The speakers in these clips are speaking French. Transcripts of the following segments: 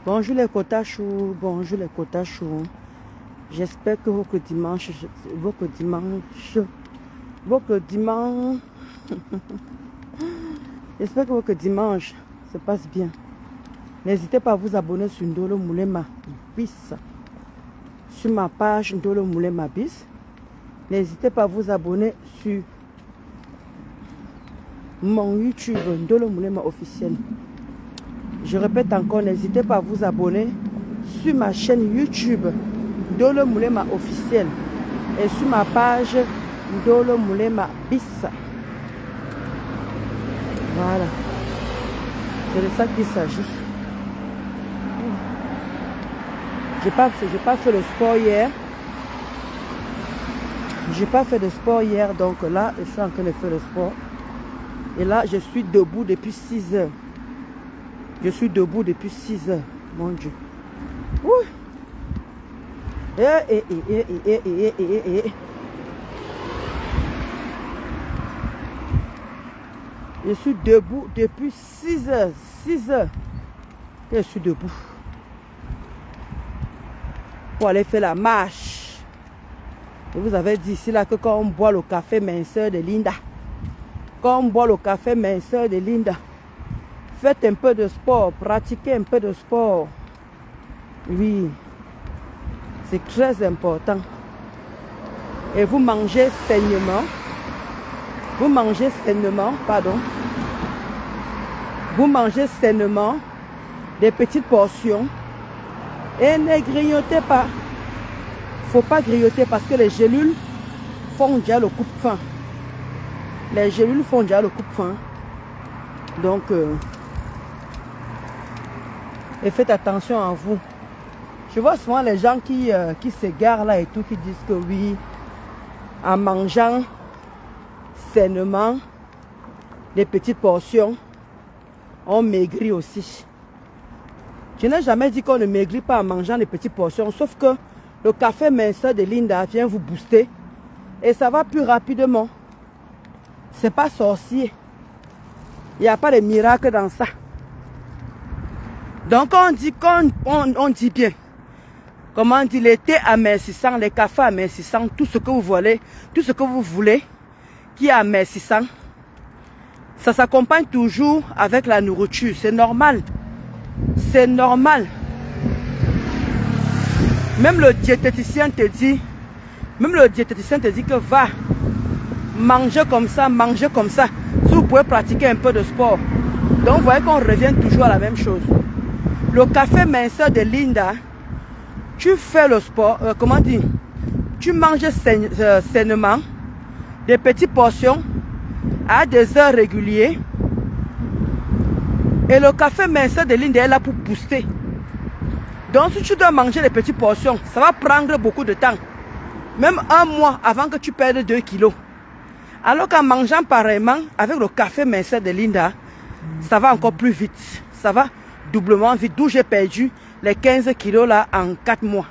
Bonjour les Kotachou, bonjour les Kotachou. J'espère que votre dimanche j'espère que votre dimanche se passe bien. N'hésitez pas à vous abonner sur Ndolo Moulema Bis, sur ma page Ndolo Moulema Bis. N'hésitez pas à vous abonner sur mon YouTube Ndolo Moulema officiel. Je répète encore, n'hésitez pas à vous abonner sur ma chaîne YouTube Ndolo Moulema officiel et sur ma page Ndolo Moulema Bis. Voilà, c'est de ça qu'il s'agit. J'ai pas fait le sport hier. J'ai pas fait de sport hier, donc là, je suis en train de faire le sport. Et là, je suis debout depuis 6 heures. Je suis debout depuis 6 heures, mon Dieu. Ouh. Je suis debout depuis 6 heures. 6 heures. Je suis debout. Pour aller faire la marche. Je vous avais dit ici là que quand on boit le café minceur de Linda, quand on boit le café minceur de Linda, faites un peu de sport, pratiquez un peu de sport. Oui, c'est très important. Et vous mangez sainement. Vous mangez sainement, pardon. Vous mangez sainement des petites portions. Et ne grignotez pas. Faut pas grignoter parce que les gélules font déjà le coupe-faim. Les gélules font déjà le coupe-faim. Donc, et faites attention à vous. Je vois souvent les gens qui s'égarent là et tout, qui disent que oui, en mangeant sainement des petites portions, on maigrit aussi. Je n'ai jamais dit qu'on ne maigrit pas en mangeant des petites portions, sauf que le café minceur de Linda vient vous booster et ça va plus rapidement. C'est pas sorcier. Il n'y a pas de miracle dans ça. Donc on dit bien, comment on dit, les thés amincissants, les cafés amincissants, tout ce que vous voulez, qui est amincissant, ça s'accompagne toujours avec la nourriture. C'est normal. C'est normal. Même le diététicien te dit que va manger comme ça, si vous pouvez pratiquer un peu de sport. Donc vous voyez qu'on revient toujours à la même chose. Le café minceur de Linda, tu fais le sport, comment dire, tu manges sainement, des petites portions, à des heures régulières. Et le café minceur de Linda est là pour booster. Donc si tu dois manger des petites portions, ça va prendre beaucoup de temps. Même 1 mois avant que tu perdes 2 kilos. Alors qu'en mangeant pareillement avec le café minceur de Linda, ça va encore plus vite. Ça va doublement vite. D'où j'ai perdu les 15 kilos là en 4 mois.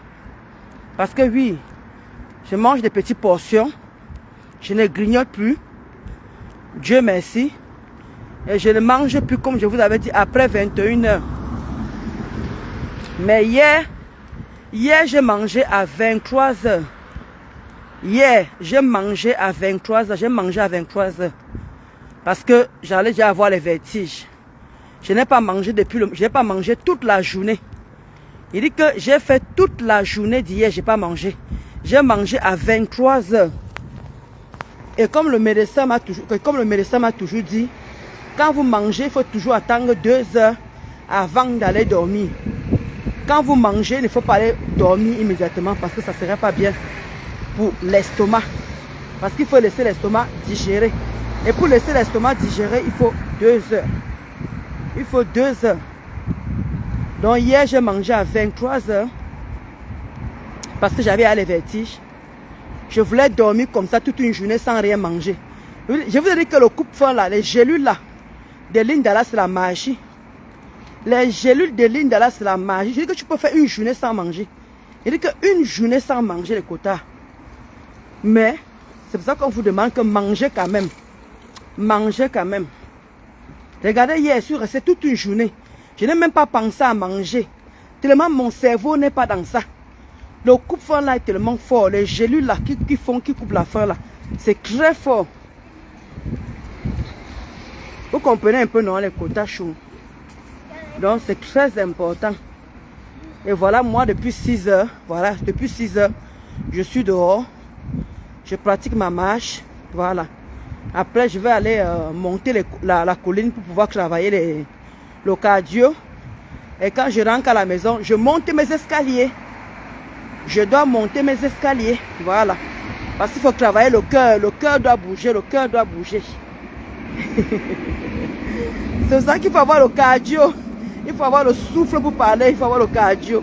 Parce que oui, je mange des petites portions. Je ne grignote plus. Dieu merci. Et je ne mange plus comme je vous avais dit après 21 heures. Mais hier j'ai mangé à 23 heures. Hier, j'ai mangé à 23 heures. J'ai mangé à 23 heures. Parce que j'allais déjà avoir les vertiges. Je n'ai pas mangé j'ai pas mangé toute la journée. Il dit que j'ai fait toute la journée d'hier, j'ai pas mangé. J'ai mangé à 23 heures. Et comme le médecin m'a toujours dit, quand vous mangez, il faut toujours attendre 2 heures avant d'aller dormir. Quand vous mangez, il ne faut pas aller dormir immédiatement parce que ça ne serait pas bien pour l'estomac. Parce qu'il faut laisser l'estomac digérer. Et pour laisser l'estomac digérer, il faut 2 heures. Il faut 2 heures. Donc hier, j'ai mangé à 23 heures parce que j'avais les vertiges. Je voulais dormir comme ça toute une journée sans rien manger. Je vous ai dit que le coupe-faim là, les gélules là, de Linda là, c'est la magie. Les gélules de Linda là, c'est la magie. Je dis que tu peux faire une journée sans manger. Je dis qu'une journée sans manger les quotas. Mais c'est pour ça qu'on vous demande que manger quand même. Mangez quand même. Regardez, hier, je suis resté toute une journée. Je n'ai même pas pensé à manger. Tellement mon cerveau n'est pas dans ça. Le coupe-faim là est tellement fort. Les gélules là qui coupent la faim là. C'est très fort. Vous comprenez un peu, non, les quotas chauds. Donc, c'est très important. Et voilà, moi, depuis 6 heures, voilà, depuis 6 heures, je suis dehors. Je pratique ma marche. Voilà. Après, je vais aller monter la colline pour pouvoir travailler le cardio. Et quand je rentre à la maison, je monte mes escaliers. Je dois monter mes escaliers. Voilà. Parce qu'il faut travailler le cœur. Le cœur doit bouger. Le cœur doit bouger. C'est ça qu'il faut avoir le cardio. Il faut avoir le souffle pour parler. Il faut avoir le cardio.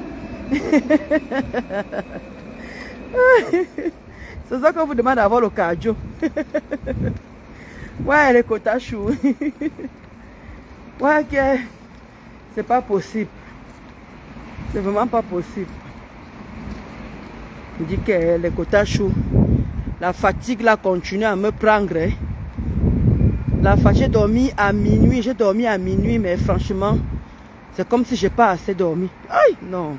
C'est ça qu'on vous demande d'avoir le cardio. Ouais, les quotas chou. Ouais, ok. C'est pas possible. C'est vraiment pas possible. Je dis que les quotas chou. La fatigue là continue à me prendre. Hein. La fatigue, j'ai dormi à minuit. J'ai dormi à minuit, mais franchement, c'est comme si je n'ai pas assez dormi. Aïe, non.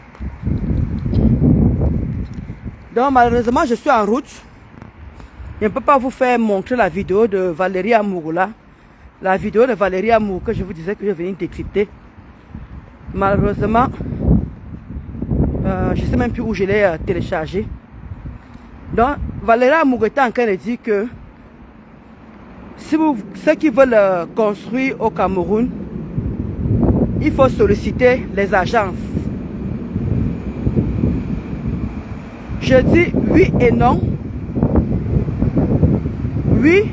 Donc malheureusement, je suis en route. Je ne peux pas vous faire montrer la vidéo de Valérie Amour là. La vidéo de Valérie Amour que je vous disais que je venais décrypter. Malheureusement, je ne sais même plus où je l'ai téléchargé. Donc, Valérie Amour était en train de dire que si ceux qui veulent construire au Cameroun, il faut solliciter les agences. Je dis oui et non. Oui,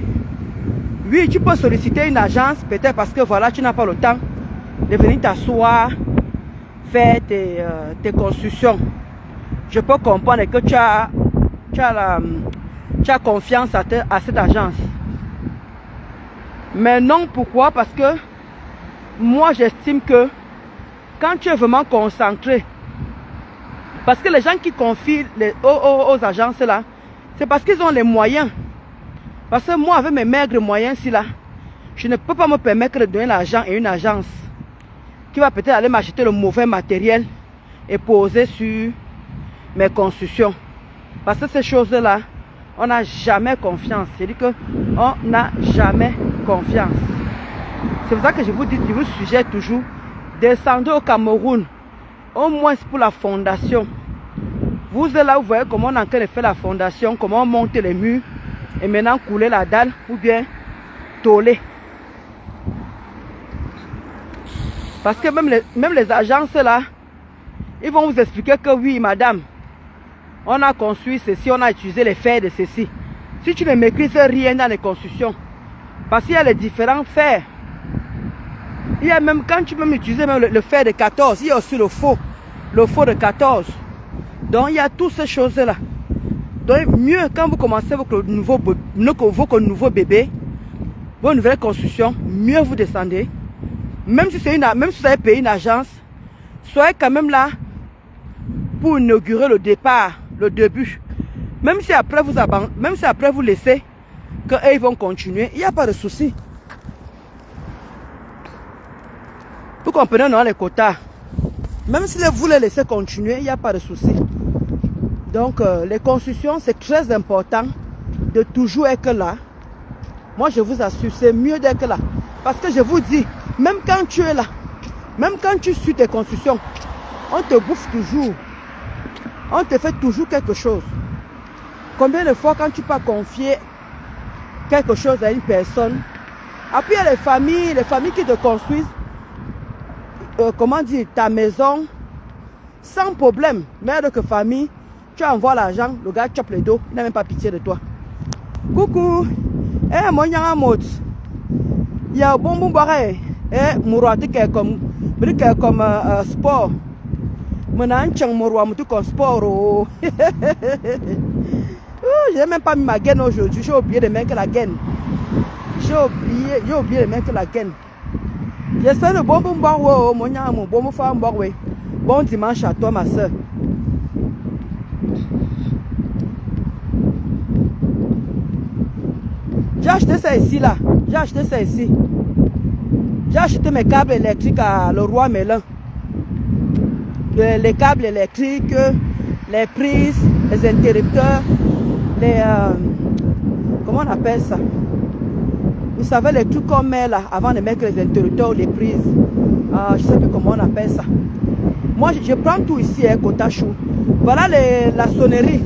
tu peux solliciter une agence, peut-être parce que voilà, tu n'as pas le temps de venir t'asseoir, faire tes constructions. Je peux comprendre que tu as confiance à cette agence. Mais non, pourquoi? Parce que moi, j'estime que quand tu es vraiment concentré, parce que les gens qui confient aux agences là, c'est parce qu'ils ont les moyens. Parce que moi, avec mes maigres moyens là, je ne peux pas me permettre de donner l'argent à une agence qui va peut-être aller m'acheter le mauvais matériel et poser sur mes constructions. Parce que ces choses-là, on n'a jamais confiance. C'est-à-dire qu'on n'a jamais confiance. C'est pour ça que je vous dis, je vous suggère toujours, descendez au Cameroun, au moins pour la fondation. Vous êtes là, vous voyez comment on est en train de faire la fondation, comment on monte les murs, et maintenant couler la dalle, ou bien toller. Parce que même les agences là, ils vont vous expliquer que oui, madame, on a construit ceci, on a utilisé les fers de ceci. Si tu ne maîtrises rien dans les constructions, parce qu'il y a les différents fers. Il y a même, quand tu peux utiliser même le fer de 14, il y a aussi le faux de 14. Donc il y a toutes ces choses-là. Donc mieux quand vous commencez votre nouveau bébé, vos nouvelles constructions, mieux vous descendez. Même si vous avez payé une agence, soyez quand même là pour inaugurer le départ, le début. Même si après vous laissez, qu'eux ils vont continuer, il n'y a pas de souci. Vous comprenez, non, les quotas. Même si vous les laissez continuer, il n'y a pas de souci. Donc, les constructions, c'est très important de toujours être là. Moi, je vous assure, c'est mieux d'être là. Parce que je vous dis, même quand tu es là, même quand tu suis tes constructions, on te bouffe toujours. On te fait toujours quelque chose. Combien de fois quand tu peux confier quelque chose à une personne, après il y a les familles qui te construisent, comment dire, ta maison, sans problème. Merde que famille, tu envoies l'argent, le gars chope les dos, il n'a même pas pitié de toi. Coucou, moi il y a un mot. Il y a un bon barré, mourati qui est comme sport. Maintenant, je suis comme sport. Je n'ai même pas mis ma gaine aujourd'hui. J'ai oublié de mettre la gaine. J'ai oublié de mettre la gaine. J'espère le bon dimanche à toi, ma soeur. J'ai acheté ça ici, là. J'ai acheté ça ici. J'ai acheté mes câbles électriques à Leroy Merlin. Les câbles électriques, les prises, les interrupteurs, les... comment on appelle ça? Vous savez, les trucs qu'on met là, avant de mettre les interrupteurs ou les prises. Je ne sais plus comment on appelle ça. Moi, je prends tout ici, hein, Kotachou. Voilà la sonnerie.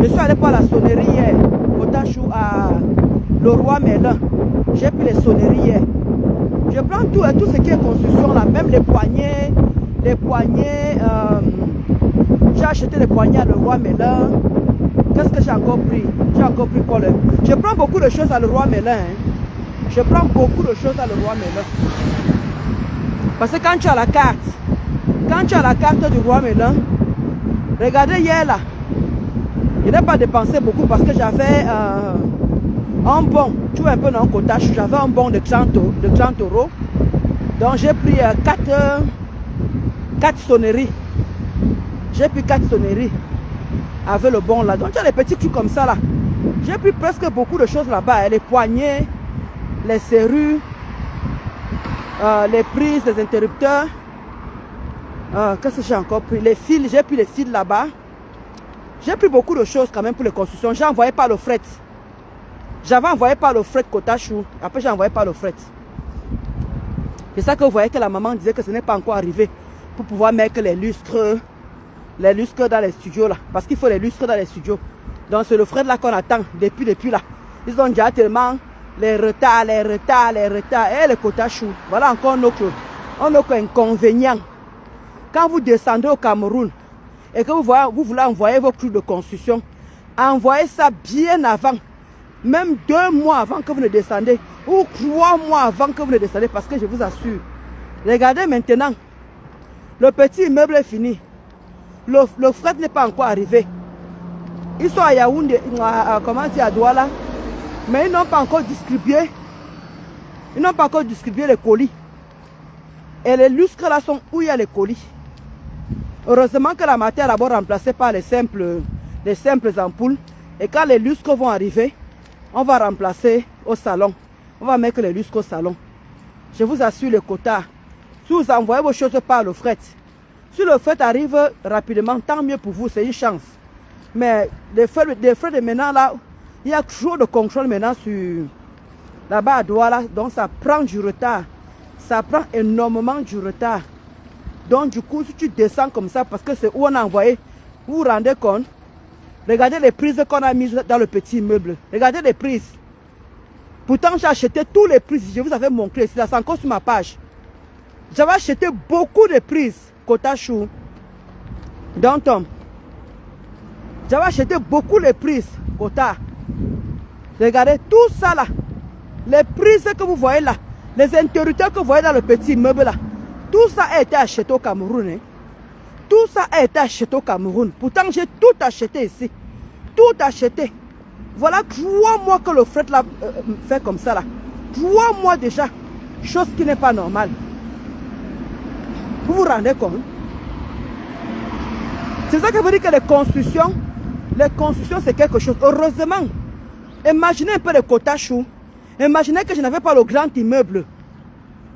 Je suis allé voir la sonnerie hier, Kotachou, à Leroy Merlin. J'ai pris les sonneries hier. Je prends tout, tout ce qui est construction là, même les poignées. J'ai acheté les poignées à Leroy Merlin. Qu'est-ce que j'ai encore pris? J'ai encore pris quoi? Je prends beaucoup de choses à Leroy Merlin. Hein. Je prends beaucoup de choses à Leroy Merlin. Parce que quand tu as la carte du Roi Merlin, regardez hier là, je n'ai pas dépensé beaucoup parce que j'avais un bon, tu vois un peu dans le cotage, j'avais un bon de 30 euros. Donc j'ai pris 4 sonneries. J'ai pris 4 sonneries avec le bon là. Donc tu as des petits trucs comme ça là. J'ai pris presque beaucoup de choses là-bas. Les poignées, les serrures, les prises, les interrupteurs. Qu'est-ce que j'ai encore pris? Les fils, j'ai pris les fils là-bas. J'ai pris beaucoup de choses quand même pour les constructions. J'ai envoyé par le fret. J'avais envoyé par le fret Kotachou. Après j'ai envoyé par le fret. C'est ça que vous voyez que la maman disait que ce n'est pas encore arrivé pour pouvoir mettre les lustres dans les studios là. Parce qu'il faut les lustres dans les studios. Donc c'est le fret là qu'on attend depuis là. Ils ont déjà tellement les retards. Et les Kotachou. Voilà encore un autre inconvénient. Quand vous descendez au Cameroun et que vous voulez envoyer vos clous de construction, envoyez ça bien avant. Même 2 mois avant que vous ne descendez. Ou 3 mois avant que vous ne descendez. Parce que je vous assure. Regardez maintenant. Le petit immeuble est fini. Le fret n'est pas encore arrivé. Ils sont à Yaoundé, à Douala. Mais ils n'ont pas encore distribué. Ils n'ont pas encore distribué les colis. Et les lustres là sont où il y a les colis. Heureusement que la matière est d'abord remplacée par les simples ampoules. Et quand les lustres vont arriver, on va remplacer au salon. On va mettre les lustres au salon. Je vous assure les quotas. Si vous envoyez vos choses par le fret, si le fret arrive rapidement, tant mieux pour vous, c'est une chance. Mais les frais de maintenant là, il y a trop de contrôle maintenant sur là-bas à Douala. Donc ça prend du retard. Ça prend énormément du retard. Donc du coup, si tu descends comme ça, parce que c'est où on a envoyé, vous vous rendez compte? Regardez les prises qu'on a mises dans le petit immeuble. Regardez les prises. Pourtant, j'ai acheté tous les prises. Je vous avais montré. C'est encore sur ma page. J'avais acheté beaucoup de prises. Kotachou. Danton. J'avais acheté beaucoup de prises. Kota. Regardez tout ça là. Les prises que vous voyez là. Les interrupteurs que vous voyez dans le petit immeuble là. Tout ça a été acheté au Cameroun. Hein. Tout ça a été acheté au Cameroun. Pourtant, j'ai tout acheté ici. Tout acheté. Voilà 3 mois que le fret là, fait comme ça là. 3 mois déjà. Chose qui n'est pas normale. Vous vous rendez compte? C'est ça que veut dire que les constructions c'est quelque chose. Heureusement, imaginez un peu le Kotachou. Imaginez que je n'avais pas le grand immeuble.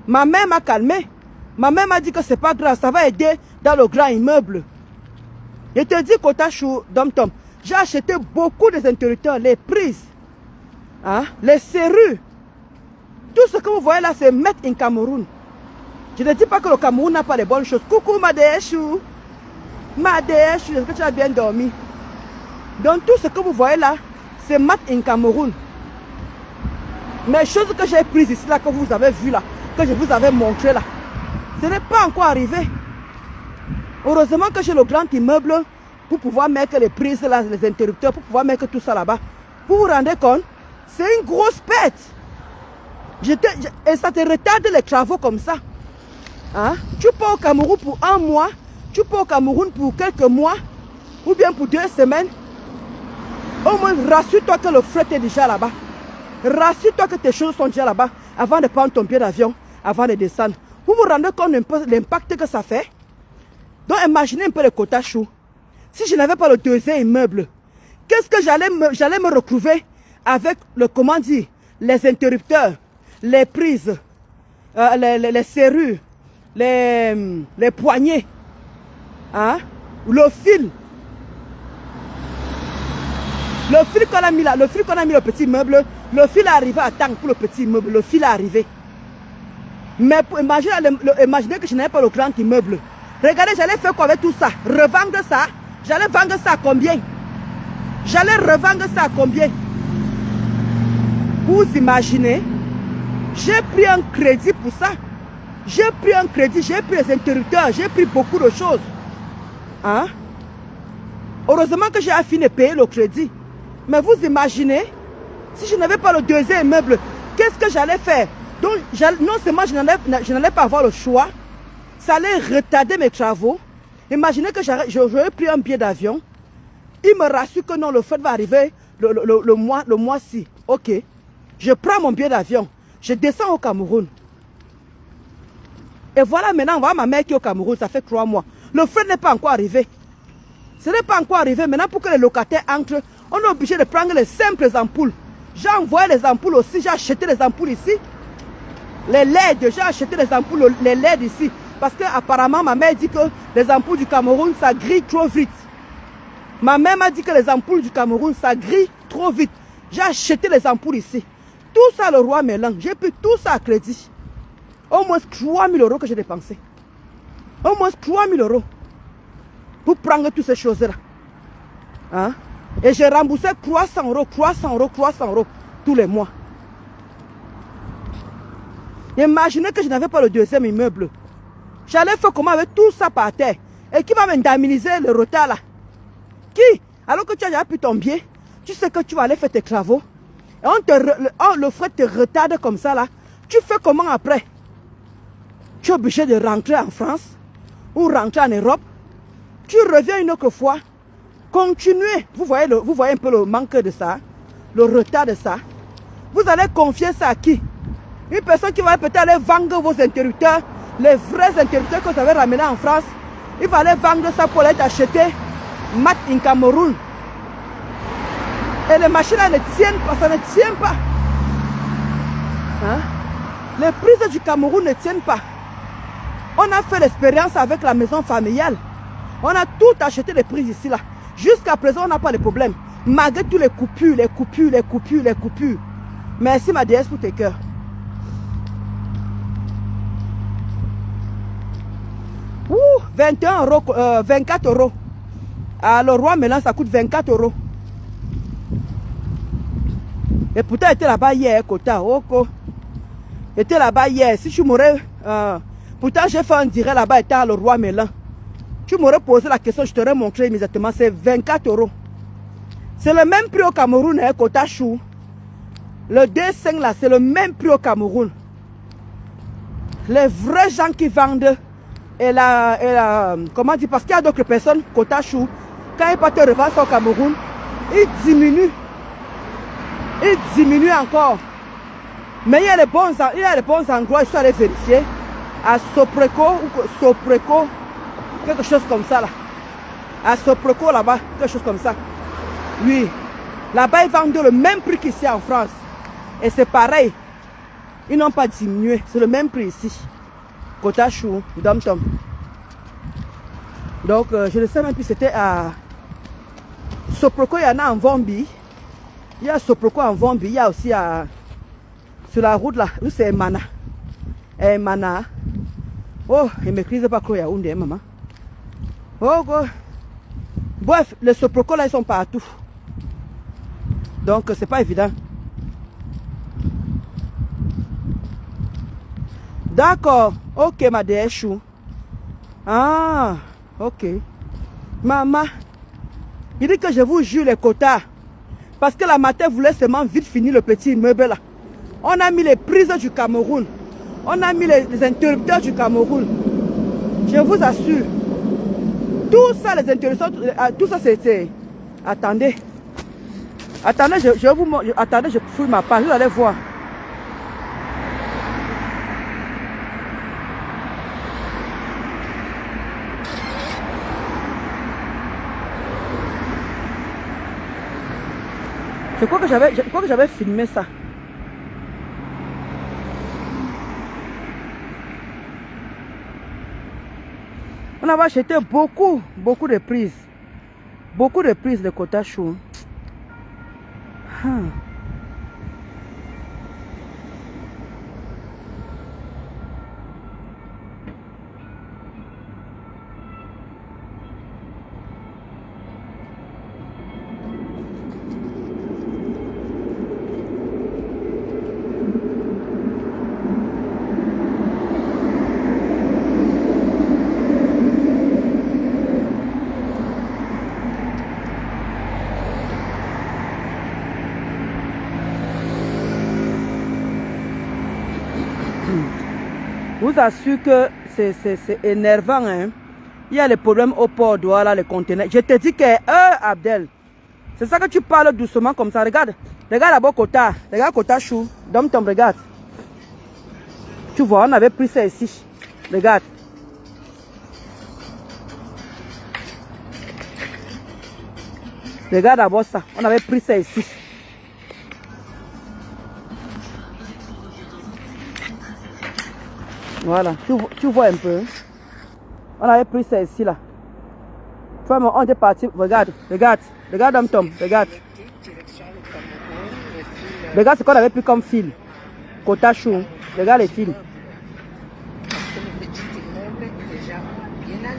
Ma mère m'a calmé. Ma mère m'a dit que c'est pas grave, ça va aider dans le grand immeuble. Je te dis, Kotachou, Dom-Tom, j'ai acheté beaucoup des interrupteurs, les prises, hein, les serrures. Tout ce que vous voyez là, c'est made in Cameroun. Je ne dis pas que le Cameroun n'a pas les bonnes choses. Coucou Madéchou. Madéchou, est-ce que tu as bien dormi? Donc tout ce que vous voyez là, c'est made in Cameroun. Mais choses que j'ai prises ici là, que vous avez vu là, que je vous avais montré là, ce n'est pas encore arrivé. Heureusement que j'ai le grand immeuble pour pouvoir mettre les prises là, les interrupteurs, pour pouvoir mettre tout ça là-bas. Vous vous rendez compte? C'est une grosse perte. Et ça te retarde les travaux comme ça. Hein? Tu pars au Cameroun pour 1 mois, tu pars au Cameroun pour quelques mois, ou bien pour 2 semaines. Au moins, rassure-toi que le fret est déjà là-bas. Rassure-toi que tes choses sont déjà là-bas avant de prendre ton billet d'avion, avant de descendre. Vous vous rendez compte de l'impact que ça fait? Donc imaginez un peu le Kotachou. Si je n'avais pas le 2e immeuble, qu'est-ce que j'allais me retrouver avec le, comment dire, les interrupteurs, les prises. les serrures, les poignées, hein? Le fil. Le fil qu'on a mis là, le fil qu'on a mis le petit meuble, le fil est arrivé à temps pour le petit meuble, le fil est arrivé. Mais imaginez que je n'avais pas le grand immeuble. Regardez, j'allais faire quoi avec tout ça? Revendre ça. J'allais vendre ça à combien? J'allais revendre ça à combien? Vous imaginez? J'ai pris un crédit pour ça. J'ai pris un crédit, j'ai pris les interrupteurs, j'ai pris beaucoup de choses. Hein? Heureusement que j'ai fini de payer le crédit. Mais vous imaginez, si je n'avais pas le deuxième immeuble, qu'est-ce que j'allais faire? Donc, non seulement je n'allais pas avoir le choix, ça allait retarder mes travaux. Imaginez que j'aurais pris un billet d'avion. Il me rassure que non, le fête va arriver le mois-ci. Ok. Je prends mon billet d'avion. Je descends au Cameroun. Et voilà maintenant, on voit ma mère qui est au Cameroun, ça fait 3 mois. Le fête n'est pas encore arrivé. Ce n'est pas encore arrivé. Maintenant, pour que les locataires entrent, on est obligé de prendre les simples ampoules. J'ai envoyé les ampoules aussi, j'ai acheté les ampoules ici. Les LED, j'ai acheté les ampoules, les LED ici. Parce qu'apparemment, ma mère dit que les ampoules du Cameroun, ça grille trop vite. Ma mère m'a dit que les ampoules du Cameroun, ça grille trop vite. J'ai acheté les ampoules ici. Tout ça, le roi Merlin. J'ai pris tout ça à crédit. Au moins 3 000 € que j'ai dépensé. Au moins 3 000 €. Pour prendre toutes ces choses-là. Hein? Et j'ai remboursé 300 €, 300 €, 300 € tous les mois. Imaginez que je n'avais pas le deuxième immeuble. J'allais faire comment avec tout ça par terre? Et qui va m'indemniser le retard là? Qui? Alors que tu as déjà pu ton billet, tu sais que tu vas aller faire tes travaux. Et le frais te retarde comme ça là. Tu fais comment après? Tu es obligé de rentrer en France ou rentrer en Europe. Tu reviens une autre fois. Continuez. Vous voyez un peu le manque de ça, le retard de ça. Vous allez confier ça à qui? Une personne qui va peut-être aller vendre vos interrupteurs, les vrais interrupteurs que vous avez ramenés en France. Il va aller vendre ça pour aller acheter Mat in Cameroun. Et les machines là ne tiennent pas, ça ne tient pas. Hein? Les prises du Cameroun ne tiennent pas. On a fait l'expérience avec la maison familiale. On a tout acheté les prises ici là. Jusqu'à présent, on n'a pas de problème. Malgré tous les coupures, les coupures, les coupures, les coupures. Merci ma déesse pour tes cœurs. Ouh, 21 €, 24 €. Alors, le roi Merlin, ça coûte 24 €. Et pourtant, j'étais là-bas hier, Kota. J'étais là-bas hier. Si tu m'aurais... pourtant, j'ai fait un direct là-bas étant le roi Merlin. Tu m'aurais posé la question, je t'aurais montré immédiatement. C'est 24 €. C'est le même prix au Cameroun, hein, Kota Chou. Le D5 là, c'est le même prix au Cameroun. Les vrais gens qui vendent, comment dire, parce qu'il y a d'autres personnes, Kota Chou, quand ils partent revendre ça au Cameroun, ils diminuent. Ils diminuent encore. Mais il y a les bons endroits, il faut aller vérifier. À Sopreco, quelque chose comme ça là. À Sopreco là-bas, quelque chose comme ça. Oui. Là-bas, ils vendent le même prix qu'ici en France. Et c'est pareil. Ils n'ont pas diminué. C'est le même prix ici. Kota Chou, Dom Tom. Donc, je ne sais même plus, c'était à Sopreco, il y en a en Vombi. Il y a Sopreco en Vombi. Il y a aussi sur la route là, où c'est Mana. Mana. Oh, il ne maîtrise pas trop Yaoundé, maman. Oh, oh. Bref, les Sopreco là, ils sont partout. Donc, c'est pas évident. D'accord. Ok, ma déesse Chou. Ah, ok. Maman, il dit que je vous jure les quotas. Parce que la matin voulait seulement vite finir le petit immeuble là. On a mis les prises du Cameroun. On a mis les interrupteurs du Cameroun. Je vous assure. Tout ça, les interrupteurs, tout ça c'est... Attendez. Attendez, attendez, je fouille ma page. Vous allez voir. Je crois que j'avais filmé ça. On avait acheté beaucoup de prises. Beaucoup de prises de quota chou. Je vous assure que c'est énervant. Hein? Il y a les problèmes au port douane, les conteneurs. Je te dis que, Abdel, c'est ça que tu parles doucement comme ça. Regarde, regarde d'abord Kota. Regarde Kota Chou. Dom Tom, regarde. Tu vois, on avait pris ça ici. Regarde. Regarde d'abord ça. On avait pris ça ici. Voilà, tu vois un peu. On avait pris ça ici là. Tu vois, on est parti. Regarde, regarde, regarde Tom, regarde. Regarde ce qu'on avait pris comme fil. Kota chou. Regarde les fils.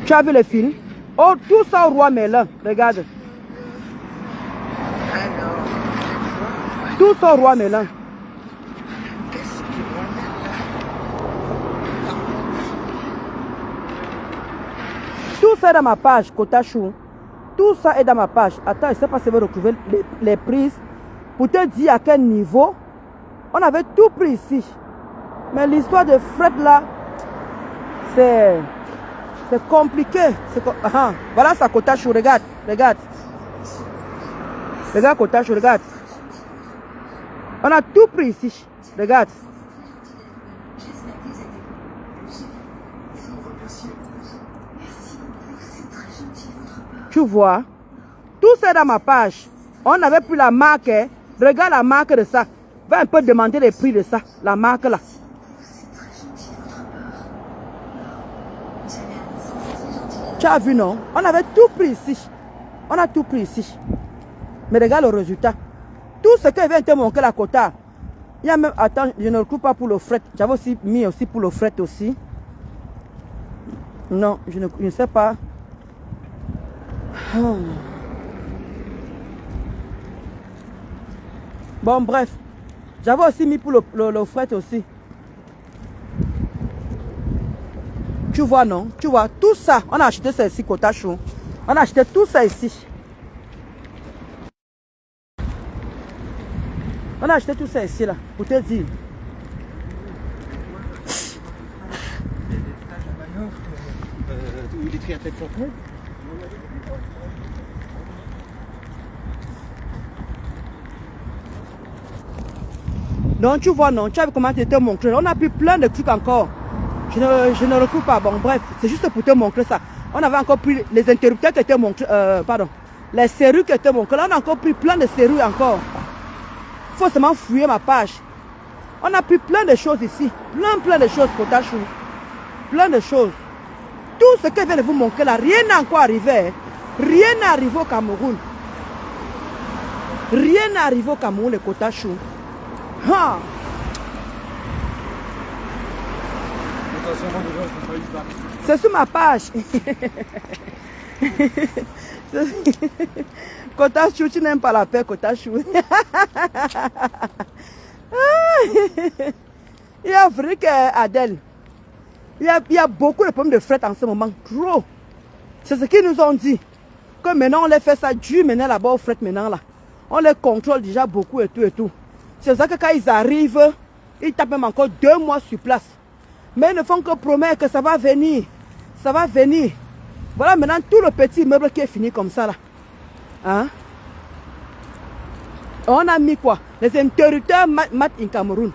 Tu as vu les fils? Oh, tout ça au roi Merlin. Regarde. Tout ça au roi Merlin. Tout ça est dans ma page, Kota chou. Tout ça est dans ma page. Attends, je ne sais pas si je vais retrouver les prises pour te dire à quel niveau. On avait tout pris ici. Mais l'histoire de fret là, c'est compliqué. Voilà ça, Kota chou. Regarde, regarde. Regarde, Kota chou, regarde. On a tout pris ici. Regarde. Tu vois, tout ça dans ma page. On avait pris la marque. Hein. Regarde la marque de ça. Va un peu demander les prix de ça. La marque là. Tu as vu, non? On avait tout pris ici. On a tout pris ici. Mais regarde le résultat. Tout ce que vient te montrer la quota. Il y a même... Attends, je ne recoupe pas pour le fret. J'avais aussi mis aussi pour le fret aussi. Non, je ne sais pas. Bon, bref. J'avais aussi mis pour le fret aussi. Tu vois, non? Tu vois, tout ça. On a acheté ça ici, Kota chou. On a acheté tout ça ici. On a acheté tout ça ici, là. Pour te dire. Il est très à tête centrale. Non, tu vois, non, tu as vu comment tu te montré. On a pris plein de trucs encore. Je ne recoupe pas. Bon, bref, c'est juste pour te montrer ça. On avait encore pris les interrupteurs qui étaient montrés. Pardon. Les serrures qui étaient montrées. Là, on a encore pris plein de serrures encore. Il faut seulement fouiller ma page. On a pris plein de choses ici. Plein de choses, Kota chou. Plein de choses. Tout ce que je viens de vous montrer là, rien n'est encore arrivé. Rien n'est arrivé au Cameroun. Rien n'est arrivé au Cameroun, le Kota chou. Ah. C'est sur ma page. Kota chou, tu n'aimes pas la paix, Kota chou. Il y a vrai qu'Adèle, il y a beaucoup de problèmes de fret en ce moment. Trop. C'est ce qu'ils nous ont dit. Que maintenant on les fait ça dur maintenant là-bas au fret maintenant là. On les contrôle déjà beaucoup et tout et tout. C'est ça que quand ils arrivent, ils tapent même encore 2 mois sur place. Mais ils ne font que promettre que ça va venir. Ça va venir. Voilà maintenant tout le petit meuble qui est fini comme ça là. Hein? On a mis quoi? Les interrupteurs mat in Cameroun.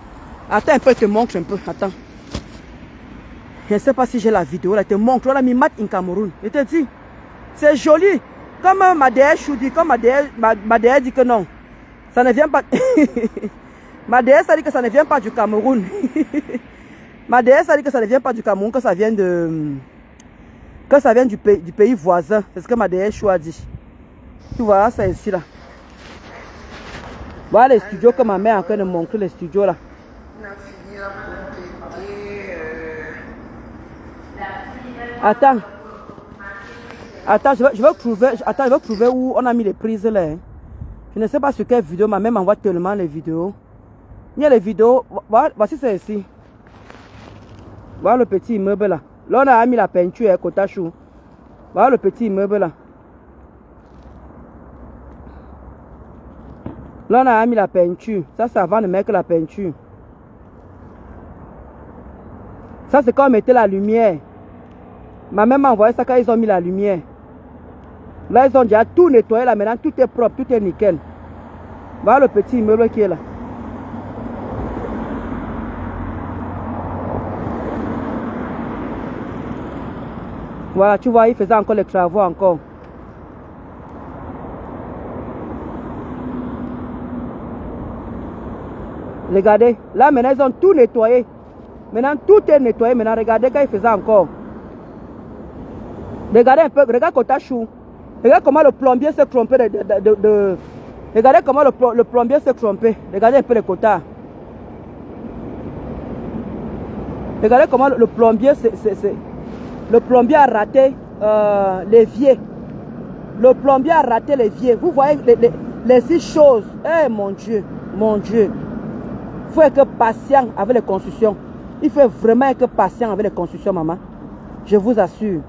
Attends un peu, je te montre un peu. Attends. Je ne sais pas si j'ai la vidéo là. Je te montre. On a mis mat in Cameroun. Je te dis. C'est joli. Comme ma déesse dit, comme ma déesse dit que non. Ça ne vient pas. Ma déesse a dit que ça ne vient pas du Cameroun. Ma déesse a dit que ça ne vient pas du Cameroun, que ça vient de Que ça vient du pays voisin. C'est ce que ma DH a dit. Tu vois, ça ici là. Voilà les studios que ma mère est en train de montrer, les studios là. Attends. Attends, je vais trouver où on a mis les prises là. Hein. Je ne sais pas sur quelle vidéo, ma mère m'envoie tellement les vidéos. Il y a les vidéos. Voici ça ici. Voilà le petit immeuble là. Là, on a mis la peinture à Kotachou. Voilà le petit immeuble là. Là, on a mis la peinture. Ça, c'est avant de mettre la peinture. Ça, c'est quand on mettait la lumière. Ma mère m'a envoyé ça quand ils ont mis la lumière. Là, ils ont déjà tout nettoyé. Là, maintenant, tout est propre, tout est nickel. Voilà le petit immeuble qui est là. Voilà, tu vois, ils faisaient encore les travaux encore. Regardez, là maintenant ils ont tout nettoyé. Maintenant tout est nettoyé. Maintenant regardez quand ils faisaient encore. Regardez un peu, regarde Kotachou. Regarde comment le plombier s'est trompé regardez comment le plombier s'est trompé. Regardez un peu les quotas. Regardez comment le plombier le plombier a raté l'évier. Le plombier a raté l'évier. Vous voyez les 6 choses. Eh mon Dieu, mon Dieu. Il faut être patient avec les constructions. Il faut vraiment être patient avec les constructions, maman. Je vous assure.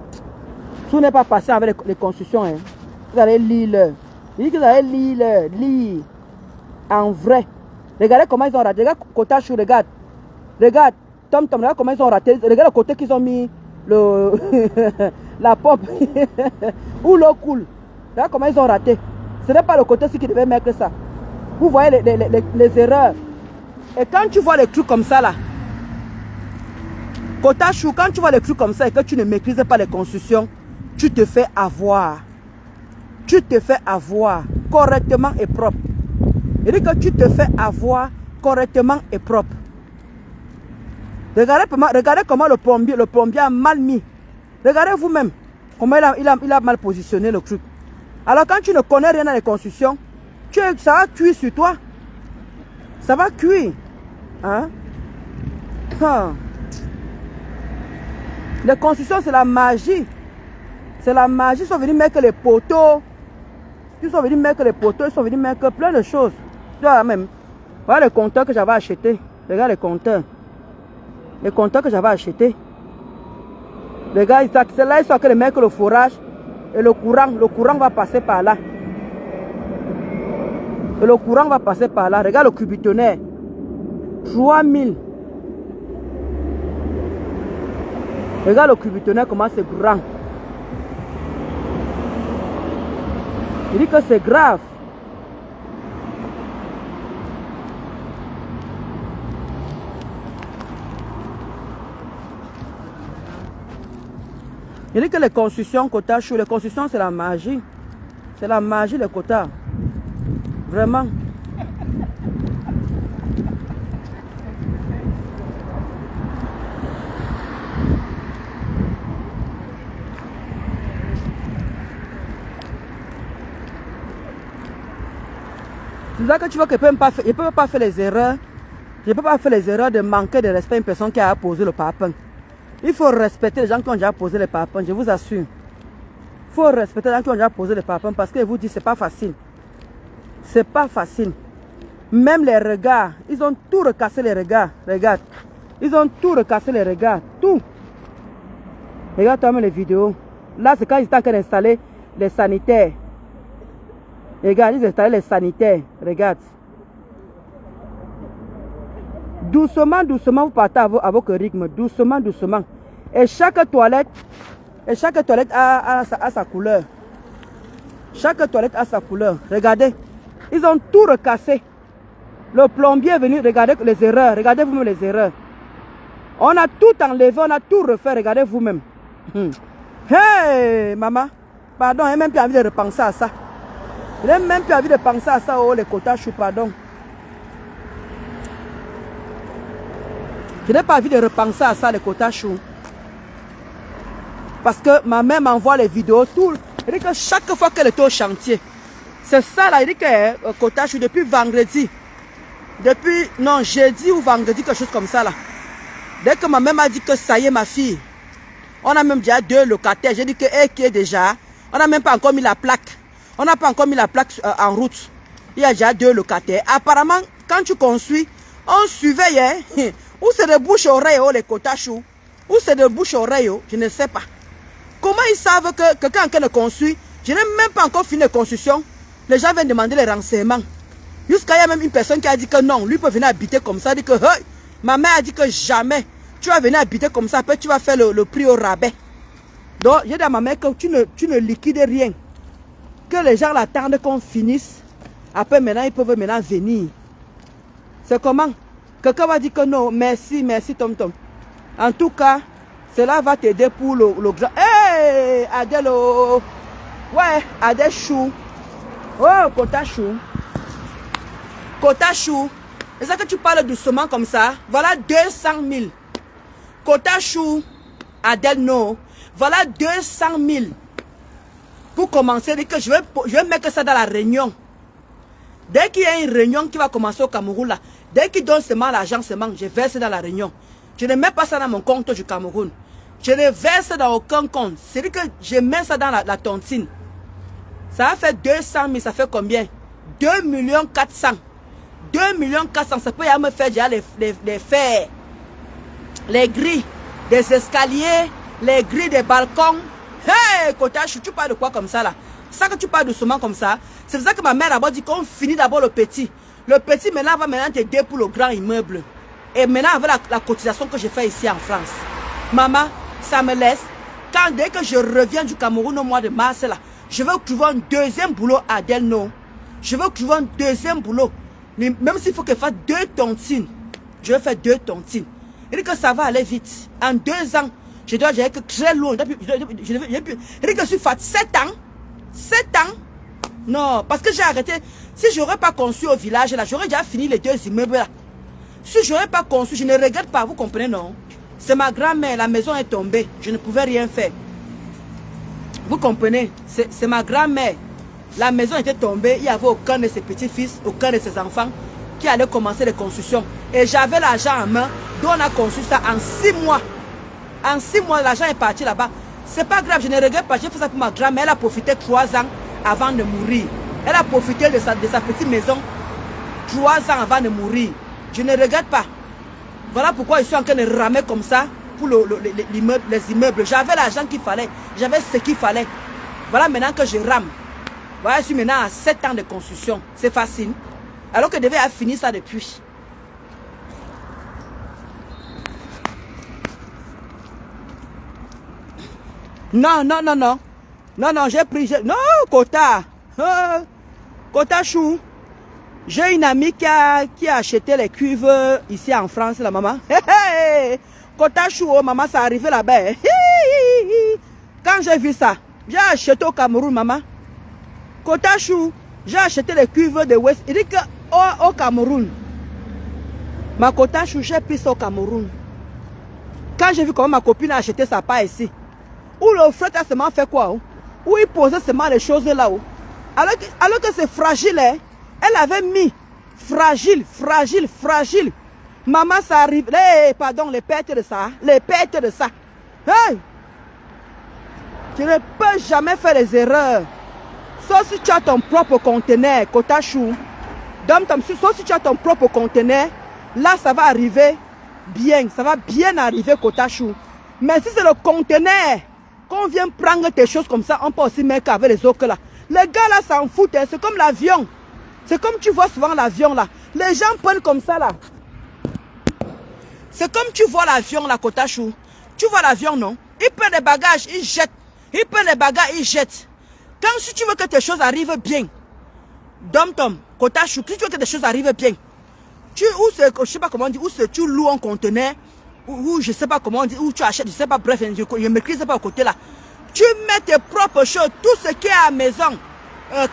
Si vous n'êtes pas patient avec les constructions, hein, vous allez lire. Il dit que vous allez lire. En vrai. Regardez comment ils ont raté. Regarde Kotachou, regarde. Regarde. Tom, regarde comment ils ont raté. Regarde le côté qu'ils ont mis la pompe. Où l'eau coule. Regarde comment ils ont raté. Ce n'est pas le côté-ci qui devait mettre ça. Vous voyez les erreurs. Et quand tu vois les trucs comme ça là, Kotachou, quand tu vois les trucs comme ça et que tu ne maîtrises pas les constructions, tu te fais avoir. Tu te fais avoir correctement et propre. Il dit que tu te fais avoir correctement et propre. Regardez comment le plombier a mal mis. Regardez vous-même comment il a mal positionné le truc. Alors quand tu ne connais rien dans les constructions, ça va cuire sur toi. Ça va cuire. Hein? Les constructions, c'est la magie. C'est la magie. Ils sont venus mettre les poteaux. Ils sont venus mettre les poteaux. Ils sont venus mettre plein de choses. Tu vois même. Voilà les compteurs que j'avais achetés. Regarde les compteurs. Les compteurs que j'avais achetés. Les gars, c'est là, ils sont en train de mettre le forage. Et le courant va passer par là. Et le courant va passer par là. Regarde le cubitonnaire. 3000. Regarde le cubitonnaire, comment c'est grand. Il dit que c'est grave. Il dit que les constructions, Kotachou, les constructions, c'est la magie. C'est la magie, les quotas. Vraiment. C'est ça que tu vois que je ne peux pas faire les erreurs. Je ne peux pas faire les erreurs de manquer de respect à une personne qui a posé le parpaing. Il faut respecter les gens qui ont déjà posé les parpaings, je vous assure. Il faut respecter les gens qui ont déjà posé les parpaings parce que je vous dis, c'est pas facile. C'est pas facile. Même les regards, ils ont tout recassé les regards. Regarde. Ils ont tout recassé les regards. Tout. Regarde toi-même les vidéos. Là, c'est quand ils étaient en train d'installer les sanitaires. Regarde, ils installent les sanitaires. Regarde. Doucement, doucement, vous partez à votre rythme. Doucement, doucement. Et chaque toilette a sa couleur. Chaque toilette a sa couleur. Regardez. Ils ont tout recassé. Le plombier est venu. Regardez les erreurs. Regardez vous-même les erreurs. On a tout enlevé. On a tout refait. Regardez vous-même. Hey, maman. Pardon, je n'ai même plus envie de repenser à ça. Je n'ai même plus envie de penser à ça. Oh, les Kotachou, pardon. Je n'ai pas envie de repenser à ça, les Kotachou. Parce que ma mère m'envoie les vidéos. Elle dit que chaque fois qu'elle est au chantier, c'est ça là. Elle dit que Kotachu, depuis vendredi, non, jeudi ou vendredi, quelque chose comme ça là. Dès que ma mère m'a dit que ça y est, ma fille, on a même déjà 2 locataires. J'ai dit que qui est déjà, on n'a même pas encore mis la plaque. On n'a pas encore mis la plaque en route. Il y a déjà 2 locataires. Apparemment, quand tu construis, on surveille. Hein? Ou c'est de bouche-oreille, les Kotachu. Ou c'est de bouche-oreille, je ne sais pas. Comment ils savent que quelqu'un ne construit? Je n'ai même pas encore fini la construction. Les gens viennent demander les renseignements. Jusqu'à il y a même une personne qui a dit que non, lui peut venir habiter comme ça. Il dit que hey, ma mère a dit que jamais tu vas venir habiter comme ça. Après tu vas faire le prix au rabais. Donc j'ai dit à ma mère que tu ne liquides rien. Que les gens l'attendent qu'on finisse. Après maintenant ils peuvent maintenant venir. C'est comment? Quelqu'un va dire que non, merci, merci Tom Tom. En tout cas, cela va t'aider pour le grand. Hey, Adèle, oh. Ouais, Adèle Chou. Oh, Kotachu. Kotachu. C'est ça que tu parles doucement comme ça. Voilà 200 000. Kotachu, Adèle, non. Voilà 200 000. Pour commencer, que je vais mettre ça dans la réunion. Dès qu'il y a une réunion qui va commencer au Cameroun, là, dès qu'ils donnent seulement l'argent, je verse dans la réunion. Je ne mets pas ça dans mon compte du Cameroun. Je ne verse dans aucun compte. C'est-à-dire que je mets ça dans la tontine. Ça va faire 200 000, ça fait combien? 2 400 000. 2 400 000, ça peut y me faire déjà les fers. Les grilles des escaliers, les grilles des balcons. Hey, Kotachu, tu parles de quoi comme ça là? C'est ça que tu parles doucement comme ça. C'est pour ça que ma mère d'abord dit qu'on finit d'abord le petit. Le petit maintenant va maintenant t'aider pour le grand immeuble. Et maintenant avec la cotisation que j'ai fait ici en France. Maman, ça me laisse. Dès que je reviens du Cameroun au mois de mars là, je vais trouver un deuxième boulot à Delno. Je vais trouver un deuxième boulot. Même s'il faut que je fasse 2 tontines. Je vais faire 2 tontines. Il dit que ça va aller vite. En 2 ans, je dois aller très loin. Il dit que je suis fatigué 7 ans. 7 ans. Non, parce que j'ai arrêté. Si je n'aurais pas construit au village là, j'aurais déjà fini les 2 immeubles là. Si je n'aurais pas construit, je ne regrette pas, vous comprenez, non? C'est ma grand-mère, la maison est tombée. Je ne pouvais rien faire. Vous comprenez? C'est ma grand-mère. La maison était tombée. Il n'y avait aucun de ses petits-fils, aucun de ses enfants qui allait commencer les constructions. Et j'avais l'argent en main, donc on a construit ça en 6 mois. En 6 mois, l'argent est parti là-bas. C'est pas grave, je ne regrette pas. J'ai fait ça pour ma grand-mère. Elle a profité 3 ans avant de mourir. Elle a profité de sa petite maison 3 ans avant de mourir. Je ne regrette pas. Voilà pourquoi je suis en train de ramer comme ça pour les immeubles. J'avais l'argent qu'il fallait. J'avais ce qu'il fallait. Voilà maintenant que je rame. Voilà, je suis maintenant à 7 ans de construction. C'est facile. Alors que je devais avoir fini ça depuis. Non, non, non, non. Non, non, j'ai pris... Non, Kota. Kotachu. J'ai une amie qui a acheté les cuves ici en France, la maman. Kotachu, oh, maman, ça arrivé là-bas. Quand j'ai vu ça, j'ai acheté au Cameroun, maman. Kotachu, j'ai acheté les cuves de West. Il dit que au Cameroun. Ma Kotachu, j'ai pris ça au Cameroun. Quand j'ai vu comment ma copine a acheté sa part ici. Où le frère a seulement fait quoi? Où il posait seulement les choses là-haut. Alors que c'est fragile, hein? Elle avait mis fragile, fragile, fragile. Maman, ça arrive. Pardon, les pertes de ça. Les pertes de ça. Hey! Tu ne peux jamais faire les erreurs. Sauf si tu as ton propre conteneur, Kotachu. Sauf si tu as ton propre conteneur, là, ça va arriver bien. Ça va bien arriver, Kotachu. Mais si c'est le conteneur, qu'on vient prendre tes choses comme ça, on peut aussi mettre avec les autres là. Les gars là s'en foutent, hein. C'est comme l'avion. C'est comme tu vois souvent l'avion là. Les gens prennent comme ça là. C'est comme tu vois l'avion là, Kotachu. Tu vois l'avion, non? Ils prennent les bagages, ils jettent. Ils prennent les bagages, ils jettent. Quand si tu veux que tes choses arrivent bien, Dom-Tom, Kotachu, si tu veux que tes choses arrivent bien, je sais pas comment on dit, où tu loues un conteneur, ou je sais pas comment on dit, où tu achètes, je sais pas, bref, je ne maîtrise pas au côté là. Tu mets tes propres choses, tout ce qui est à la maison,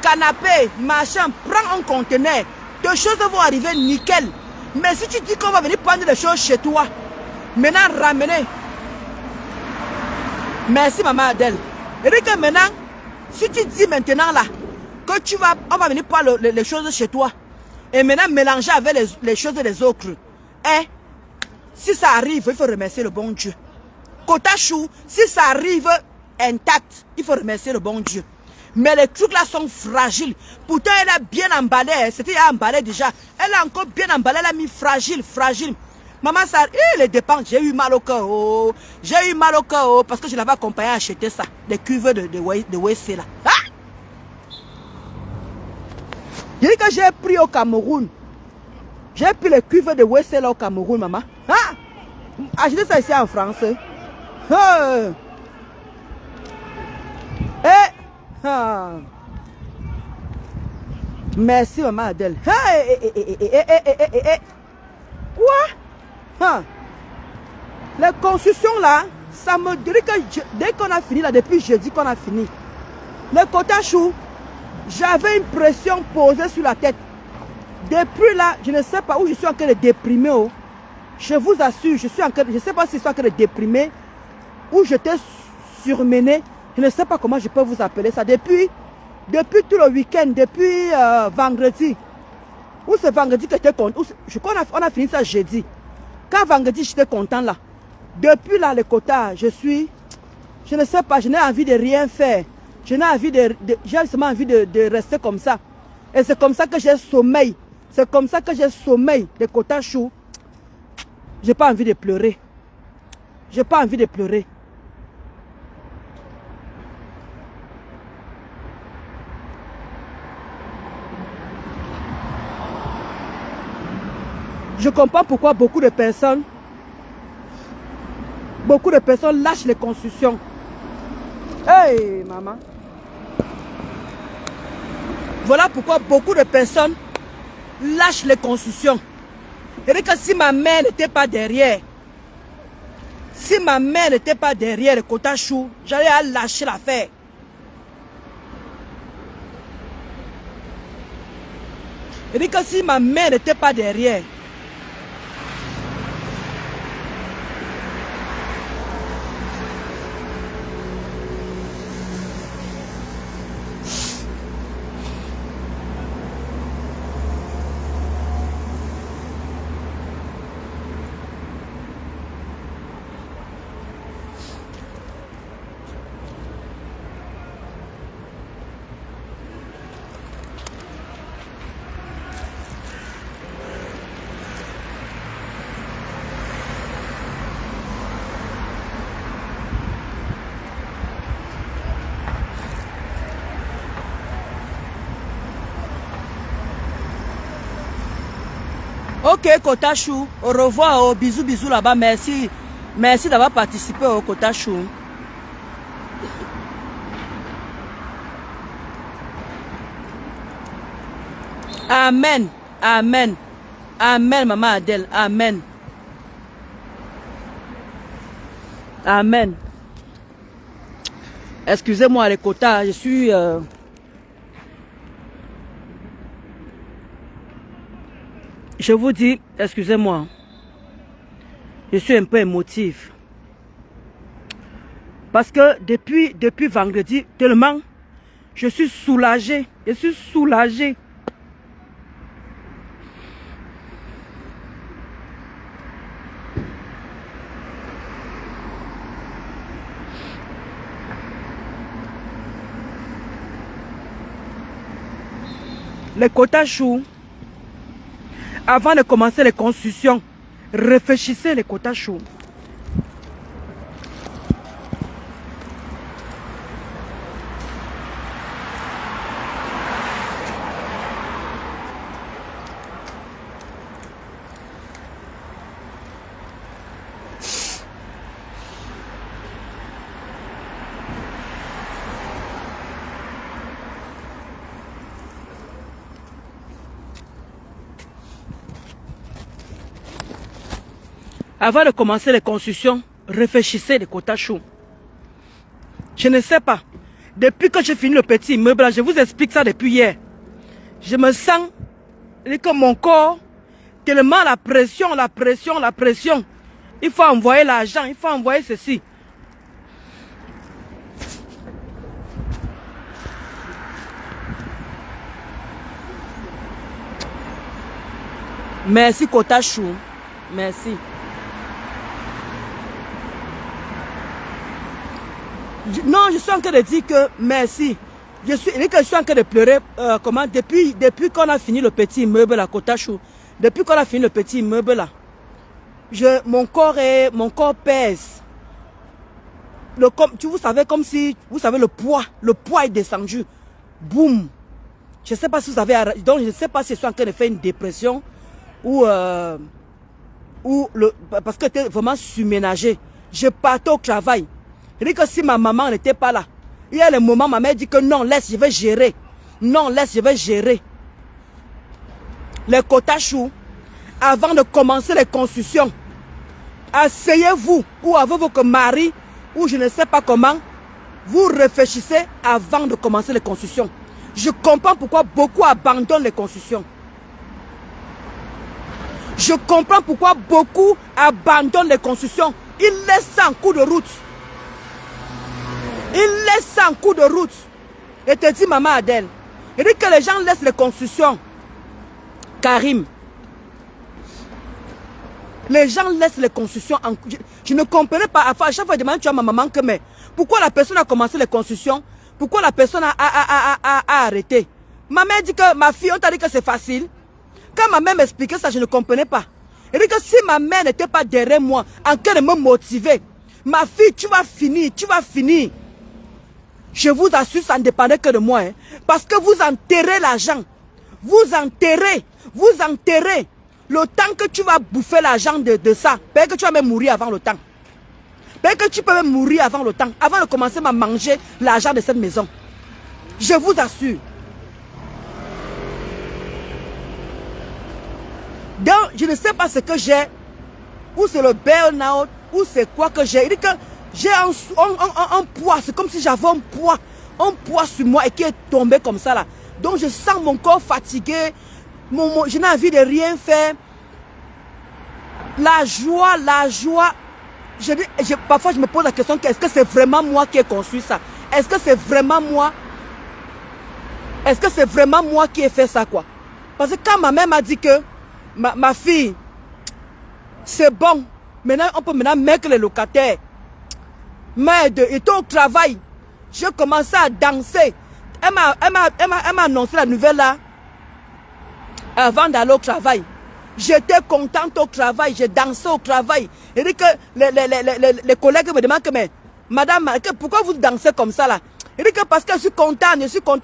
canapé, machin, prends un conteneur. Tes choses vont arriver nickel. Mais si tu dis qu'on va venir prendre les choses chez toi, maintenant Merci, maman Adèle. Et que maintenant, si tu dis maintenant là, que tu vas, on va venir prendre les choses chez toi, et maintenant mélanger avec les choses des autres, hein, si ça arrive, il faut remercier le bon Dieu. Quota chou, si ça arrive intact, il faut remercier le bon Dieu. Mais les trucs là sont fragiles. Pourtant, elle a bien emballé. C'était emballé déjà. Elle a encore bien emballé. Elle a mis fragile, fragile. Maman, ça, les dépenses, j'ai eu mal au cœur. Oh. J'ai eu mal au cœur oh, parce que je l'avais accompagné à acheter ça. Des cuves de WC là. Ah! J'ai dit que j'ai pris au Cameroun. J'ai pris les cuves de WC là au Cameroun, maman. Ah! Acheter ça ici en France. Ah. Merci, maman Adèle. Quoi? Les constructions là, ça me dit que dès qu'on a fini là, depuis jeudi qu'on a fini, le quota chou, j'avais une pression posée sur la tête. Depuis là, je ne sais pas où je suis en train de déprimer. Oh. Je vous assure, je suis en train, je ne sais pas si je suis en train de déprimer ou j'étais surmené. Je ne sais pas comment je peux vous appeler ça. Depuis tout le week-end, depuis vendredi. Ou c'est vendredi que j'étais content. On a fini ça jeudi. Quand vendredi, j'étais content là. Depuis là, le quota, je ne sais pas, je n'ai envie de rien faire. Je n'ai envie j'ai seulement envie de rester comme ça. Et c'est comme ça que j'ai sommeil. C'est comme ça que j'ai sommeil. Le quota chou. J'ai pas envie de pleurer. J'ai pas envie de pleurer. Je comprends pourquoi beaucoup de personnes lâchent les constructions. Hey, maman. Voilà pourquoi beaucoup de personnes lâchent les constructions. Et que si ma mère n'était pas derrière, le quota chou, j'allais à lâcher l'affaire. Et que si ma mère n'était pas derrière, ok, quota chou, au revoir, oh, bisous, bisous là-bas, merci. Merci d'avoir participé au quota chou. Amen, amen, amen, maman Adèle, amen. Amen. Excusez-moi les quotas, je suis... Je vous dis, excusez-moi, je suis un peu émotive. Parce que depuis vendredi, tellement, je suis soulagée. Je suis soulagée. Les quotas chou. Avant de commencer les constructions, réfléchissez les quotas chauds. Avant de commencer les constructions, réfléchissez les quotas chauds. Je ne sais pas. Depuis que j'ai fini le petit immeuble, je vous explique ça depuis hier. Je me sens comme mon corps, tellement la pression. Il faut envoyer l'argent, il faut envoyer ceci. Merci, Kotachou. Merci. Non, je suis en train de dire que merci. Je suis en train de pleurer. Comment? Depuis qu'on a fini le petit immeuble à Kotachou, depuis qu'on a fini le petit immeuble là, mon corps pèse. Vous savez, comme si, vous savez, le poids est descendu. Boum. Je ne sais pas si vous avez, donc je ne sais pas si je suis en train de faire une dépression ou parce que j'étais vraiment surménagé. Je partais au travail. Je dis que si ma maman n'était pas là, il y a le moment, ma mère dit que non, laisse, je vais gérer. Non, laisse, je vais gérer. Les Kotachou, avant de commencer les constructions, asseyez-vous ou avec votre mari, ou je ne sais pas comment, vous réfléchissez avant de commencer les constructions. Je comprends pourquoi beaucoup abandonnent les constructions. Je comprends pourquoi beaucoup abandonnent les constructions. Ils laissent ça en cours de route. Ils laissent ça en cours de route. Et te dit, maman Adèle, il dit que les gens laissent les constructions. Karim. Les gens laissent les constructions en cours. Je ne comprenais pas. À chaque fois, je demande à ma maman que, mais pourquoi la personne a commencé les constructions? Pourquoi la personne a arrêté? Ma mère dit que, ma fille, on t'a dit que c'est facile. Quand ma mère m'expliquait ça, je ne comprenais pas. Elle dit que si ma mère n'était pas derrière moi, en train de me motiver, ma fille, tu vas finir, tu vas finir. Je vous assure, ça ne dépendait que de moi. Hein, parce que vous enterrez l'argent. Vous enterrez le temps que tu vas bouffer l'argent de ça. Peut-être que tu vas même mourir avant le temps. Peut-être que tu peux même mourir avant le temps, avant de commencer à manger l'argent de cette maison. Je vous assure. Donc, je ne sais pas ce que j'ai, ou c'est le burn-out, ou c'est quoi que j'ai. Il dit que j'ai un poids, c'est comme si j'avais un poids sur moi et qui est tombé comme ça là. Donc, je sens mon corps fatigué, je n'ai envie de rien faire. La joie, parfois je me pose la question, est-ce que c'est vraiment moi qui ai construit ça? Est-ce que c'est vraiment moi? Est-ce que c'est vraiment moi qui ai fait ça quoi? Parce que quand ma mère m'a dit que ma fille, c'est bon. Maintenant, on peut mettre les locataires. Mais et au travail, j'ai commencé à danser. Elle m'a annoncé la nouvelle là. Avant d'aller au travail. J'étais contente au travail. J'ai dansé au travail. Et dit que les collègues me demandent que, mais madame, pourquoi vous dansez comme ça là? Il dit que parce que je suis contente.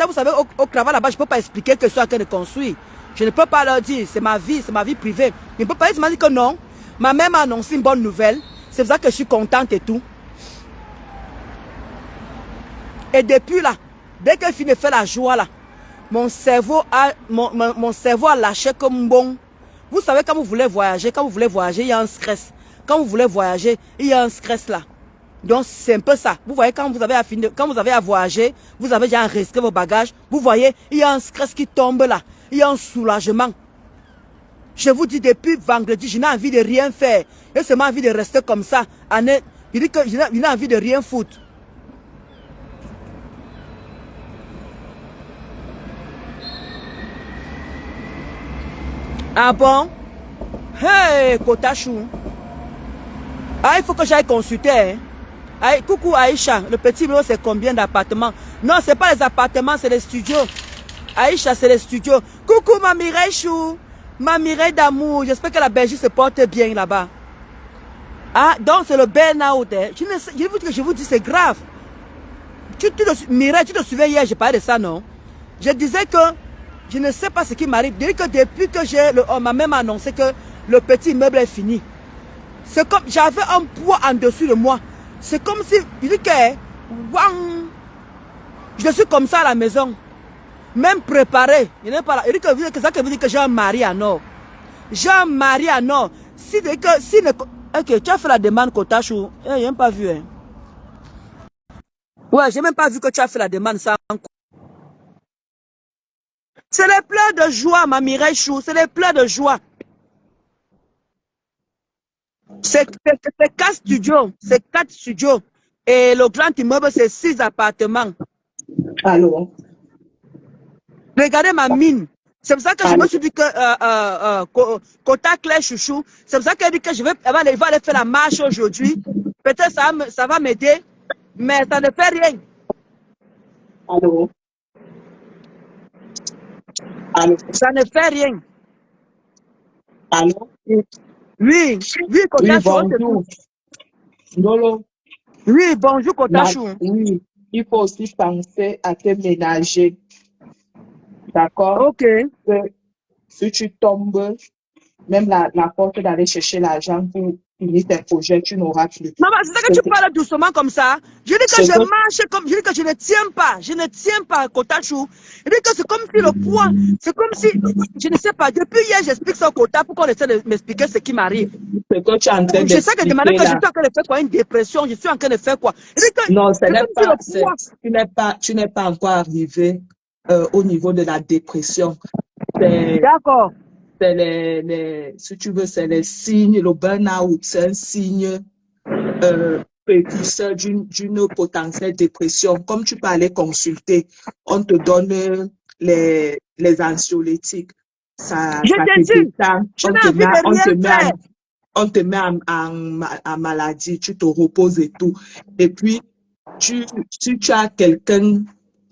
Vous savez, au travail là-bas, je ne peux pas expliquer que je suis en train de construire. Je ne peux pas leur dire, c'est ma vie privée. Je ne peux pas dire que non. Ma mère m'a annoncé une bonne nouvelle. C'est pour ça que je suis contente et tout. Et depuis là, dès qu'elle finit de faire la joie là, mon cerveau a lâché comme bon. Vous savez, quand vous voulez voyager, il y a un stress. Quand vous voulez voyager, il y a un stress là. Donc c'est un peu ça. Vous voyez, quand vous avez à voyager, vous avez déjà enregistré vos bagages. Vous voyez, il y a un stress qui tombe là. Il y a un soulagement. Je vous dis, depuis vendredi, je n'ai envie de rien faire. J'ai seulement envie de rester comme ça. Il dit que je n'ai envie de rien foutre. Ah bon? Hey, Kotachou. Ah, il faut que j'aille consulter. Hein. Ah, coucou Aïcha, le petit bureau, c'est combien d'appartements? Non, ce n'est pas les appartements, c'est les studios. Aïcha, c'est les studios. Coucou ma Mireille Chou. Ma Mireille d'amour. J'espère que la Belgique se porte bien là-bas. Ah, donc c'est le burn-out. Hein. Je vous dis, c'est grave. Mireille, tu te souviens hier, j'ai parlé de ça, non? Je disais que je ne sais pas ce qui m'arrive. Je dis que depuis que on m'a même annoncé que le petit immeuble est fini. C'est comme, j'avais un poids en dessus de moi. C'est comme si, je dis que, wang, je suis comme ça à la maison. Même préparé. Il n'est pas là. Il dit que ça veut dire que j'ai un mari à Nord. J'ai un mari à Nord. Ok, tu as fait la demande Kotachou. Je n'ai même pas vu. Hein. Ouais, j'ai même pas vu que tu as fait la demande. Ça. C'est les pleurs de joie, ma Mireille Chou. C'est les pleurs de joie. C'est 4 studios. C'est 4 studios. Et le grand immeuble, c'est 6 appartements. Allô? Regardez ma mine. C'est pour ça que je me suis dit que Kota Claire Chouchou, c'est pour ça qu'elle dit que elle va aller faire la marche aujourd'hui. Peut-être ça va m'aider, mais ça ne fait rien. Allô? Allô? Ça ne fait rien. Allô? Oui, Kota Chou, bonjour. Ndolo. Oui, bonjour Kota Chou. Oui, il faut aussi penser à te ménager. D'accord? Ok. Si tu tombes, même la porte d'aller chercher l'argent pour finir tes projets, tu n'auras plus. Maman, c'est ça que tu parles doucement comme ça. Je dis que je marche comme, je dis que je ne tiens pas. Je ne tiens pas, Kota Chou. Je dis que c'est comme si le poids, c'est comme si, je ne sais pas, depuis hier, j'explique ça au Kota pour qu'on essaie de m'expliquer ce qui m'arrive. C'est que tu es en train Je sais que demander que je suis en là. train de faire quoi, une dépression, je suis en train de faire quoi. Non, ce n'est comme si le poids. tu n'es pas encore arrivé au niveau de la dépression. D'accord. Si tu veux, c'est les signes, le burn-out, c'est un signe précurseur d'une potentielle dépression. Comme tu peux aller consulter, on te donne les anxiolytiques. Ça Je te dis, détend, je n'ai envie de rien faire. on te met en maladie, tu te reposes et tout. Et puis, si tu as quelqu'un,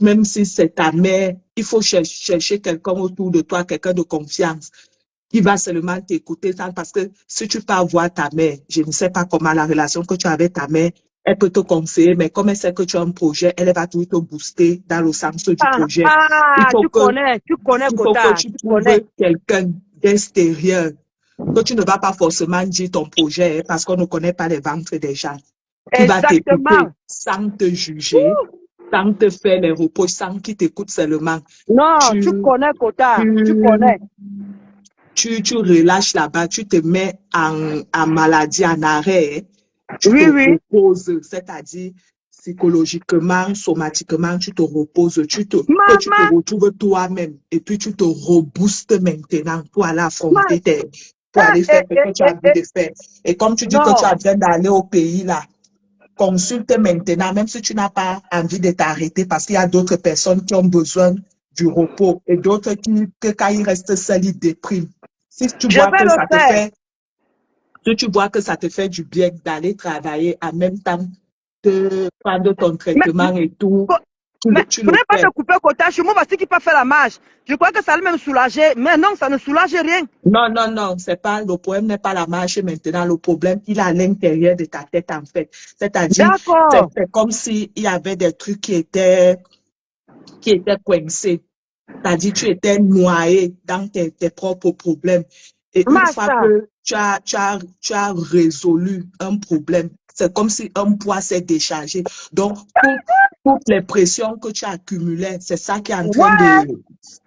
même si c'est ta mère, il faut chercher quelqu'un autour de toi, quelqu'un de confiance, qui va seulement t'écouter, parce que si tu pars voir ta mère, je ne sais pas comment la relation que tu as avec ta mère, elle peut te conseiller, mais comme elle sait que tu as un projet, elle va toujours te booster dans le sens du projet. Tu connais, il faut que tu trouves quelqu'un d'extérieur, que tu ne vas pas forcément dire ton projet, parce qu'on ne connaît pas les ventres des gens, qui va t'écouter sans te juger, sans te faire les repos, sans qu'il t'écoute seulement. Non, tu connais, Kota, tu connais. Tu relâches là-bas, tu te mets en maladie, en arrêt, tu te reposes, c'est-à-dire psychologiquement, somatiquement, tu te reposes, tu te retrouves toi-même et puis tu te reboostes maintenant pour aller affronter pour aller faire ce que tu as envie de faire. Et comme tu dis que tu as besoin d'aller au pays là, consulte maintenant, même si tu n'as pas envie de t'arrêter parce qu'il y a d'autres personnes qui ont besoin du repos et d'autres qui, quand ils restent seuls, ils dépriment. Si tu vois que ça te fait, si tu vois que ça te fait du bien d'aller travailler en même temps de prendre ton traitement et tout, tu le pas fais. te couper Kota, chez moi, parce qu'il peut faire la marche. Je crois que ça allait même soulager, mais non, ça ne soulage rien. Non, c'est pas, le problème n'est pas la marche maintenant, le problème, il est à l'intérieur de ta tête, en fait. C'est-à-dire, c'est comme s'il y avait des trucs qui étaient coincés. C'est-à-dire, tu étais noyé dans tes propres problèmes. Et une fois que tu as résolu un problème, c'est comme si un poids s'est déchargé. Donc, toutes les pressions que tu as accumulées, c'est ça qui est en train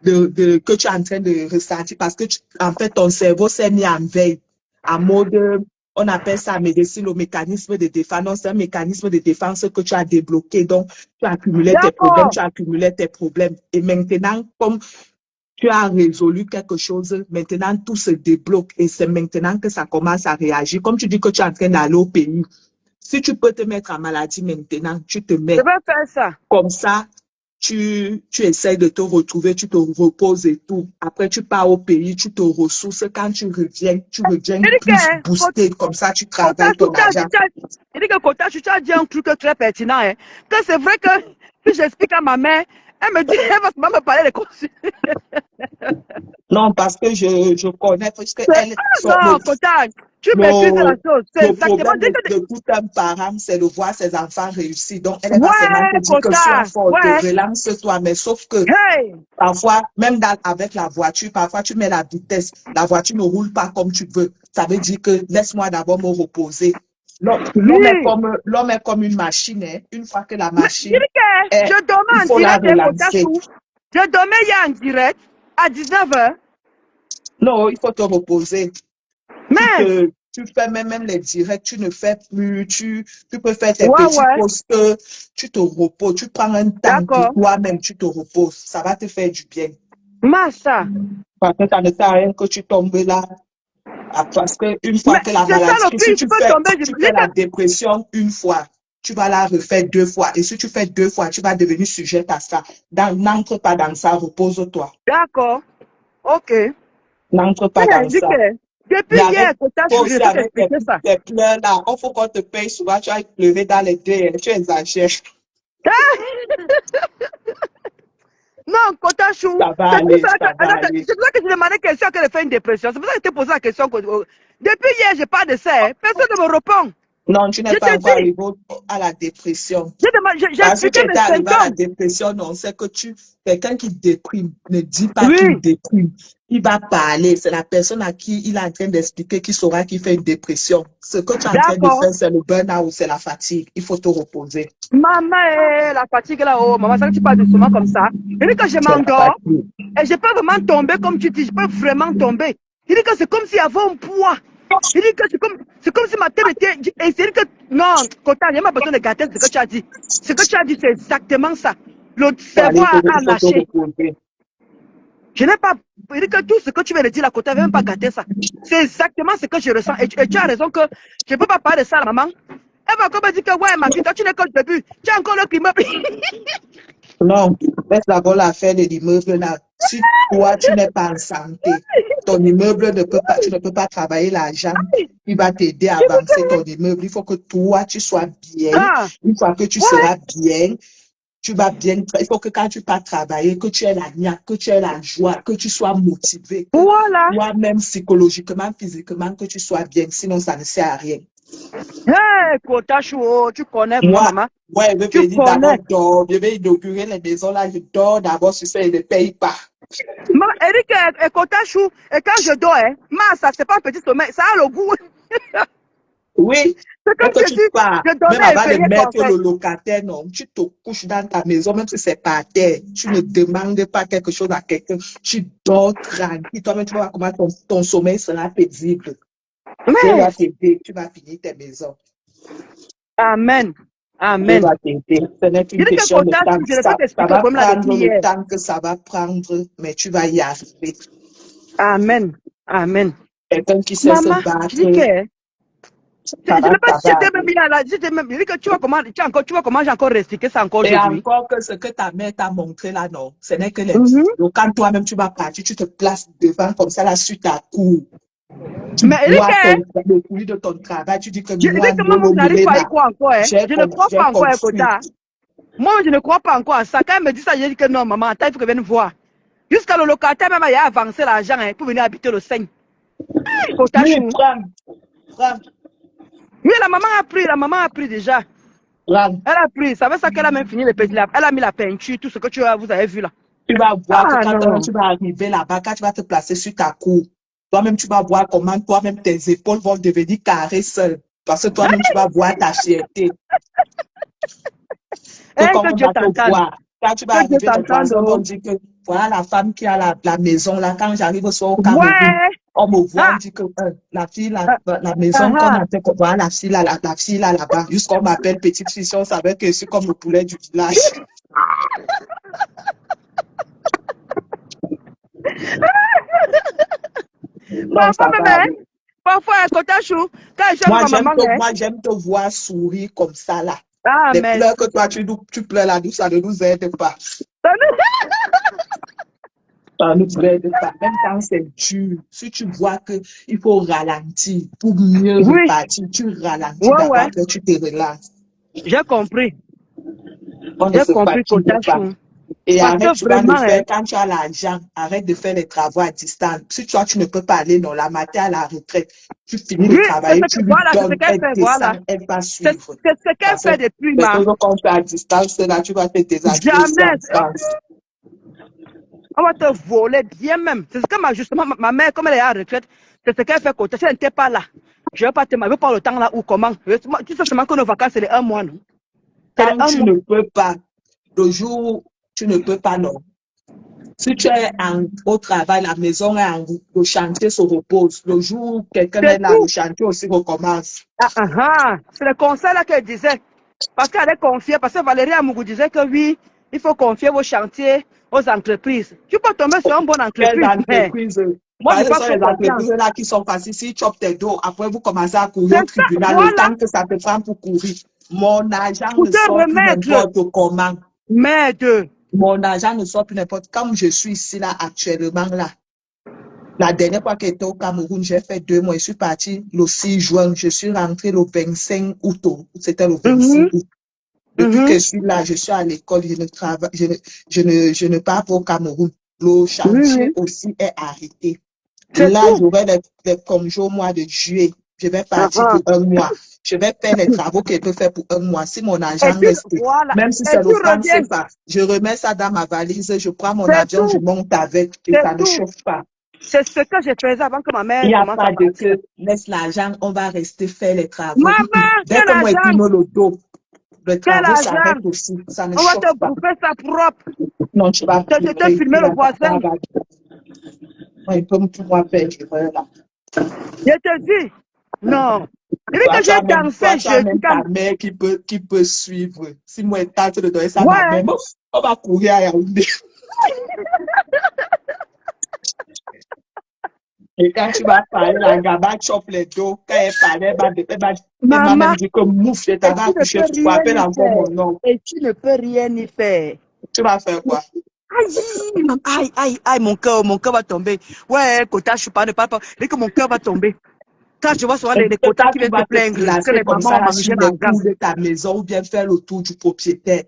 que tu es en train de ressentir parce que, en fait, ton cerveau s'est mis en veille, en mode, on appelle ça en médecine le mécanisme de défense. Non, c'est un mécanisme de défense que tu as débloqué. Donc, tu as accumulé tes problèmes, Et maintenant, comme tu as résolu quelque chose, maintenant, tout se débloque. Et c'est maintenant que ça commence à réagir. Comme tu dis que tu es en train d'aller au pays, si tu peux te mettre en maladie maintenant, tu te mets. Je vais faire ça. Comme ça, tu essaies de te retrouver, tu te reposes et tout. Après, tu pars au pays, tu te ressources. Quand tu reviens plus boosté. Comme ça, tu travailles ton argent. Je dis que Kota, tu as dit un truc très pertinent. Hein, que c'est vrai que si j'explique à ma mère, elle me dit, elle va me parler de consul. Non, parce que je connais, parce que elle... Non, Kota, tu maîtrises la chose. Le problème de tout un parent, c'est de voir ses enfants réussir. Donc, elle va seulement te dire que sois forte, relance-toi. Mais sauf que parfois, même avec la voiture, parfois tu mets la vitesse. La voiture ne roule pas comme tu veux. Ça veut dire que laisse-moi d'abord me reposer. L'homme est comme une machine. Hein. Une fois que la machine je dormais en direct. Je dormais hier en direct à 19h. Non, il faut te reposer. Mais tu fais même les directs, tu ne fais plus, tu peux faire tes petits posts, tu te reposes, tu prends un temps pour toi-même, tu te reposes. Ça va te faire du bien. Massa. Parce que ça ne sert à rien que tu tombes là. Parce qu'une fois que la maladie, si tu fais la dépression une fois, tu vas la refaire 2 fois. Et si tu fais 2 fois, tu vas devenir sujet à ça. N'entre pas dans ça, repose-toi. D'accord. Ok. N'entre pas dans ça. Depuis hier, toi aussi, avec tes pleurs là, il faut qu'on te paye souvent, tu vas pleurer dans les deux, tu exagères. Non, Kotachou. Ça va aller, ça va aller. C'est pour ça que je demandais question qu'elle fait une dépression. C'est pour ça que je t'ai posé la question. Depuis hier, je parle de ça. Personne ne me répond. Non, tu n'es pas encore arrivé à la dépression. J'ai Parce que tu expliqué mes étais arrivé à la symptômes. dépression, non, c'est que quelqu'un qui déprime, ne dit pas qu'il déprime. Il va parler. C'est la personne à qui il est en train d'expliquer qui saura qu'il fait une dépression. Ce que tu es en train de faire, c'est le burn-out, c'est la fatigue. Il faut te reposer. Maman, la fatigue là-haut, maman, ça que tu parles doucement comme ça. Il dit que je m'endors et je peux vraiment tomber comme tu dis, je peux vraiment tomber. Il dit que c'est comme s'il y avait un poids. Il dit que c'est comme si ma tête était... Et c'est que, non, Kota, il n'y a pas besoin de gâter ce que tu as dit. Ce que tu as dit, c'est exactement ça. Le cerveau a lâché. Je n'ai pas... Il dit que tout ce que tu viens de dire, la Kota, ne même pas gâter ça. C'est exactement ce que je ressens. Et tu as raison que je ne peux pas parler de ça à la maman. Elle va encore me dire que, ouais, ma fille, toi, tu n'es qu'au début. Tu as encore le immeuble. Non, laisse d'abord l'affaire de l'immeuble là. Si toi, tu n'es pas en santé, ton immeuble ne peut pas, tu ne peux pas travailler l'argent qui va t'aider à avancer ton immeuble. Il faut que toi, tu sois bien. Une fois que tu seras bien, tu vas bien. Il faut que quand tu pars travailler, que tu aies la niaque, que tu aies la joie, que tu sois motivé. Voilà. Toi-même, psychologiquement, physiquement, que tu sois bien. Sinon, ça ne sert à rien. Hey, Kotachou, tu connais moi, maman. Ouais, je vais dire d'abord, je vais inaugurer les maisons là, je dors d'abord sur ça et ne paye pas. Maman, Eric et Kotachou, et quand je dors, ça c'est pas un petit sommeil, ça a le goût. Oui, c'est comme que tu pars, même avant de mettre le locataire, non, tu te couches dans ta maison, même si c'est par terre, tu ne demandes pas quelque chose à quelqu'un, tu dors tranquille, toi-même tu vas voir comment ton sommeil sera paisible. Dieu va t'aider, tu vas finir tes maisons. Amen. Amen. Dieu va t'aider. Ce n'est qu'une question de temps. Ça va prendre le temps que ça va prendre, mais tu vas y arriver. Amen. Amen. Quelqu'un qui sait se battre. Je ne sais pas si j'étais même là. Je dis que tu vois comment j'ai encore expliqué ça encore aujourd'hui. Et encore que ce que ta mère t'a montré là, non, ce n'est que les vidéos. Quand toi-même tu vas partir, tu te places devant comme ça, là, sur ta cour. Tu vois le coulis de ton travail, tu dis que moi, je n'arrive pas à y croire encore. Je ne crois pas encore à Kota. Moi, je ne crois pas encore à ça. Quand elle me dit ça, je dis que non, maman, attends, il faut que je vienne voir. Jusqu'à le locataire, même, il a avancé l'argent pour venir habiter le Seigne. Kota oui, chou. Prends. Oui, la maman a pris déjà. Prends. Elle a pris, ça veut ça qu'elle a même fini les petits là. Elle a mis la peinture, tout ce que vous avez vu là. Tu vas voir que quand tu vas arriver là-bas, quand tu vas te placer sur ta cour, toi-même, tu vas voir comment toi-même tes épaules vont devenir carrées seules. Parce que toi-même, tu vas voir ta fierté. Que Dieu t'entende. Quand tu vas arriver, les voisins vont dire que voilà la femme qui a la maison là. Quand j'arrive au soir au Cameroun, on me voit, on dit que la fille, la maison qu'on a fait, voilà la fille là, là-bas. Jusqu'on m'appelle petite fille, on savait que je suis comme le poulet du village. Parfois, à Kotachou, quand moi, j'aime te voir sourire comme ça, là. Les pleurs que toi, tu pleures là, ça ne nous aide pas. Ça ne nous aide pas. Même quand c'est dur, si tu vois qu'il faut ralentir pour mieux repartir, tu ralentis d'abord, après tu te relances. J'ai compris. J'ai compris, Kotachou. Et arrête, tu vas le faire quand tu as l'argent. Arrête de faire les travaux à distance. Si toi, tu ne peux pas aller dans la matinée à la retraite, tu finis de travailler, tu lui donnes, elle va suivre. C'est ce qu'elle fait depuis ma... Parce que quand tu es à distance, là, tu vas te déshabiller à distance. On va te voler bien même. C'est ce que justement, ma mère, comme elle est à la retraite, c'est ce qu'elle fait. Si elle n'était pas là, je ne vais pas te demander le temps là ou comment. Tu sais seulement que nos vacances, c'est les 1 mois, non? Quand tu ne peux pas, le jour tu ne peux pas, non. Si tu es au travail, la maison est le chantier se repose. Le jour où quelqu'un est là, le chantier aussi recommence. C'est le conseil là qu'elle disait. Parce qu'elle est confiée, parce que Valérie Amougou disait que oui, il faut confier vos chantiers aux entreprises. Tu peux tomber sur une bonne entreprise. Quelles entreprises? Moi, je pense que les entreprises là qui sont faciles, si tu chopes tes dos, après vous commencez à courir au tribunal, le temps que ça te prend pour courir. Mon argent ne sort plus n'importe comment. Mon argent ne sort plus n'importe. Comme je suis ici là actuellement là, La dernière fois que j'étais au Cameroun, j'ai fait 2 mois. Je suis partie le 6 juin. Je suis rentrée le 25 août. C'était le 26 août. Depuis que je suis là, je suis à l'école, je ne travaille, je ne pars pas au Cameroun. Le chantier aussi est arrêté. C'est Là, tout. j'aurai les congés au mois de juillet. Je vais partir pour un mois. Je vais faire les travaux que je peux faire pour un mois. Si mon Et argent tu, reste, voilà. même si Et c'est tu le franc, reviens. c'est pas. Je remets ça dans ma valise, je prends mon C'est avion, je tout. monte avec et C'est ça ne tout. chauffe pas. C'est ce que je faisais avant que ma Il mère n'y a commence à pas de partir. que laisse l'argent, on va rester faire les travaux. Maman, Dès quel que moi, je argent? tourne le dos, les Quel travaux argent? s'arrêtent aussi. Ça ne On va te chauffe pas. bouffer ça propre. Non, tu vas Tu te pleurer. filmer Il le a pas voisin. moi, il peut me pouvoir faire du là. Je te dis. Non. Depuis que j'ai Toi, dansé tu as jeudi, même ta mère qui peut suivre. Si moi, je tente de donner ça à ma ouais. mère, on va courir à Yaoundé. Et quand tu vas parler, la gaba chope les dos. Quand elle parlait, elle m'a même Maman, dit que mouf, je et t'avais tu ne accouché, peux tu rien appelles y encore faire. mon nom. Et tu ne peux rien y faire. Tu vas faire quoi? Aïe, aïe, aïe, aïe, mon cœur va tomber. Ouais, Kota, je ne parle pas. Dès que mon cœur va tomber. Quand je vois souvent Et les que quotas quand qui tu viennent se vas te plaindre que placer les comme mamans ça ont là, sur mangé les mangan. cours de ta maison ou bien faire le tour du propriétaire,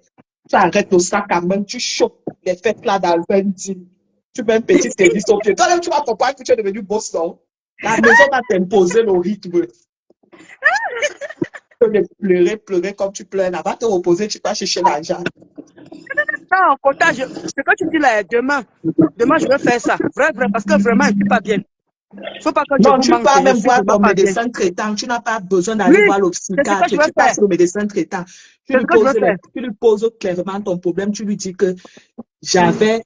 tu arrêtes le sac à main, tu chopes les fêtes là dans le 20. Tu mets un petit tennis au pied. Toi-même, tu vas comprendre que tu es devenu boss, non? La maison va t'imposer le rythme. Tu peux pleurer, pleurer comme tu pleures. Là, va te reposer, tu vas chercher l'argent. Non, Kota, ce que tu dis là, demain, je vais faire ça. Vrai, vrai, parce que vraiment, je ne suis pas bien. Il ne faut pas que je Non, vous tu manque, peux je même suis voir vraiment ton pas bien. médecin traitant. Tu n'as pas besoin Oui, d'aller voir le c'est ce que je psychiatre. vais Tu faire. passes le médecin traitant. C'est ce que je vais faire. Tu lui poses clairement ton problème. Tu lui dis que j'avais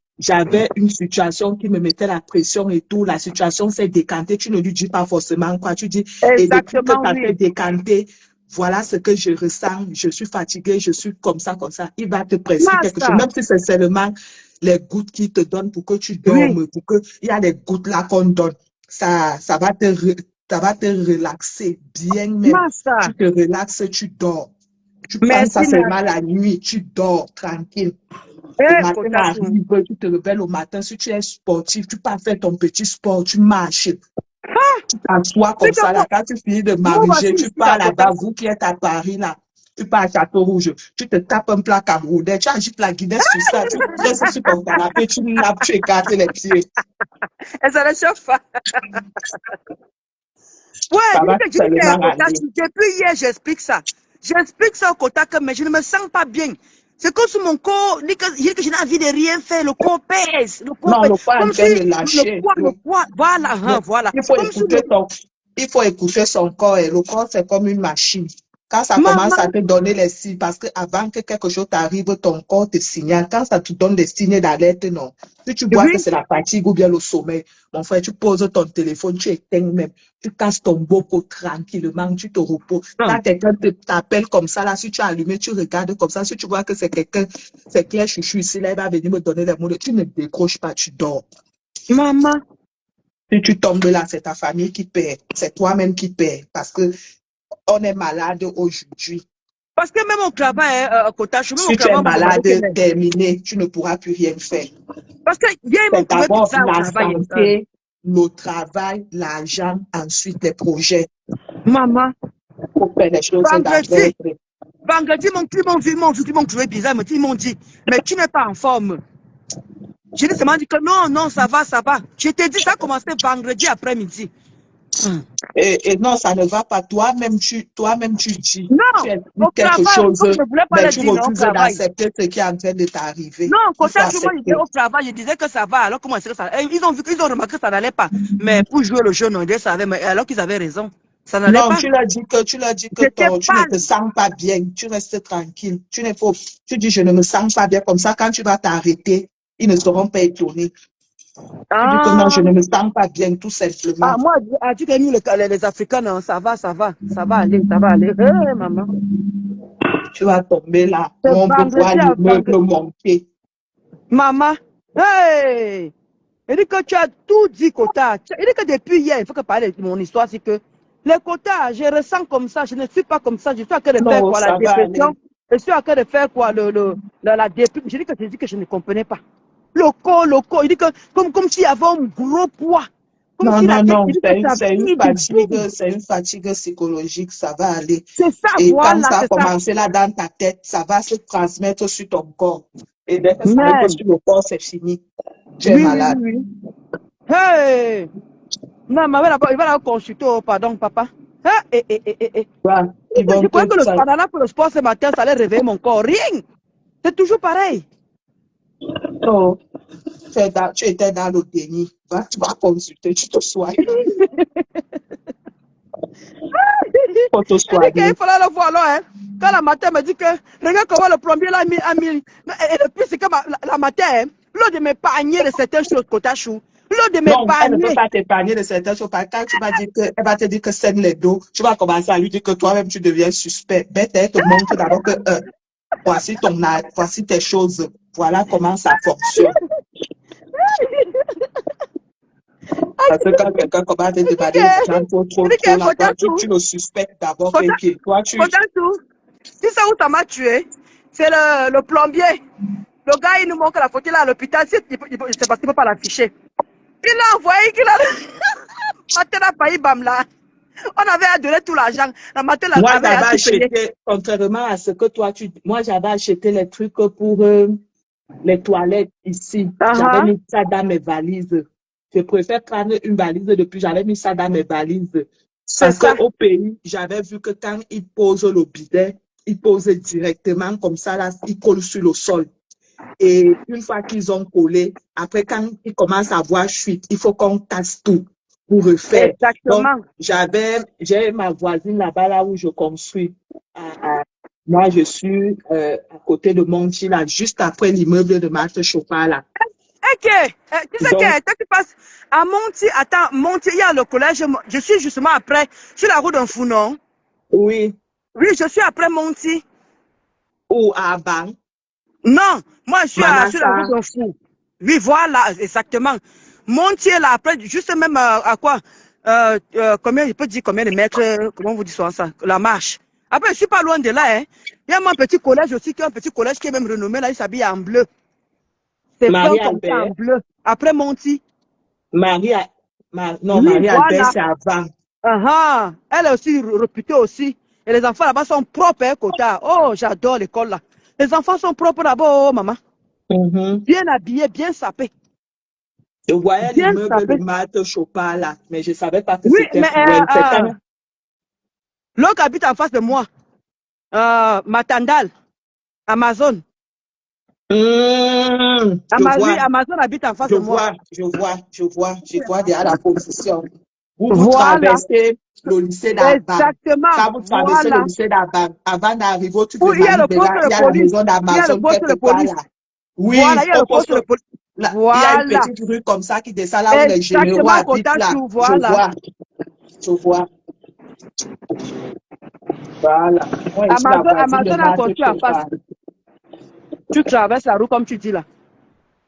une situation qui me mettait la pression et tout. La situation s'est décantée. Tu ne lui dis pas forcément quoi. Tu dis, et depuis que Exactement, ça s'est oui. décanté, voilà ce que je ressens. Je suis fatiguée, je suis comme ça, comme ça. Il va te prescrire quelque chose. Massa. Même si c'est seulement les gouttes qu'il te donne pour que tu Oui. dormes, il y a les gouttes là qu'on donne. Ça va ça va te relaxer bien même. Massa. Tu te relaxes, tu dors. Tu prends ça Merci, seulement merci. la nuit, tu dors tranquille. Le Eh, matin Kotasu. arrive, tu te réveilles au matin. Si tu es sportif, tu pars faire ton petit sport, tu marches. Tu t'assois C'est comme que ça, là. Quand tu finis de moi, voici manger, tu ici, la pars là-bas, Kotasu. vous qui êtes à Paris, là. Tu pars à Château-Rouge, tu te tapes un plat camerounais, tu agites la Guinness sur ça, tu restes sur ton canapé, tu nappes, tu écartes les pieds. Et ça ne chauffe pas. Ouais, Ça va je dis que seulement aller. Kotasu, depuis hier, j'explique ça. J'explique ça au Kotaka, mais je ne me sens pas bien. C'est comme si mon corps, je dis que je n'ai envie de rien faire, le corps pèse, le corps Non, pèse. le poids est en Comme si train de lâcher. le poids, voilà, hein, voilà. Il faut Comme si le, écouter il faut écouter son corps. Et le corps, c'est comme une machine. Quand ça commence à maman, te donner les signes, parce que avant que quelque chose t'arrive, ton corps te signale. Quand ça te donne des signes d'alerte, non. Si tu vois que oui, c'est la fatigue ou bien le sommeil, mon frère, tu poses ton téléphone, tu éteins même, tu casses ton boco tranquillement, tu te reposes. hein, Quand quelqu'un t'appelle comme ça, là, si tu as allumé, tu regardes comme ça, si tu vois que c'est quelqu'un, c'est Claire Chouchou ici, là, il va venir me donner les mots, tu ne décroches pas, tu dors. maman. Si tu tombes là, c'est ta famille qui perd, c'est toi-même qui perds, parce que on est malade aujourd'hui. Parce que même au travail, Kotasu, même au Si tu travail, es on va demander malade, que les... terminé, tu ne pourras plus rien faire. Parce que hier, ils m'ont C'est trouvé d'abord bizarre au la travail. santé, le travail, l'argent, ensuite les projets. Maman, Il faut faire les choses dans vendredi, l'ordre. vendredi, ils m'ont trouvé bizarre, ils m'ont dit, mais tu n'es pas en forme. Je lui ai dit que non, non, ça va, ça va. Je t'ai dit, ça a commencé vendredi après-midi. Et non, ça ne va pas. Toi-même, tu dis, Non, tu au expliques quelque travail, chose, comme je ne voulais pas mais le tu dire, non, au refuses travail. d'accepter ce qui est en train de t'arriver. Non, Il quand faut moi, je disais accepter. au travail, je disais que ça va. Alors, comment est-ce que ça va? Ils ont vu, ils ont remarqué que ça n'allait pas. Mais pour jouer le jeu, non, ils savaient, mais alors qu'ils avaient raison. Ça n'allait Non, pas. tu l'as dit que J'étais tu ne pâle. te sens pas bien, tu restes tranquille. Tu dis, je ne me sens pas bien. Comme ça, quand tu vas t'arrêter, ils ne seront pas étonnés. Tu dis que non, Ah, je ne me sens pas bien, tout simplement. moi, tu as mis les Africains, non, ça va, ça va aller, ça va aller. Hé, maman. Tu vas tomber là. C'est On peut voir vendredi à l'immeuble vendredi. monter. Maman, hey! Il dit que tu as tout dit, quota. Il dit que depuis hier, il faut que parler de mon histoire, c'est que les quotas, je ressens comme ça, je ne suis pas comme ça, je suis en train de faire Non, quoi, la ça va dépression, aller. je suis en train de faire quoi, la dépression. Je dis que je ne comprenais pas. Le corps, il dit que comme s'il y avait un gros poids. Comme Non, si la non, tête non, dit que ça vide. c'est une fatigue psychologique, ça va aller. C'est ça, Et quand voilà, ça a c'est ça. commencé là dans ta tête, ça va se transmettre sur ton corps. Et dès que ça arrive Man. sur le corps, c'est fini. Tu es Oui, oui, malade. oui, oui. Hey! Non, mais il va la consulter, oh, pardon, papa. Ah, Voilà. Ils Je vont croyais te, que le ça, banana pour le sport ce matin, ça allait réveiller mon corps. Rien. C'est toujours pareil. non, tu étais dans le déni. Va, tu vas consulter, tu te soignes. Faut te Elle dit qu'il soigner. fallait le voir là. Hein. Quand la matin me dit que, regarde comment le plombier là a mis. Et le plus, c'est que la matin, hein, l'eau de m'épargner de certaines choses, Kotachou. L'eau de Non, elle ne peut m'épargner. pas t'épargner de certaines choses. Quand tu vas dire que, elle va te dire que c'est les dos, tu vas commencer à lui dire que toi-même tu deviens suspect. Bête, elle te montre d'abord que voici tes choses. Voilà comment ça fonctionne. Parce que quand quelqu'un commence à te demander l'argent Elle dit trop qu'il là, toi, Kotachou. tu le suspectes d'abord que toi, Kotachou. Tu sais où ça m'a tué? C'est le plombier. Le gars, il nous montre la photo là à l'hôpital. C'est parce qu'il ne peut pas l'afficher. Il a envoyé qu'il a. Matin a failli bam là. On avait à donner tout l'argent. La matin moi, avait j'avais à tout payer. acheté, contrairement à ce que toi, moi, j'avais acheté les trucs pour les toilettes ici. J'avais mis ça dans mes valises. Je préfère prendre une valise de plus. J'avais mis ça dans mes valises. C'est Parce ça. qu'au pays, j'avais vu que quand ils posent le bidet, ils posent directement comme ça, là, ils collent sur le sol. Et une fois qu'ils ont collé, après, quand ils commencent à voir fuite, il faut qu'on casse tout pour refaire. Donc, Exactement. j'ai ma voisine là-bas, là où je construis. Moi, je suis à côté de Monti, là, juste après l'immeuble de Marthe Chopin, là. Ok. Tu sais Donc, que quand tu passes à Monti, attends, Monti, il y a le collège. Je suis justement après, sur la route d'un Founon. oui, Oui, je suis après Monti. ou à Bang, Non, moi, je suis sur la route Manassa. d'un Fou. Oui, voilà, exactement. Monti est là après, juste même à quoi combien, je peux dire combien de mètres, comment vous dites ça, la marche. Après, je suis pas loin de là. Hein. Il y a mon petit collège aussi, qui est un petit collège qui est même renommé, là, il s'habille en bleu. C'est peint comme ça en Marie-Albert. bleu. Après Monti. Non, Oui, Marie-Albert, voilà. c'est avant. Elle est aussi réputée aussi. Et les enfants là-bas sont propres, hein, Kota. Oh, j'adore l'école là. Les enfants sont propres là-bas, oh, maman. Mhm. Bien habillés, bien sapés. Je voyais Bien l'immeuble de sapés. Marthe Chopin, là, mais je ne savais pas que Oui, c'était mais pour elle. C'est quand l'autre habite en face de moi. Matandal, Amazon. Oui, Je vois, Amazon habite en face de moi. je vois déjà la position. Vous Voilà. traversez le lycée d'Aban. Exactement. Quand vous traversez le Voilà. lycée d'Aban, avant d'arriver au truc Où de il y a le poste Marie-Bella, il de y a la police. maison Il y a le d'Amazon poste quelque de part là. police. Voilà, Oui, il y a au le poste poste, de police. là, il y a une Voilà. petite rue comme ça qui descend là où les généraux Exactement, habitent là. Kotatou. Voilà. Je vois. Voilà. Moi, je suis la voisine de Amazon a Marthe construit en face. Chopin. Tu traverses la rue comme tu dis là.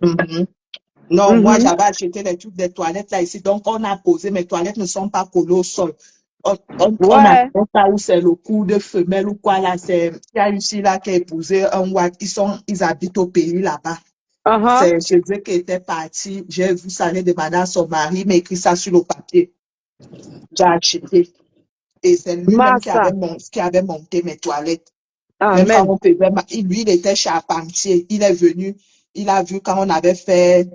Mhm. Non, moi, Mhm. j'avais acheté les trucs des toilettes là ici. Donc, on a posé, mes toilettes ne sont pas collées au sol. On a Ouais. ça où c'est le coup de femelle ou quoi là. Il y a une fille là qui a épousé un Watt. Ils habitent au pays là-bas. C'est chez eux qui était parti. J'ai vu ça, aller demander à son mari, mais écrit ça sur le papier. J'ai acheté. Et c'est lui-même Massa. qui avait monté mes toilettes. Même quand Amen. on faisait, lui, il était charpentier. Il est venu, il a vu quand on avait fait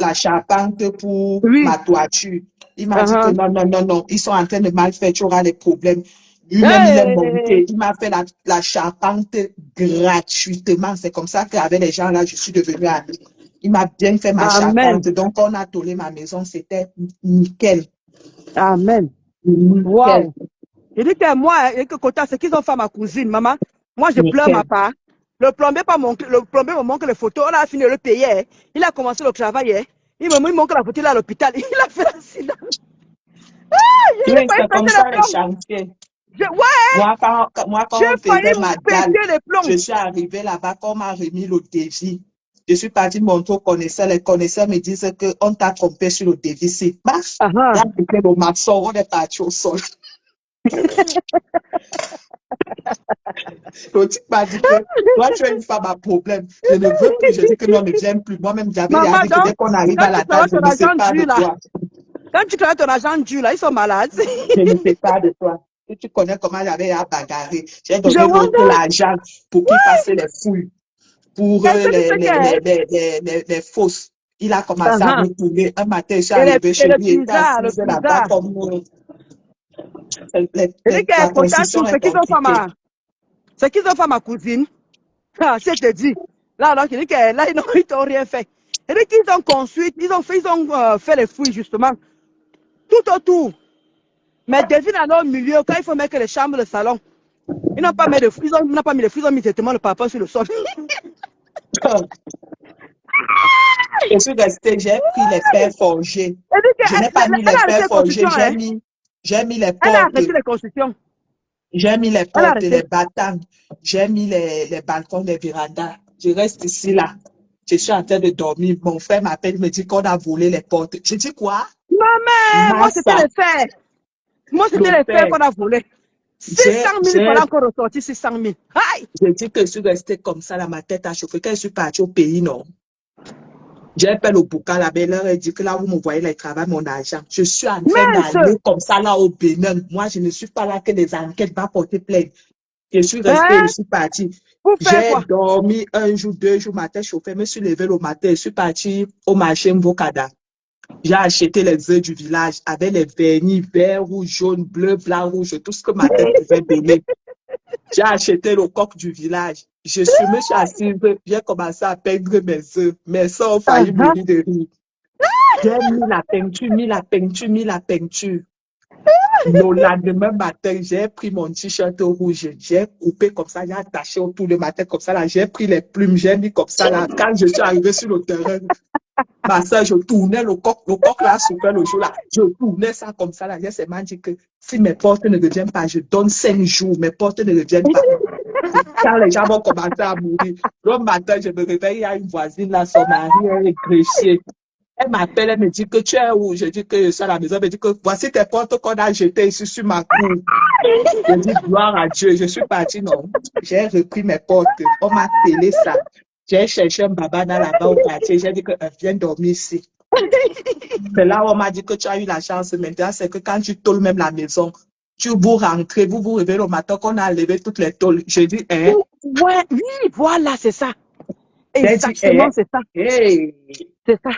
la charpente pour Oui. ma toiture. Il m'a dit que non, non, non, non, ils sont en train de mal faire, tu auras des problèmes. Lui-même, il est Hey. monté. Il m'a fait la charpente gratuitement. C'est comme ça qu'avec les gens là, je suis devenue amie. Il m'a bien fait ma Amen. charpente. Donc, on a tollé ma maison. C'était nickel. Amen. Nickel. Wow. Il dit que moi, et que Kota, c'est qu'ils ont fait à ma cousine, maman. Moi, je pleure ma Nickel. part. Le plombier me montre les photos. On a fini de le payer. Hein. Il a commencé le travail. Hein. Il me montre la photo là à l'hôpital. Il a fait l'accident. J'ai Oui, failli c'est comme péter les ça les plombs. chantiers. Ouais, Moi, j'ai quand on failli faisait ma dalle, péter les plombs. je suis arrivée là-bas, quand on m'a remis le devis. Je suis partie montrer aux connaisseurs. Les connaisseurs me disent qu'on t'a trompé sur le devis. C'est baf. Il y a appliqué le maçon, on est parti au sol. Le type m'a dit que toi, tu es une femme à problème. Je ne veux plus. Je dis que non, ne viens plus. Moi-même, j'avais Maman, dit que donc, dès qu'on arrive quand à tu la feras table, je ton ne sais argent pas du de là, toi. Quand tu connais ton argent dur, là, ils sont malades. Je ne sais pas de toi. Si tu connais comment j'avais à bagarrer. J'ai Je donné l'autre wonder. l'argent pour qu'il fasse les fouilles, pour Est-ce que tu sais que... les fausses. Il a commencé à me tourner. Un matin, je suis arrivé Et chez lui, il était le assis là-bas pizza. comme Il dit la que transition Kotatou, est compliquée. c'est qu'ils ont fait ma cousine. Ah, je te dis. Là, alors, il dit que là, ils t'ont rien fait. Il dit qu'ils ont construit, fait les fouilles, justement, tout autour. Mais devine alors au milieu, quand il faut mettre les chambres, le salon, ils n'ont pas mis de fouilles, ils n'ont pas mis de fouilles, ils ont mis directement le papa sur le sol. Je suis restée, j'ai pris les fers forgés. Elle dit Je n'ai qu'elle pas mis elle les a arrêté fers les forgés, constructions, hein. j'ai mis les Elle a portes. arrêté les constructions. J'ai mis les Elle a portes, les arrêté. battants, j'ai mis les balcons des vérandas. Je reste ici, là. Je suis en train de dormir. Mon frère m'appelle, il me dit qu'on a volé les portes. Je dis quoi? Maman, moi, c'était Massa, les fers. Moi, c'était les fers l'hôtel. qu'on a volés. 600 J'ai, 000, il j'ai, fallait encore ressortir 600 000. Aïe! je dis que je suis restée comme ça, là, ma tête a chauffé. Quand je suis partie au pays, non. J'ai appelé au boucan, la belle, elle dit que là, vous me voyez, les travail, mon argent. Je suis en train Mince! d'aller comme ça, là, au Bénin. Moi, je ne suis pas là que les enquêtes vont porter plainte. Je suis restée, je Hein? suis partie. Pour faire J'ai quoi? dormi un jour, 2 jours, matin chauffé. Je me suis levée le matin. Je suis partie au marché Mvokada. J'ai acheté les œufs du village avec les vernis vert, rouge, jaune, bleu, blanc, rouge, tout ce que ma tête pouvait donner. J'ai acheté le coq du village. Me suis assise, j'ai commencé à peindre mes œufs. Mes soeurs ont failli mourir de rire. J'ai mis la peinture, mis la peinture, mis la peinture. Le lendemain matin, j'ai pris mon t-shirt rouge, j'ai coupé comme ça, j'ai attaché autour de ma tête comme ça, là, j'ai pris les plumes, j'ai mis comme ça, là. Quand je suis arrivée sur le terrain, ma soeur, je tournais le coq là, soufflait le jour là, je tournais ça comme ça, là. J'ai seulement dit que si mes portes ne reviennent pas, je donne 5 jours, mes portes ne reviennent pas. Quand les gens vont commencer à mourir, le matin, je me réveille, il y a une voisine là, son mari est greffier. Elle m'appelle, elle me dit que tu es où? Je dis que je suis à la maison. Elle me dit que voici tes portes qu'on a jetées ici sur ma cour. Je dis gloire à Dieu. Je suis partie, non. J'ai repris mes portes. On m'a scellé ça. J'ai cherché un babana là-bas au quartier. J'ai dit que viens dormir ici. C'est là où on m'a dit que tu as eu la chance maintenant. C'est que quand tu tôles même la maison, tu vous rentrez, vous vous réveillez le matin qu'on a enlevé toutes les tôles. Je dis, hein? Ouais, oui, voilà, c'est ça. J'ai dit, Exactement, c'est ça. hey. C'est ça.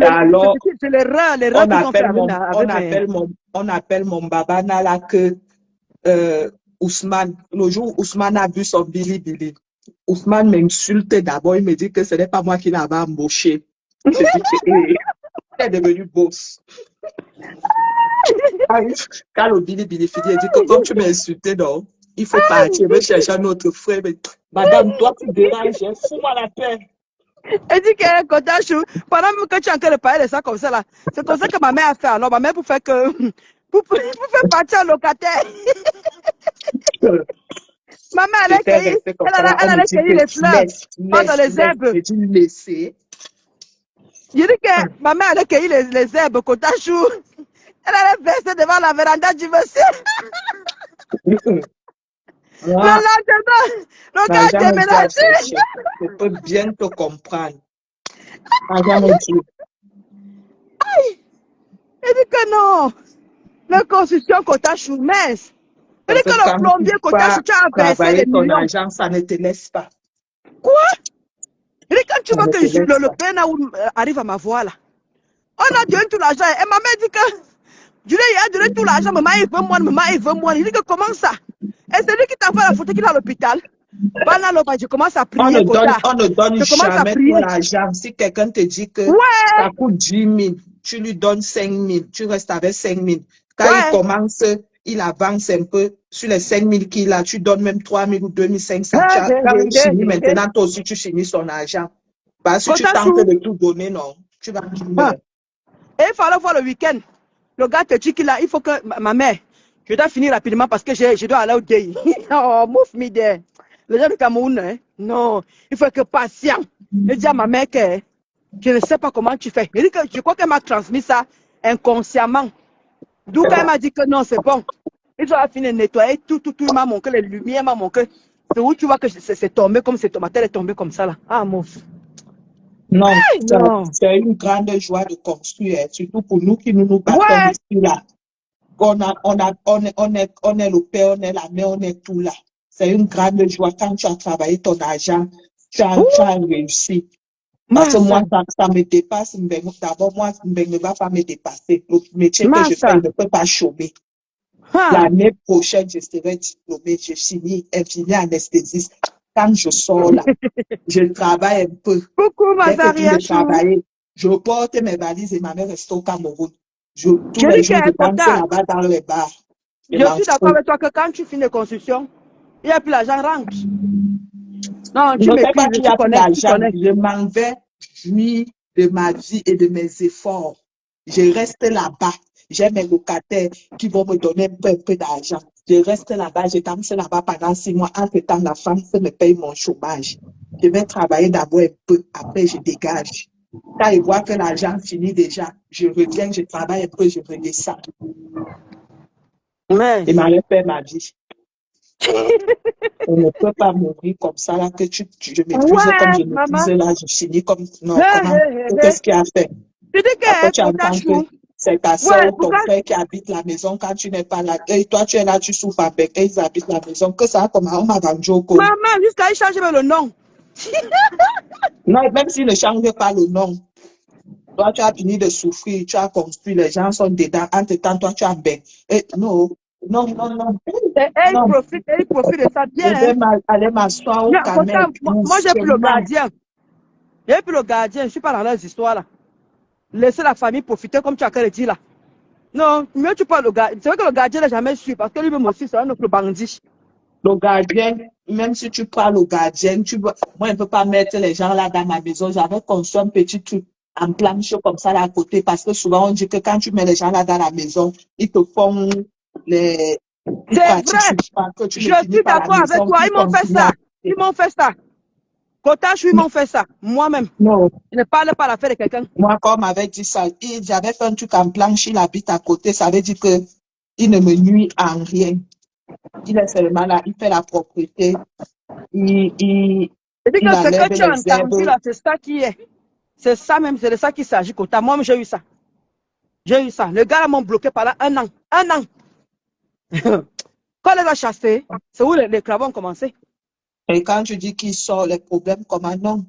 Alors, C'est l'erreur qu'ils ont fait avec on appelle mon babana là que Ousmane, le jour où Ousmane a vu son Billy Billy, Ousmane m'insulte d'abord, il me dit que ce n'est pas moi qui l'avais embauché. Je dis que il est devenu boss. Quand le Billy Billy finit, il dit que comme tu m'as insulté, non, il faut partir, je vais chercher un autre frère. Mais, madame, toi tu déranges, fous-moi la paix. Elle dit que Kotachu, pendant que tu es en train de parler de ça comme ça là, c'est comme ça que ma mère a fait. Alors ma mère pour faire faire partir un locataire. Ma mère elle allait cueillir les fleurs dans les herbes. J'ai dû laisser. Je dis que ma mère allait cueillir les herbes Kotachu. Elle allait verser devant la véranda du monsieur. Le lendemain, le gars a déménagé. Je peux bien te comprendre. Aïe! Elle dit que non. La construction Kotachu, mince. Elle dit que le plombier Kotachu, tu as versé les millions. Ton argent, ça ne te laisse pas. Quoi? Elle dit quand tu vois que le burn-out arrive à ma voix là, on a donné tout l'argent. Et ma mère dit que il a donné tout l'argent, maman il veut moi, maman il veut moi. Il dit que comment ça? Et c'est lui qui t'a fait la photo qu'il est à l'hôpital. Je commence à prier. On ne donne jamais tout l'argent. Si quelqu'un te dit que ça coûte 10 000, tu lui donnes 5 000, tu restes avec 5 000. Quand il commence, il avance un peu sur les 5 000 qu'il a, tu donnes même 3 000 ou 2 500. Quand il finit maintenant, toi aussi, tu finis son argent. Parce que si tu tentes de tout donner, non, tu vas finir. Et il fallait voir le week-end. Le gars te dit qu'il a, il faut que ma mère, je dois finir rapidement parce que je dois aller au day. Oh, move me there. Les gens du Cameroun, hein? Non, il faut être patient. Je dis à ma mère que je ne sais pas comment tu fais. Je crois qu'elle m'a transmis ça inconsciemment. D'où elle m'a dit que non, c'est bon. Il doit finir de nettoyer tout, il m'a manqué, les lumières m'a manqué. C'est où tu vois que c'est tombé comme c'est tombé, elle est tombée comme ça là. Ah, mouf. Non, Hey, non. c'est une grande joie de construire, surtout pour nous qui nous battons Ouais. ici, là. On est le père, on est la mère, on est tout là. C'est une grande joie quand tu as travaillé ton argent, tu as réussi. Parce que Massa. moi, ça me dépasse. D'abord, moi, ne va pas me dépasser. Le métier que je fais, je Massa. ne peux pas chômer. Hein. L'année prochaine, je serai diplômée. Je finis infirmier anesthésiste. Quand je sors là, je travaille un peu. Coucou, Dès que je Mazaria finis de Chou. travailler, je porte mes valises et ma mère reste au Cameroun. Tous J'ai les dit jours, je que danse Kota, là-bas dans les bars. Je je m'en suis d'accord fous. avec toi que quand tu finis les constructions, il n'y a plus l'argent rentre. Non, Je tu ne sais pas m'écrives, qu'il n'y tu a plus connais, tu d'argent. connais. Je m'en vais jouir de ma vie et de mes efforts. Je reste là-bas. J'ai mes locataires qui vont me donner un peu d'argent. Je reste là-bas, je danse là-bas pendant 6 mois. Entre-temps, la femme me paye mon chômage. Je vais travailler d'abord un peu, après je dégage. Quand je vois que l'argent finit déjà, je reviens, je travaille un peu, je redescends. Mais, Et ma fait ma vie. On ne peut pas mourir comme ça, là, que je m'épuise comme ouais, je m'épuise maman. là, je finis comme, Hé, non, comment, hé, hé, hé. qu'est-ce qu'il a fait? Tu dis Après, que tu Kota entends que Chou. c'est ta Ouais, soeur ou ton pourquoi? frère qui habite la maison quand tu n'es pas là. Et toi, tu es là, tu souffres avec eux, ils habitent la maison. Que ça, comment on m'a vendu au Congo. Maman, jusqu'à y changer même le nom. Non, même s'ils ne changent pas le nom, toi, tu as fini de souffrir, tu as construit, les gens sont dedans. Entre-temps, toi, tu as bête. Et non, non, non, non, Et non. il profite de ça Je bien. Hein. vais aller m'asseoir au Mais Kota, camel moi j'ai plus le doucement. gardien. J'ai plus le gardien, je ne suis pas dans leurs histoires là. Laissez la famille profiter comme tu as qu'à le dire là. Non, mieux tu parles le gardien. C'est vrai que le gardien n'a jamais su parce que lui-même aussi, c'est un autre bandit. Le gardien, même si tu parles au gardien, moi, je ne peux pas mettre les gens là dans ma maison. J'avais construit un petit truc en planche comme ça là à côté parce que souvent on dit que quand tu mets les gens là dans la maison, ils te font les. Ils C'est pratiquent vrai. sur toi, que tu Je ne finis suis pas la d'accord avec maison, toi. ils Ils m'ont fait continuent à ça. Ils habiter. m'ont fait ça. Kotachu, ils m'ont fait ça. Moi-même. Non, Je ne parle pas l'affaire de quelqu'un. moi, comme m'avait dit ça, j'avais fait un truc en planche, il habite à côté, ça veut dire que il ne me nuit en rien. Il est seulement là, il fait la propriété, il, il, C'est-à-dire il que ce enlève que tu as les entendu herbes. là, c'est ça qui est. C'est ça même, c'est de ça qu'il s'agit, Kota. Moi, j'ai eu ça. J'ai eu ça. Le gars m'a bloqué pendant un an. Un an. Quand on les a chassés, c'est où les cravats ont commencé. Et quand tu dis qu'il sort, les problèmes, comment non?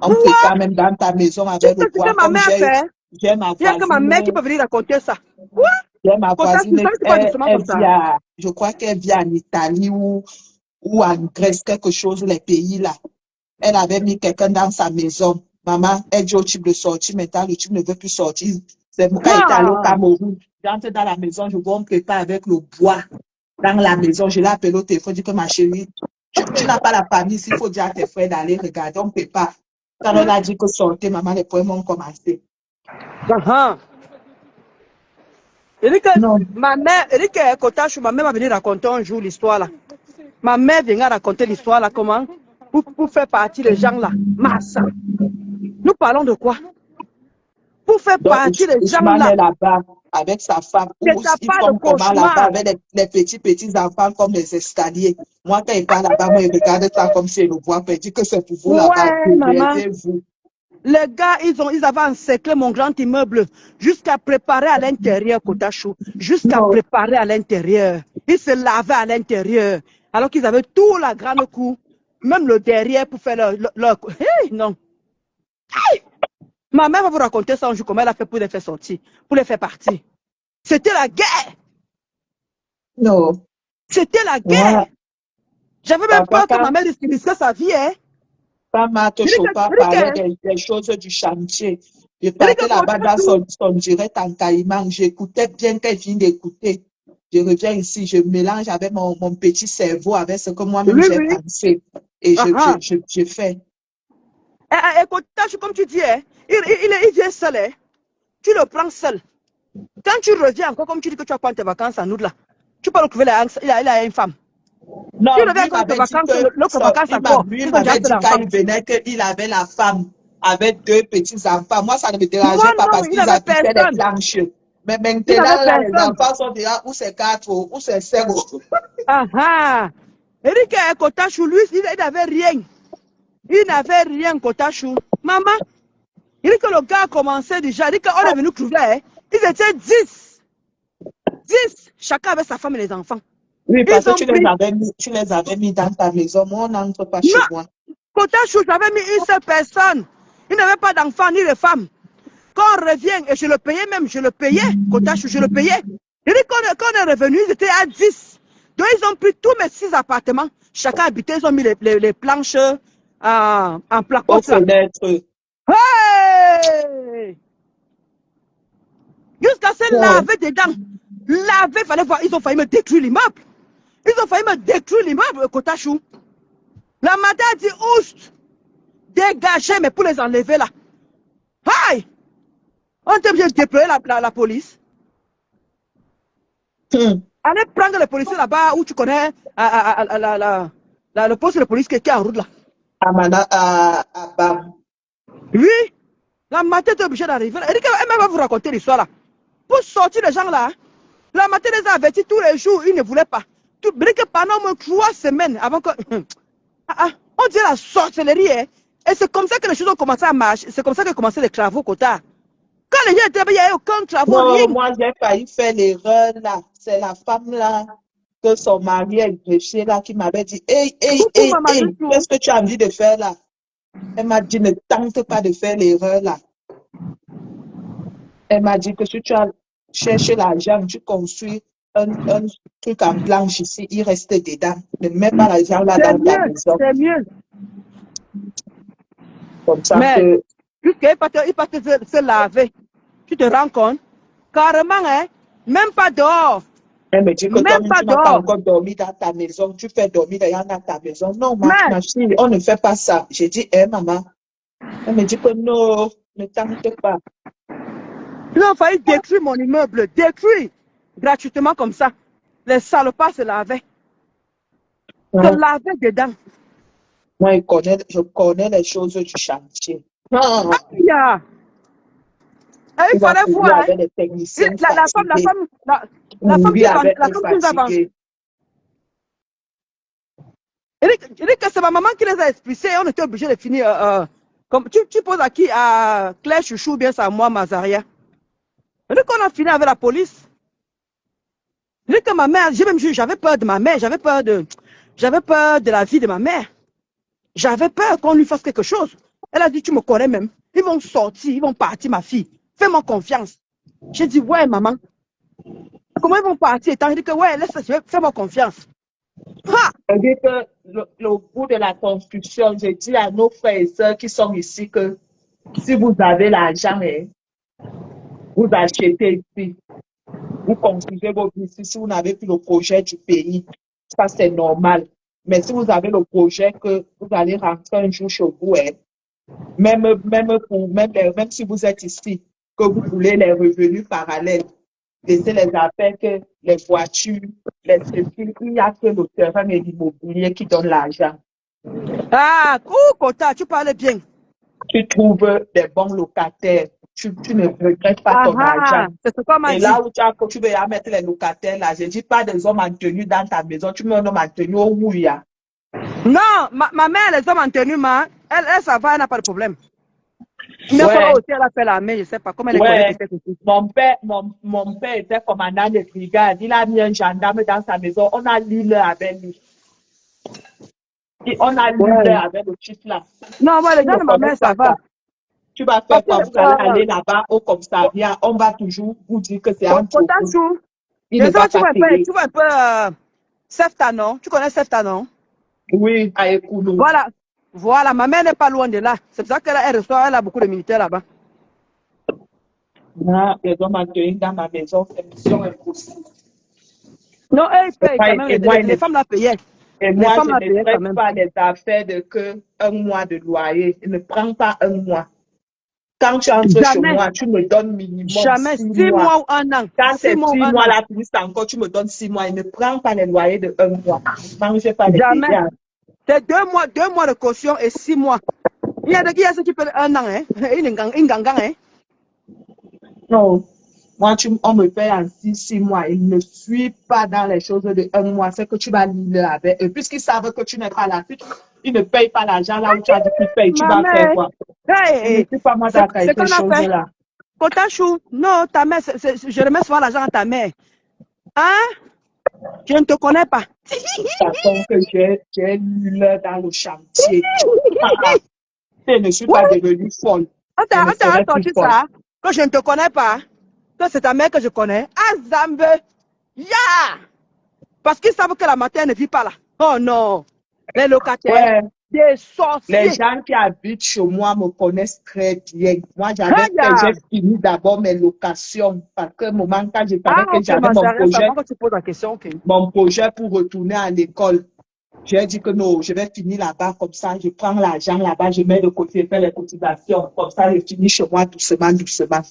On Quoi? prépare même dans ta maison Tu avec le sais ce bois, que ma comme mère fait? j'ai ma Il n'y a que ma voisine, mère qui peut venir raconter ça. Quoi? j'ai ma Kota, tu voisine, sais pas doucement comme ça. je crois qu'elle vit en Italie ou en Grèce, quelque chose, les pays là. Elle avait mis quelqu'un dans sa maison. Maman, elle dit au type de sortir, maintenant le type ne veut plus sortir. C'est moi qui était allé au Ah. Cameroun. J'entre dans la maison, je vois on prépare avec le bois dans la maison. Je l'ai appelé au téléphone, je dis que ma chérie, tu n'as pas la famille, il faut dire à tes frères d'aller regarder, on prépare. Quand elle a dit que sortez, maman, les poèmes ont commencé. Ah. Il dit que Non, ma mère, il dit que Kotachu, ma mère va venir raconter un jour l'histoire là. Ma mère viendra raconter l'histoire là, comment pour faire partie des gens là. Massa. Nous parlons de quoi? Pour faire donc partie des gens Ousmane là. est là-bas avec sa femme, C'est où ta ils part de font comment là-bas cauchemar. avec les petits enfants comme les escaliers. Moi, quand il parle là-bas, moi, il regarde ça comme si il le voit, il dit que c'est pour vous là-bas, Ouais, maman. démerdez-vous. Les gars, ils avaient encerclé mon grand immeuble jusqu'à préparer à l'intérieur, Kotachou. Jusqu'à Non, préparer à l'intérieur. Ils se lavaient à l'intérieur. Alors qu'ils avaient tout la grande cour, même le derrière pour faire leur. Hey, non. Ma mère va vous raconter ça un jour, comment elle a fait pour les faire sortir, pour les faire partir. C'était la guerre. non. C'était la guerre. Moi, J'avais même papa, peur que ma mère risquait sa vie. Hein. quand Marthe Je dis que, Chopin je dis parlait que, des choses du chantier, je je dis partais que là-bas dans Kotachou, son direct en caïman, j'écoutais bien quand il finit d'écouter. Je reviens ici, je mélange avec mon petit cerveau, avec ce que moi-même oui, j'ai oui. pensé. Et Uh-huh. je fais. Et Kotachou, comme tu dis, hein, il vient seul. Hein. Tu le prends seul. Quand tu reviens encore, comme tu dis que tu vas prendre tes vacances en août là, tu peux retrouver il a une femme. Tu Non, reviens lui encore tes m'avait dit vacances, que l'autre vacances encore. lui Ils sont déjà m'avait seuls dit quand enfants. il venait qu'il avait la femme avec 2 petits enfants. Moi, ça ne me Moi, dérangeait pas non, parce il qu'ils n'avait habitaient les personne. planches. Mais Il n'avait maintenant, là, les personne. enfants sont déjà où c'est 4, où c'est 5. Ah ah. Eric Kotachou, lui, il n'avait rien. Il n'avait rien, Kotachou. Maman, Il dit que le gars a commencé déjà, il dit qu'on est venu trouver, hein. Ils étaient 10. 10, chacun avec sa femme et les enfants. Oui, parce que tu les avais mis dans ta maison. Moi, on n'entre pas chez moi. Kotachou, j'avais mis une seule personne. Il n'avait pas d'enfant ni de femme. Quand on revient, et je le payais même, je le payais, Kotachou, je le payais. Il dit quand on est revenu, ils étaient à 10. Donc ils ont pris tous mes 6 appartements. Chacun habitait, ils ont mis les planches en placote. Hey! Jusqu'à se laver dedans. Laver, fallait voir, ils ont failli me détruire l'immeuble. Ils ont failli me détruire l'immeuble, Kotachou. La madame a dit, oust, dégagez, mais pour les enlever là. Aïe! On était obligé de déployer la police. Allez prendre les policiers là-bas où tu connais le poste de police qui est en route là. Oui, la matin est obligée d'arriver. Elle va vous raconter l'histoire là. Pour sortir les gens là, la matin les a avertis tous les jours, ils ne voulaient pas. Pendant au moins 3 semaines avant que. On dit la sorcellerie, hein. Et c'est comme ça que les choses ont commencé à marcher. C'est comme ça que commencé les travaux, Kota. Quand les gens étaient il n'y avait aucun travaux. Non, moi, j'ai failli faire l'erreur là. C'est la femme là, que son mari est péché là, qui m'avait dit, hey, qu'est-ce que tu as envie de faire là? Elle m'a dit, ne tente pas de faire l'erreur là. Elle m'a dit que si tu as cherché l'argent, tu construis un truc en planche ici, il reste dedans. Ne mets pas l'argent là dans ta maison. C'est mieux. Comme ça mais, que... Jusqu'à il peut se laver. Tu te rends compte? Carrément, hein? Même pas dehors. Elle me dit que toi, tu n'as pas encore dormi dans ta maison. Tu fais dormir d'ailleurs dans ta maison. Non, ma fille, on ne fait pas ça. J'ai dit, maman. Elle me dit que non, ne tente pas. Ils ont failli détruire mon immeuble. Détruire. Gratuitement comme ça. Les salopards se lavaient. Se lavaient dedans. Moi, je connais les choses du chantier. Il fallait voir. La femme qui nous a vendu. Il dit que c'est ma maman qui les a expulsés. On était obligé de finir. Comme, tu poses à qui? À Claire Chouchou, bien ça, moi, Mazaria. Il dit qu'on a fini avec la police. Il dit que ma mère, j'avais peur de ma mère, j'avais peur de la vie de ma mère. J'avais peur qu'on lui fasse quelque chose. Elle a dit, tu me connais même. Ils vont sortir, ils vont partir, ma fille. Fais-moi confiance. J'ai dit, ouais, maman. Comment ils vont partir? Elle dit que, ouais, fais-moi confiance. Elle dit que le bout de la construction, j'ai dit à nos frères et sœurs qui sont ici que si vous avez l'argent, vous achetez ici. Vous construisez votre ici. Si vous n'avez plus le projet du pays, ça c'est normal. Mais si vous avez le projet que vous allez rentrer un jour chez vous, même si vous êtes ici, que vous voulez les revenus parallèles, laissez les affaires que les voitures, les circuits, il n'y a que le terrain et l'immobilier qui donnent l'argent. Kota, tu parles bien. Tu trouves des bons locataires. Tu ne regrettes pas ton argent. Et là où tu veux mettre les locataires, là, je ne dis pas des hommes en tenue dans ta maison, tu mets un homme en tenue au Mouya. Non, ma mère, les hommes en tenue, elle ça va, elle n'a pas de problème. Mais aussi, elle a fait l'armée, je ne sais pas comment elle est connue. Mon père était commandant de brigade. Il a mis un gendarme dans sa maison. On a l'île avec lui. On a l'île avec le chiffre là. Non, moi, les gens de ma mère, ça va. Tu vas faire quoi? Vous allez aller là-bas au commissariat. On va toujours vous dire que c'est un truc. Tu vois un peu Sefta, non? Tu connais Sefta, non? Oui, à Ekoulou. Voilà, ma mère n'est pas loin de là. C'est pour ça qu'elle a beaucoup de militaires là-bas. Non, les hommes en tenue dans ma maison, c'est mission impossible. Non, ils payent quand même. Les femmes la payaient. Et moi, je ne traite pas les affaires de un mois de loyer. Je ne prends pas un mois. Quand tu entres chez moi, tu me donnes minimum 6 mois ou 1 an. Quand c'est 6 mois, là, plus encore, tu me donnes 6 mois. Je ne prends pas les loyers de 1 mois. Je ne mange pas les dégâts. C'est 2 mois de caution et 6 mois. Il y a ceux qui peuvent 1 an, hein. Une gangang, hein. Non. Moi, on me paye en 6 mois. Ils ne suivent pas dans les choses de 1 mois. C'est que tu vas lire avec eux. Puisqu'ils savent que tu n'es pas là, Il ne paye pas l'argent là où tu as dit qu'il paye. Tu vas faire Maman, quoi? Je ne hey, suis pas moi c'est dans quelque qu'on a chose fait. là. Potachou, non, ta mère, je remets souvent l'argent à ta mère. Hein? Je ne te connais pas. T'attends que j'ai lu l'heure dans le chantier. Je ne suis pas Ouais, devenue folle. on Je ne t'a serai plus entendu folle. ça. Que je ne te connais pas. Que c'est ta mère que je connais. Azambe. Ya! Parce qu'ils savent que la matière ne vit pas là. Oh non. Les locataires, Ouais. des Les sorciers. gens qui habitent chez moi me connaissent très bien. Moi, Haya. j'ai fini d'abord mes locations parce que moment quand je Ah, savais que ok, j'avais Mazaria, c'est à moi que tu poses la question. Ok. mon projet pour retourner à l'école, j'ai dit que non, je vais finir là-bas comme ça. Je prends l'argent là-bas, je mets de côté, je fais les cotisations. Comme ça, je finis chez moi doucement, doucement.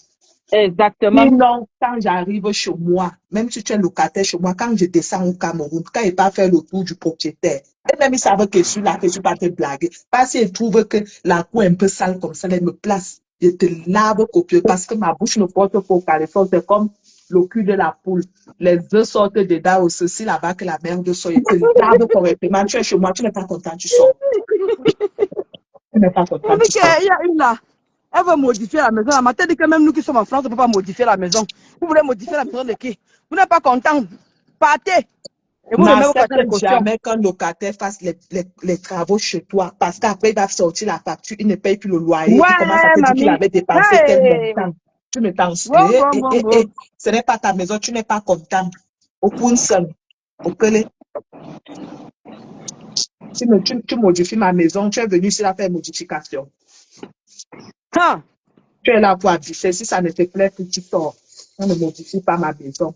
Exactement. Sinon, quand j'arrive chez moi, même si tu es locataire chez moi, quand je descends au Cameroun, quand il pas faire le tour du propriétaire, et même ils savent que je suis là, que je ne suis pas te blaguer. Parce qu'ils trouvent que la cour est un peu sale comme ça, ils me placent. Je te lave copieux parce que ma bouche ne porte pas au caleçon. C'est comme le cul de la poule. Les œufs sortent dedans aussi, si là-bas que la merde sort. Je te lave correctement. Tu es chez moi, tu n'es pas content, tu sors. Tu n'es pas On content, dit tu qu'il sors. y a une là. Elle veut modifier la maison. Elle m'a dit que même nous qui sommes en France, on ne peut pas modifier la maison. Vous voulez modifier la maison de qui? Vous n'êtes pas content. Partez. Et vous remettez vos N'accepte cartes de caution. jamais qu'un locataire fasse les travaux chez toi parce qu'après, il va sortir la facture, il ne paye plus le loyer, il commence à Ouais, te dire qu'il mamie. avait dépensé tel Hey. montant. Tu ne t'en... Bon, bon, bon, bon. Ce n'est pas ta maison, tu n'es pas content. Au point seul. Au pelé. Tu modifies ma maison, tu es venu ici là faire modification. Hein? Tu es là pour aviser. Si ça ne te plaît plus, tu sors. On ne modifie pas ma maison.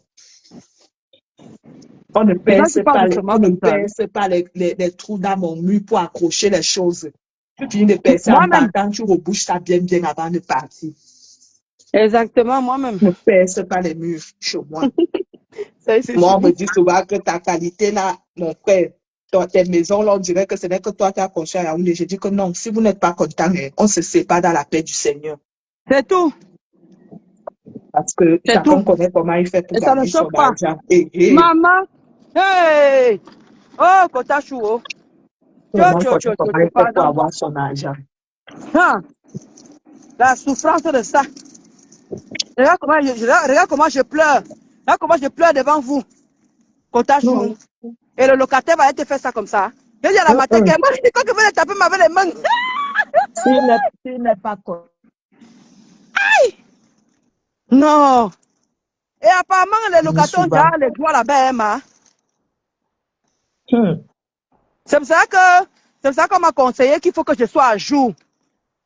On ne Les gens qui perce parlent pas doucement on ne comme ça. perce pas les trous dans mon mur pour accrocher les choses. Tu finis de percer en Moi-même. partant, tu rebouches ça bien, bien avant de partir. Exactement, moi-même. Ne perce pas les murs chez moi. Ça, c'est Moi, chez on me vous. dit souvent que ta qualité là, mon frère, tes maisons là, on dirait que ce n'est que toi qui as construit à Yaoundé. Je dis que non, si vous n'êtes pas content, on se sépare dans la paix du Seigneur. C'est tout. Parce que C'est tout. chacun connaît comment il fait pour Et ça ne gagner son choque pas. argent. Maman. Hey. Oh, Kotachou. Oh. Tout le monde connaît comment il fait pour Pardon. avoir son argent. Hein? La souffrance de ça. Regarde comment je pleure. Regarde comment je pleure devant vous. Kotachou. Non. Et le locataire va te faire ça comme ça. Je dis à la matin que moi, je dis quoi que vous allez taper avec les mains. S'il n'est pas content. Non. Et apparemment, les locataires ont Souvent. déjà les droits là-bas, Emma. Hmm. C'est pour ça qu'on m'a conseillé qu'il faut que je sois à jour.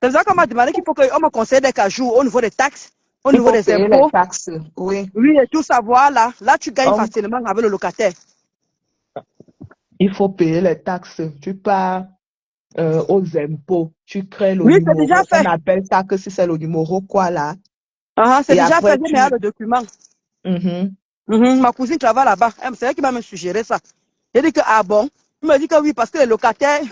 C'est pour ça qu'on m'a demandé qu'il faut qu'on me conseille d'être à jour au niveau des taxes, au Il niveau faut des payer les impôts. taxes, oui. Oui, et tout savoir là. Là, tu gagnes Donc, facilement avec le locataire. il faut payer les taxes. Tu pars aux impôts, tu crées le Oui, c'est déjà numéro. On fait. appelle ça que si c'est le numéro quoi là. C'est Et déjà fait. après, J'ai mis le document. Mhm. Ma cousine travaille là-bas. C'est elle qui m'a même suggéré ça. J'ai dit que, ah bon? Il m'a dit que oui, parce que les locataires,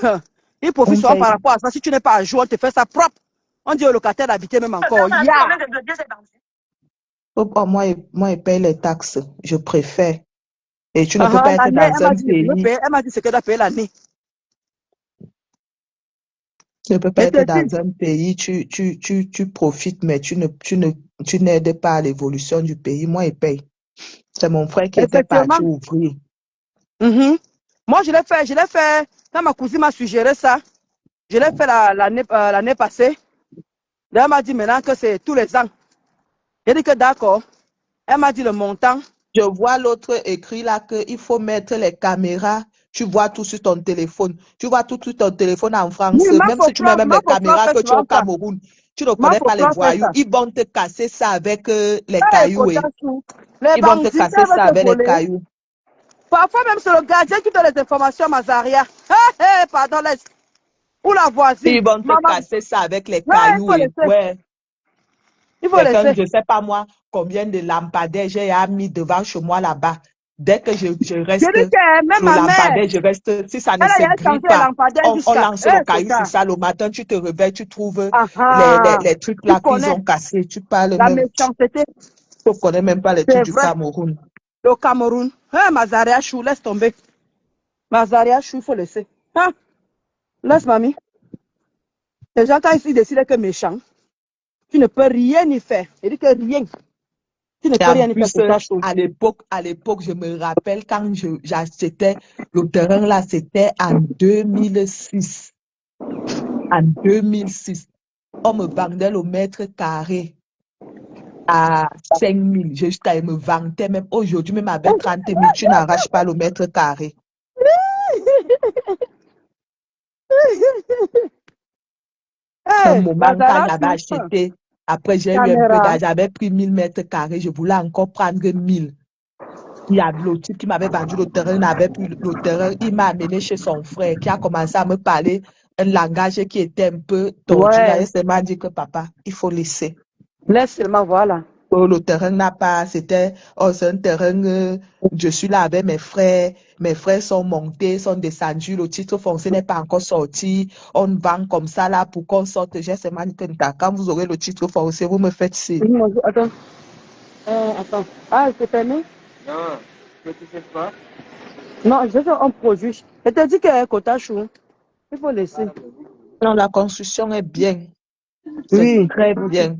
ils profitent On souvent paye. par rapport à ça. Si tu n'es pas à jour, on te fait ça propre. On dit aux locataires d'habiter même encore. Yeah. Oh, moi, je paye les taxes. Je préfère. Et tu ne peux pas être L'année, elle dans m'a un dit, je veux pays. payer. Elle m'a dit ce qu'elle doit payer l'année. Tu ne peux pas Je être te dans dis, un pays, tu profites, mais tu n'aides pas à l'évolution du pays. Moi, je paye. C'est mon frère qui était parti effectivement. ouvrir. Moi, je l'ai fait, quand ma cousine m'a suggéré ça, je l'ai fait l'année passée. Elle m'a dit maintenant que c'est tous les ans. J'ai dit que d'accord. Elle m'a dit le montant. Je vois l'autre écrit là qu'il faut mettre les caméras. Tu vois tout sur ton téléphone. Tu vois tout sur ton téléphone en France. Oui, Même si tu mets même ma les beau-frère caméras fait que tu as souvent au ça. Cameroun, tu ne Ma connais pas les beau-frère fait voyous. ça. Ils vont te casser ça avec les Hey, cailloux. Kotasu, les Ils vont te bandits, casser ils ça veulent te avec les voler. cailloux. Parfois même c'est le gardien qui donne les informations à Mazaria. Pardon, laisse. Ou la voisine. Ils vont te Maman, casser ça avec les ouais, il cailloux. faut laisser. Ouais, Il faut c'est comme, laisser. je ne sais pas moi, combien de lampadaires j'ai mis devant chez moi là-bas. Dès que je Je reste, dis que même le ma mère, lampadaire, je reste, si ça ne elle se a grille changé les pas, lampadaires on jusqu'à. lance le caillou sur Kota. ça. Le matin, tu te réveilles, tu trouves Ah ah. les trucs Tu là qu'ils connais ont cassés. Tu parles la même, méchanceté. tu ne connais même pas les trucs C'est du vrai. Cameroun. Le Cameroun. Mazaria Chou, laisse tomber. Mazaria Chou, il faut laisser. Hein? Laisse mamie. Les gens, quand ils décident que méchant, tu ne peux rien y faire. Il dit que rien. Tu ne Et peux en rien y faire plus, pour ta chose. à l'époque, je me rappelle quand j'achetais le terrain là, c'était en 2006. En 2006, on me vendait le mètre carré à 5 000. Jusqu'à me vantait même aujourd'hui, même avec 30 000, tu n'arraches pas le mètre carré. Un Hey, moment, quand Lazara, j'avais souffre. acheté, après j'ai eu un peu Caméra. d'argent, j'avais pris 1000 mètres carrés, je voulais encore prendre 1000. Il y a le type qui m'avait vendu le terrain, il n'avait plus le terrain, il m'a amené chez son frère qui a commencé à me parler un langage qui était un peu tordu. Là, Ouais. il m'a dit que papa, il faut laisser. Laisse seulement, voilà. Oh, le terrain n'a pas, c'est un terrain, je suis là avec mes frères sont montés, sont descendus, le titre foncier n'est pas encore sorti, on vend comme ça là pour qu'on sorte. J'ai seulement dit que quand vous aurez le titre foncier, vous me faites signe. Attends. Attends. Ah, c'est fermé? Non, que tu sais pas. Non, je fais un produit. Je te dis que quota chou. Il faut laisser. Non, la construction est bien, c'est Oui. très bien.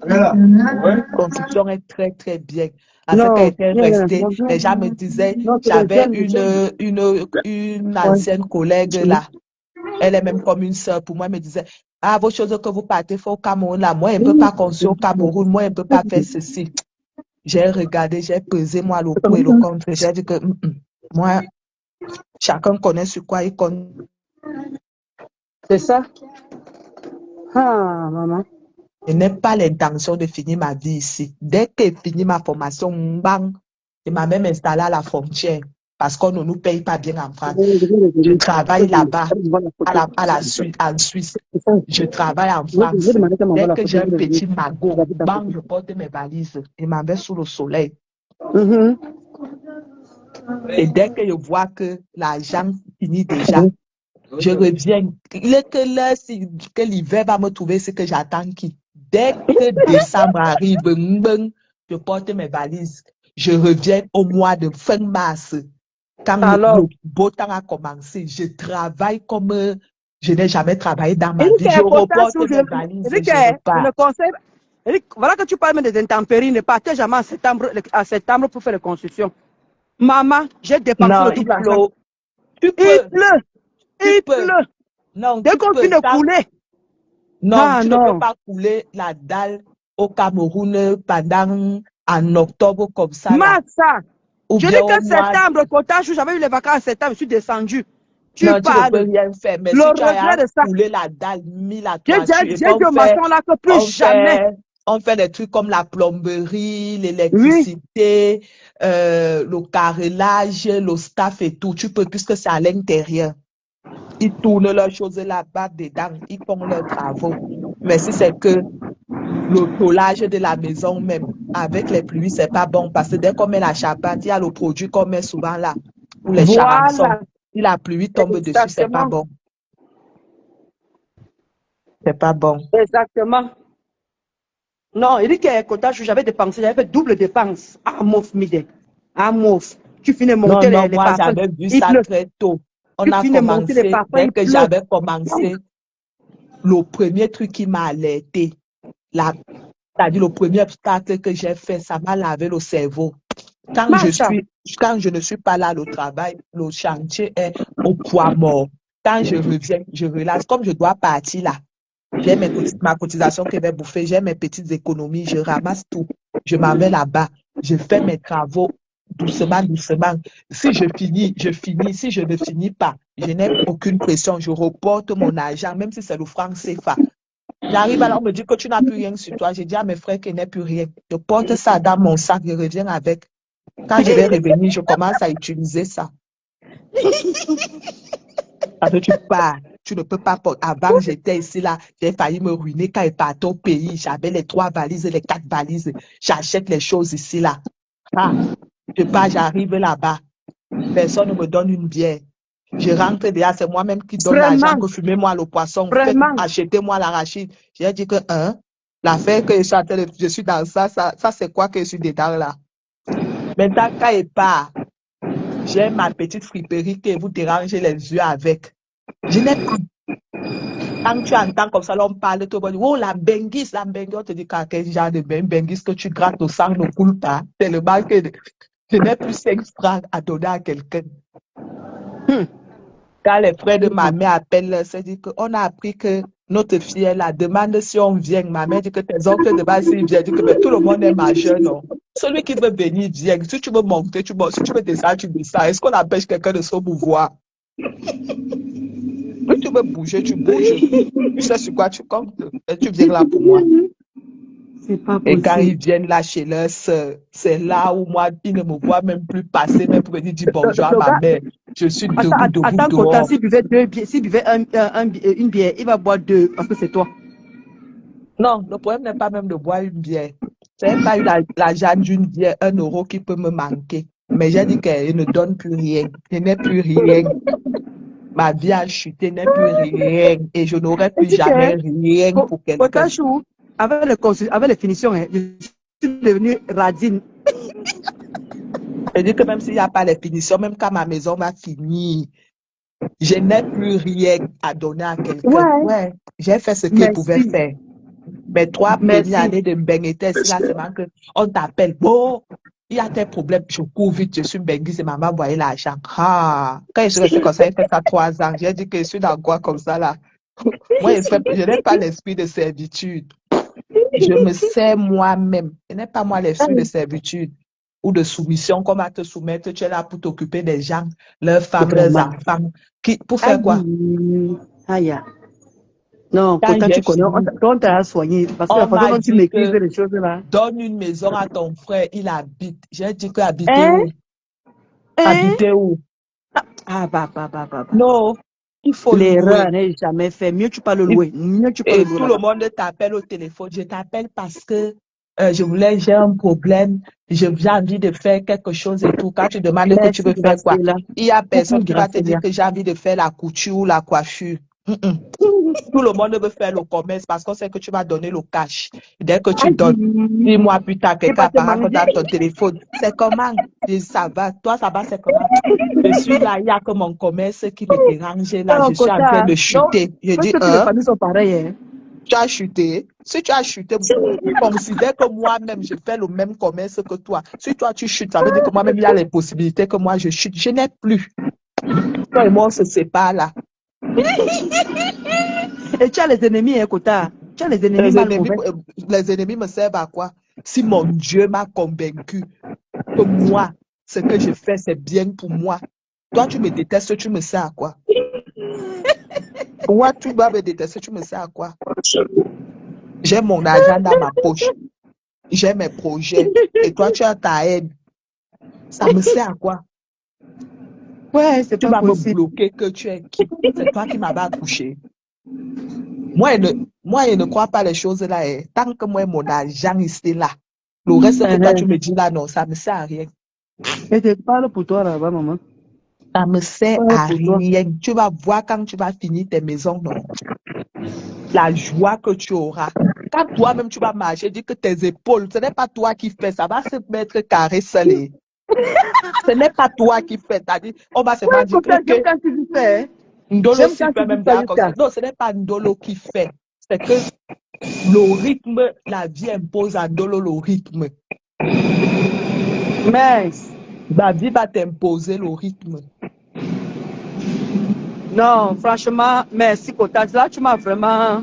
Là, ouais. La construction est très, très bien. À ce qu'elle Non. était restée, les gens me disaient, Non, c'est le j'avais jeune, le jeune. une Ouais. ancienne collègue là, elle est même comme une sœur pour moi, elle me disait, ah, vos choses que vous partez faire au Cameroun là, moi, je ne peux pas construire au Cameroun, moi, je ne peux pas faire ceci. J'ai regardé, j'ai pesé moi le pour et le contre, et j'ai dit que moi, chacun connaît sur quoi il compte. C'est ça. Ah, maman. Je n'ai pas l'intention de finir ma vie ici. Dès que j'ai fini ma formation, bang, je m'a même installé à la frontière parce qu'on ne nous paye pas bien en France. Je travaille là-bas, en Suisse. Je travaille en France. Dès que j'ai un petit magot, bang, je porte mes valises et m'en vais sous le soleil. Et dès que je vois que l'argent finit déjà, je reviens. Il est que là, que l'hiver va me trouver ce que j'attends qui. Dès que décembre arrive, je porte mes valises. Je reviens au mois de fin mars. Quand Alors, le beau temps a commencé, je travaille comme je n'ai jamais travaillé dans il ma dit vie. que Je potasse, reporte mes valises et je je repars. le conseille. Il dit, voilà que tu parles même des intempéries, ne partez jamais en septembre pour faire les constructions. Maman, j'ai dépensé Non, le il double argent. pleut. Tu Il peux, pleut, tu il peux. pleut. Non, Dès tu qu'on peux. finit de couler. Non, Ah tu ne peux non. pas couler la dalle au Cameroun pendant en octobre comme ça là. Massa, Ou je bien dis au que mois. septembre, quotage, j'avais eu les vacances en septembre, je suis descendu. Tu Non, tu ne peux parles. rien faire. Mais Le si tu as regret de ça. coulé la dalle, mis la J'ai toiture et dit au maçon là que plus on jamais. fait, on fait des trucs comme la plomberie, Oui. l'électricité, le carrelage, le staff et tout. Tu peux, puisque c'est à l'intérieur. Ils tournent leurs choses là-bas dedans. Ils font leurs travaux. Mais si c'est que le tôlage de la maison même, avec les pluies, c'est pas bon parce que dès qu'on met la charpente, il y a le produit qu'on met souvent là pour les charançons. Voilà. Si la pluie tombe dessus, c'est pas Exactement. bon. C'est pas bon. Exactement. Non, il dit que quotage, j'avais dépensé, j'avais fait double dépense. Ah, mouf, mide. Ah, mouf. Tu finis de Non, monter non, les moi, parfums. j'avais vu Il ça pleut. très tôt. On Tu a finis de monter les commencé, parfums, dès il que pleut. j'avais commencé, le premier truc qui m'a alerté, c'est-à-dire le premier obstacle que j'ai fait, ça m'a lavé le cerveau. Macha. Quand je ne suis pas là, le travail, le chantier est au poids mort. Quand je reviens, je relâche. Comme je dois partir là, j'ai ma cotisation qui va bouffer, j'ai mes petites économies, je ramasse tout. Je m'en vais là-bas. Je fais mes travaux doucement, doucement. Si je finis, je finis. Si je ne finis pas, je n'ai aucune pression. Je reporte mon argent, même si c'est le franc CFA. J'arrive alors, on me dit que tu n'as plus rien sur toi. J'ai dit à mes frères qu'il n'y a plus rien. Je porte ça dans mon sac, je reviens avec. Quand je vais revenir, je commence à utiliser ça. Parce que tu pars, tu ne peux pas porter. Avant, j'étais ici, là, j'ai failli me ruiner quand je partais au pays. J'avais les 3 valises, les 4 valises. J'achète les choses ici, là. Ah, je pars, j'arrive là-bas. Personne ne me donne une bière. Je rentre déjà, c'est moi-même qui donne l'argent, Vraiment. que fumez-moi le poisson, Vraiment. achetez-moi l'arachide. J'ai dit que, l'affaire que je suis dans ça c'est quoi que je suis dedans là. Maintenant, quand il part, J'ai ma petite friperie que vous dérangez les yeux avec. Je n'ai pas. Quand tu entends comme ça, là, on parle de toi, oh, la benguis, on te dit quel genre de benguis que tu grattes au sang ne coule pas. Tellement que je n'ai plus 5 francs à donner à quelqu'un. Quand les frères de ma mère appellent, c'est dit qu'on a appris que notre fille, elle la demande si on vient. Ma mère dit que tes oncles de base, ils viennent. Dit que tout le monde est majeur, non? Celui qui veut venir, vient. Si tu veux monter, tu montes. Si tu veux descendre, tu descends. Est-ce qu'on empêche quelqu'un de se mouvoir? Si tu veux bouger, tu bouges. Tu sais sur quoi tu comptes. Et tu viens là pour moi. C'est pas possible. Et quand ils viennent là chez leur sœur, c'est là où moi, ils ne me voient même plus passer, même pour venir dire bonjour à ma mère. Je suis debout dehors. S'il buvait une bière, il va boire 2 parce que c'est toi. Non, le problème n'est pas même de boire une bière. C'est pas eu l'argent d'une bière, 1 euro qui peut me manquer. Mais j'ai dit qu'elle ne donne plus rien. Je n'ai plus rien. Ma vie a chuté, je n'ai plus rien. Et je n'aurai plus jamais rien pour quelqu'un. Avec les finitions, je suis devenue radine. Je dis que même s'il n'y a pas les finitions, même quand ma maison va finir, je n'ai plus rien à donner à quelqu'un. Ouais, j'ai fait ce qu'il pouvait faire. Mes 3 premières années de Mbengete, c'est là seulement qu'on t'appelle. Bon, il y a tes problèmes, je cours vite, je suis Mbengui, c'est maman voyait l'argent. Ah, quand je suis restée comme ça, il fait ça 3 ans. J'ai dit que je suis dans quoi comme ça là. Moi, je n'ai pas l'esprit de servitude. Je me sers moi-même. Ce n'est pas moi l'esprit de servitude ou de soumission, comme à te soumettre, tu es là pour t'occuper des gens, leurs femmes, leurs enfants. Pour faire quoi? Aïe. Non, quand tu connais, on t'a soigné. Parce que la façon dont tu maîtrises les choses là. Donne une maison à ton frère, il habite. J'ai dit que habiter où? Habiter où? Ah, bah. Non, il faut l'erreur n'est jamais fait. Mieux tu peux le louer. Et tout le monde t'appelle au téléphone. Je t'appelle parce que j'ai un problème. J'ai envie de faire quelque chose et tout. Quand tu demandes que tu veux faire quoi, il y a personne qui va te dire que j'ai envie de faire la couture ou la coiffure. Tout le monde veut faire le commerce parce qu'on sait que tu vas donner le cash. Dès que tu donnes, 10 mois plus tard, quelqu'un apparaît dans ton téléphone. C'est comment? Ça va. Toi, ça va, c'est comment? Je suis là, il n'y a que mon commerce qui me dérange là. Je suis en train de chuter. Je dis, toutes les familles sont pareilles. Tu as chuté. Si tu as chuté, considère que moi-même, je fais le même commerce que toi. Si toi, tu chutes, ça veut dire que moi-même, il y a les possibilités que moi, je chute. Je n'ai plus. Toi et moi, on se sépare là. Et tu as les ennemis, Kota. Tu as les ennemis les ennemis me servent à quoi? Si mon Dieu m'a convaincu que moi, ce que je fais, c'est bien pour moi. Toi, tu me détestes, tu me sers à quoi? Moi, tu vas me détester, tu me sers à quoi? J'ai mon argent dans ma poche. J'ai mes projets. Et toi, tu as ta haine. Ça me sert à quoi? Ouais, c'est tu vas me bloquer que tu es qui? C'est toi qui m'avais accouché. Moi, je ne crois pas les choses là. Tant que moi, mon argent ici là, le reste que toi, tu me dis là, non, ça ne me sert à rien. Et je parle pour toi là-bas, maman. Ça me sert à rien. Tu vas voir quand tu vas finir tes maisons, non. La joie que tu auras. Quand toi-même, tu vas marcher, dis que tes épaules, ce n'est pas toi qui fais, ça va se mettre carré seul. Ce n'est pas toi qui fais. On va se dire que Ndolo si fait même comme ça. Non, ce n'est pas Ndolo qui fait. C'est que le rythme, la vie impose à Ndolo le rythme. Mais la vie va t'imposer le rythme. Non, franchement, merci Kota. Là, tu m'as vraiment...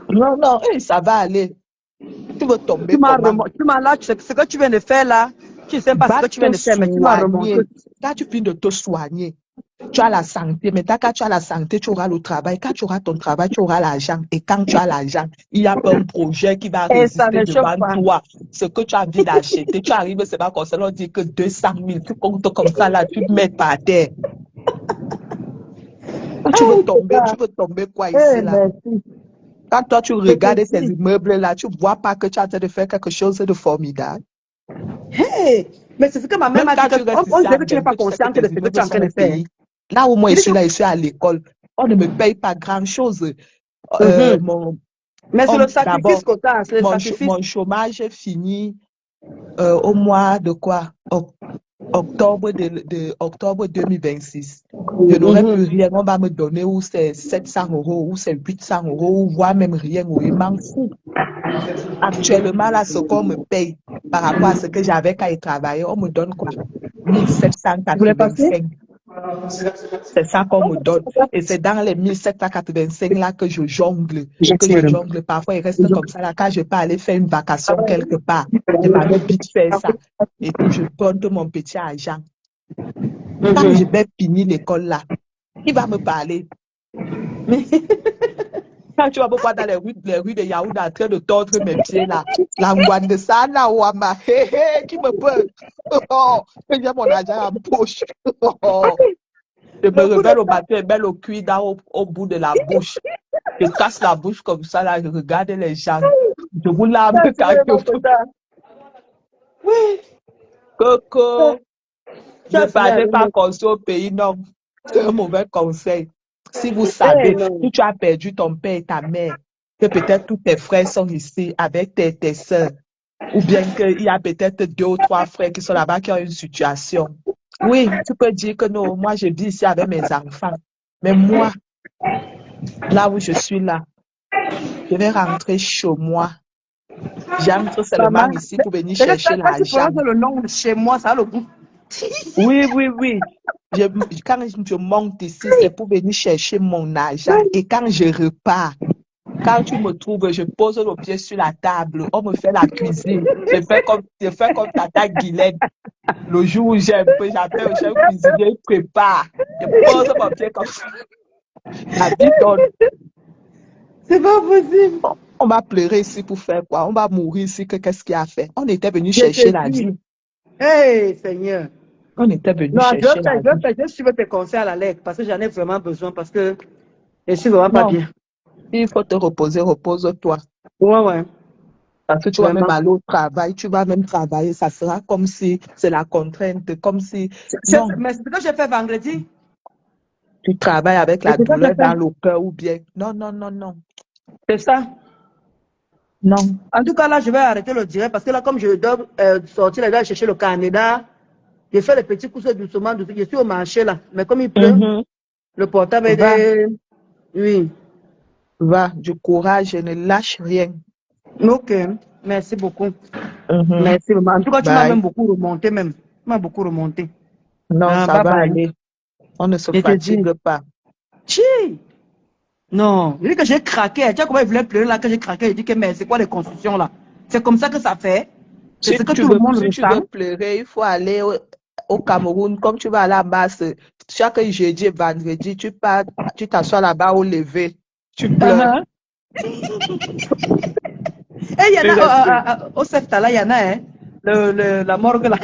Non, ça va aller. Tu veux tomber ce que tu viens de faire là, tu ne sais pas ce que tu viens de faire, mais tu m'as remonté. Quand tu finis de te soigner, tu as la santé. Maintenant, quand tu as la santé, tu auras le travail. Quand tu auras ton travail, tu auras l'argent. Et quand tu as l'argent, il y a un projet qui va résister devant toi. Ce que tu as envie d'acheter, tu arrives, c'est pas comme ça, on dit que 200 000, tu comptes comme ça, là, tu te mets par terre. Tu veux tomber quoi ici, là? Merci. Quand toi, tu regardes tes immeubles, là, tu ne vois pas que tu es en train de faire quelque chose de formidable. Hey, mais c'est ce que ma mère m'a dit. On dirait que tu n'es pas consciente de ce que tu es en train de faire. Là où moi, je suis à l'école, on ne me paye pas grand-chose. Mais c'est le sacrifice qu'on a. Mon chômage est fini au mois de quoi? octobre 2026. Je n'aurais plus rien. On va me donner ou c'est 700 euros, ou c'est 800 euros, ou voire même rien. Oui, je m'en fous. Actuellement, là, ce qu'on me paye par rapport à ce que j'avais qu'à y travailler, on me donne quoi? Vous voulez passer? 1785. C'est ça qu'on me donne. Et c'est dans les 1785 là que je jongle. Parfois, il reste comme ça là. Quand je peux aller faire une vacation quelque part, je m'avais vite fait ça. Et puis, je compte mon petit argent. Quand je vais finir l'école là, il va me parler. Mais quand tu vas me voir dans les rues de Yaoundé en train de tordre mes pieds là, la Ngwandesana Wama, qui me peut. Oh, j'ai mon argent en poche. Oh. Je me réveille au matin, mets le cuir au bout de la bouche. Je casse la bouche comme ça, là, je regarde les gens. Je vous lave quand Oui. Coco, ne parlez pas comme ça au pays, non. C'est un mauvais conseil. Si vous savez, si tu as perdu ton père et ta mère, que peut-être tous tes frères sont ici avec tes soeurs, ou bien qu'il y a peut-être 2 ou 3 frères qui sont là-bas qui ont une situation. Oui, tu peux dire que non, moi je vis ici avec mes enfants. Mais moi, là où je suis là, je vais rentrer chez moi. J'entre seulement ici pour venir chercher l'argent. Le nom de chez moi, ça a le goût. Oui. Quand je monte ici, c'est pour venir chercher mon argent. Et quand je repars, quand tu me trouves, je pose le pied sur la table, on me fait la cuisine. Je fais comme Tata Guylaine. Le jour où j'ai un peu, j'appelle le chef cuisinier, il prépare. Je pose mon pied comme ça. La vie donne. C'est pas possible. On va pleurer ici pour faire quoi? On va mourir ici, qu'est-ce qu'il a fait? On était venu chercher la vie. Hey, Seigneur. On était venu chercher la vie. Je suivre tes conseils à la lettre parce que j'en ai vraiment besoin parce que je suis vraiment pas bien. Il faut te reposer, repose-toi. Ouais. Parce que tu vas même aller au travail, tu vas même travailler, ça sera comme si c'est la contrainte, comme si... Non. Mais c'est ce que j'ai fait vendredi. Tu travailles avec la douleur dans le cœur ou bien... Non. C'est ça. Non. En tout cas, là, je vais arrêter le direct parce que là, comme je dois sortir, là, je dois chercher le Canada. Je fais les petits courses doucement. Je suis au marché là. Mais comme il pleut, le portable est... Oui. Va, du courage, ne lâche rien. Ok, merci beaucoup. Merci. En tout cas, tu m'as même beaucoup remonté même. Tu m'as beaucoup remonté. Non, ça va aller. On ne se fatigue pas. Chi! Non, je dis que j'ai craqué. Tu vois comment il voulait pleurer là que j'ai craqué. Je dis que mais c'est quoi les constructions là? C'est comme ça que ça fait. C'est ce que tout le monde ressent. Si tu veux pleurer, il faut aller au Cameroun. Comme tu vas à la base, chaque jeudi et vendredi, tu t'assois là-bas au lever. Tu pleures. Et il y en a au CEFTA là, il y en a, hein? La morgue là.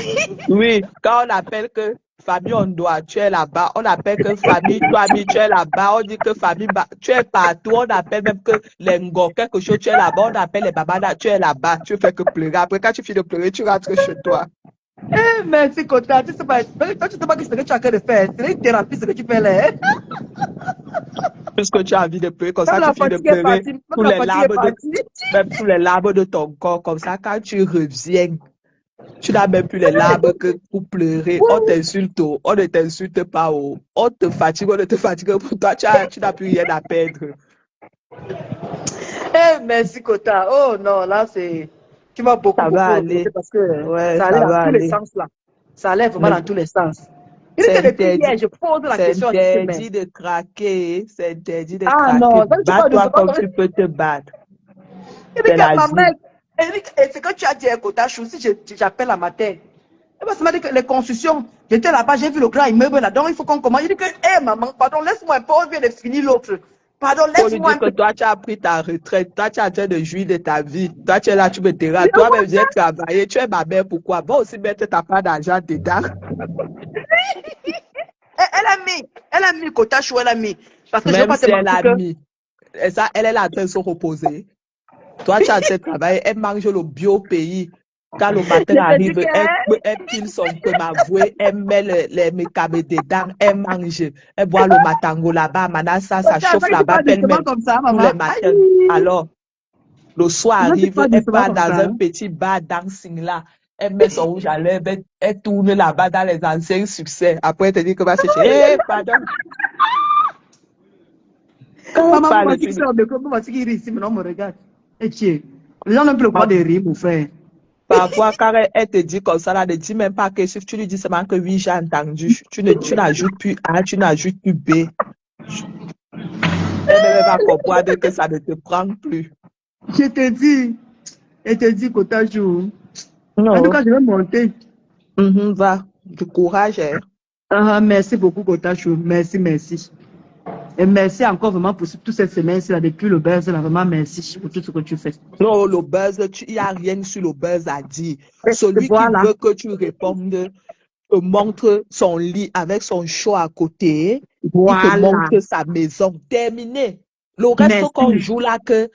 Oui, quand on appelle que famille Ondoa, tu es là-bas. On appelle que famille Touami, tu es là-bas. On dit que famille, tu es partout. On appelle même que les Ngo, quelque chose, tu es là-bas. On appelle les Babada, tu es là-bas. Tu fais que pleurer. Après, quand tu finis de pleurer, tu rentres chez toi. Merci, Kota. Tu sais pas, toi, tu sais pas ce que tu as de faire. C'est une thérapie, ce que tu fais là. Puisque tu as envie de pleurer, comme ça, tu finis de pleurer. Même tous les larmes de ton corps, comme ça, quand tu reviens, tu n'as même plus les larmes que pour pleurer. On t'insulte, on ne t'insulte pas. On te fatigue, on ne te fatigue. Pour toi, tu n'as plus rien à perdre. Merci, Kota. Oh non, là, c'est... Tu m'as beaucoup aller. Parce que ça allait dans tous les sens, là. Ça allait vraiment dans tous les sens. C'est interdit de craquer. C'est interdit de craquer. Non, bats-toi comme tu peux te battre. C'est la vie. Et ce que tu as dit, Kota, si j'appelle la matin, ça m'a dit que les constructions, j'étais là-bas, j'ai vu le grand immeuble là, donc il faut qu'on commence. Il dit que, maman, pardon, laisse-moi un peu, on vient de finir l'autre. Pardon, laisse-moi un peu. Toi, tu as pris ta retraite, toi, tu es en train de jouir de ta vie. Toi, tu es là, tu me diras, toi-même, viens travailler, tu es ma mère, pourquoi? Va aussi mettre ta part d'argent dedans. Elle a mis Kota Chou, elle a mis. Parce que même je pas si elle a mis. Et ça, elle est là en train de se reposer. Toi, tu as fait travail, elle mange le bio pays. Quand le matin arrive, elle pile son peu m'avouer, elle met les mécamés dedans, elle mange, elle boit le matango là-bas, maintenant ça chauffe là-bas, elle met tous les matins. Alors, le soir arrive, elle part dans un petit bar dancing là. Elle met son rouge à lèvres, elle tourne là-bas dans les anciens succès. Après, elle te dit que va chercher. Eh, pardon. Maman, moi, tu sors de quoi? Moi, tu qui rit ici, maintenant, on me regarde. Et tiens, les gens n'ont plus le droit de rire, mon frère. Parfois, quand elle te dit comme ça, là, ne dis même pas que si tu lui dis seulement que oui, j'ai entendu. Tu n'ajoutes plus A, tu n'ajoutes plus B. Elle va comprendre que ça ne te prend plus. Je te dis, Kotajou. Non. En tout cas, je vais monter. Va, du courage. Hein. Merci beaucoup, Kotajou. Merci. Et merci encore vraiment pour toute cette semaine-ci, là, depuis le buzz, là, vraiment merci pour tout ce que tu fais. Non, le buzz, il n'y a rien sur le buzz à dire. Celui qui veut que tu répondes te montre son lit avec son show à côté. Voilà. Il te montre sa maison. Terminé. Le reste qu'on joue là, que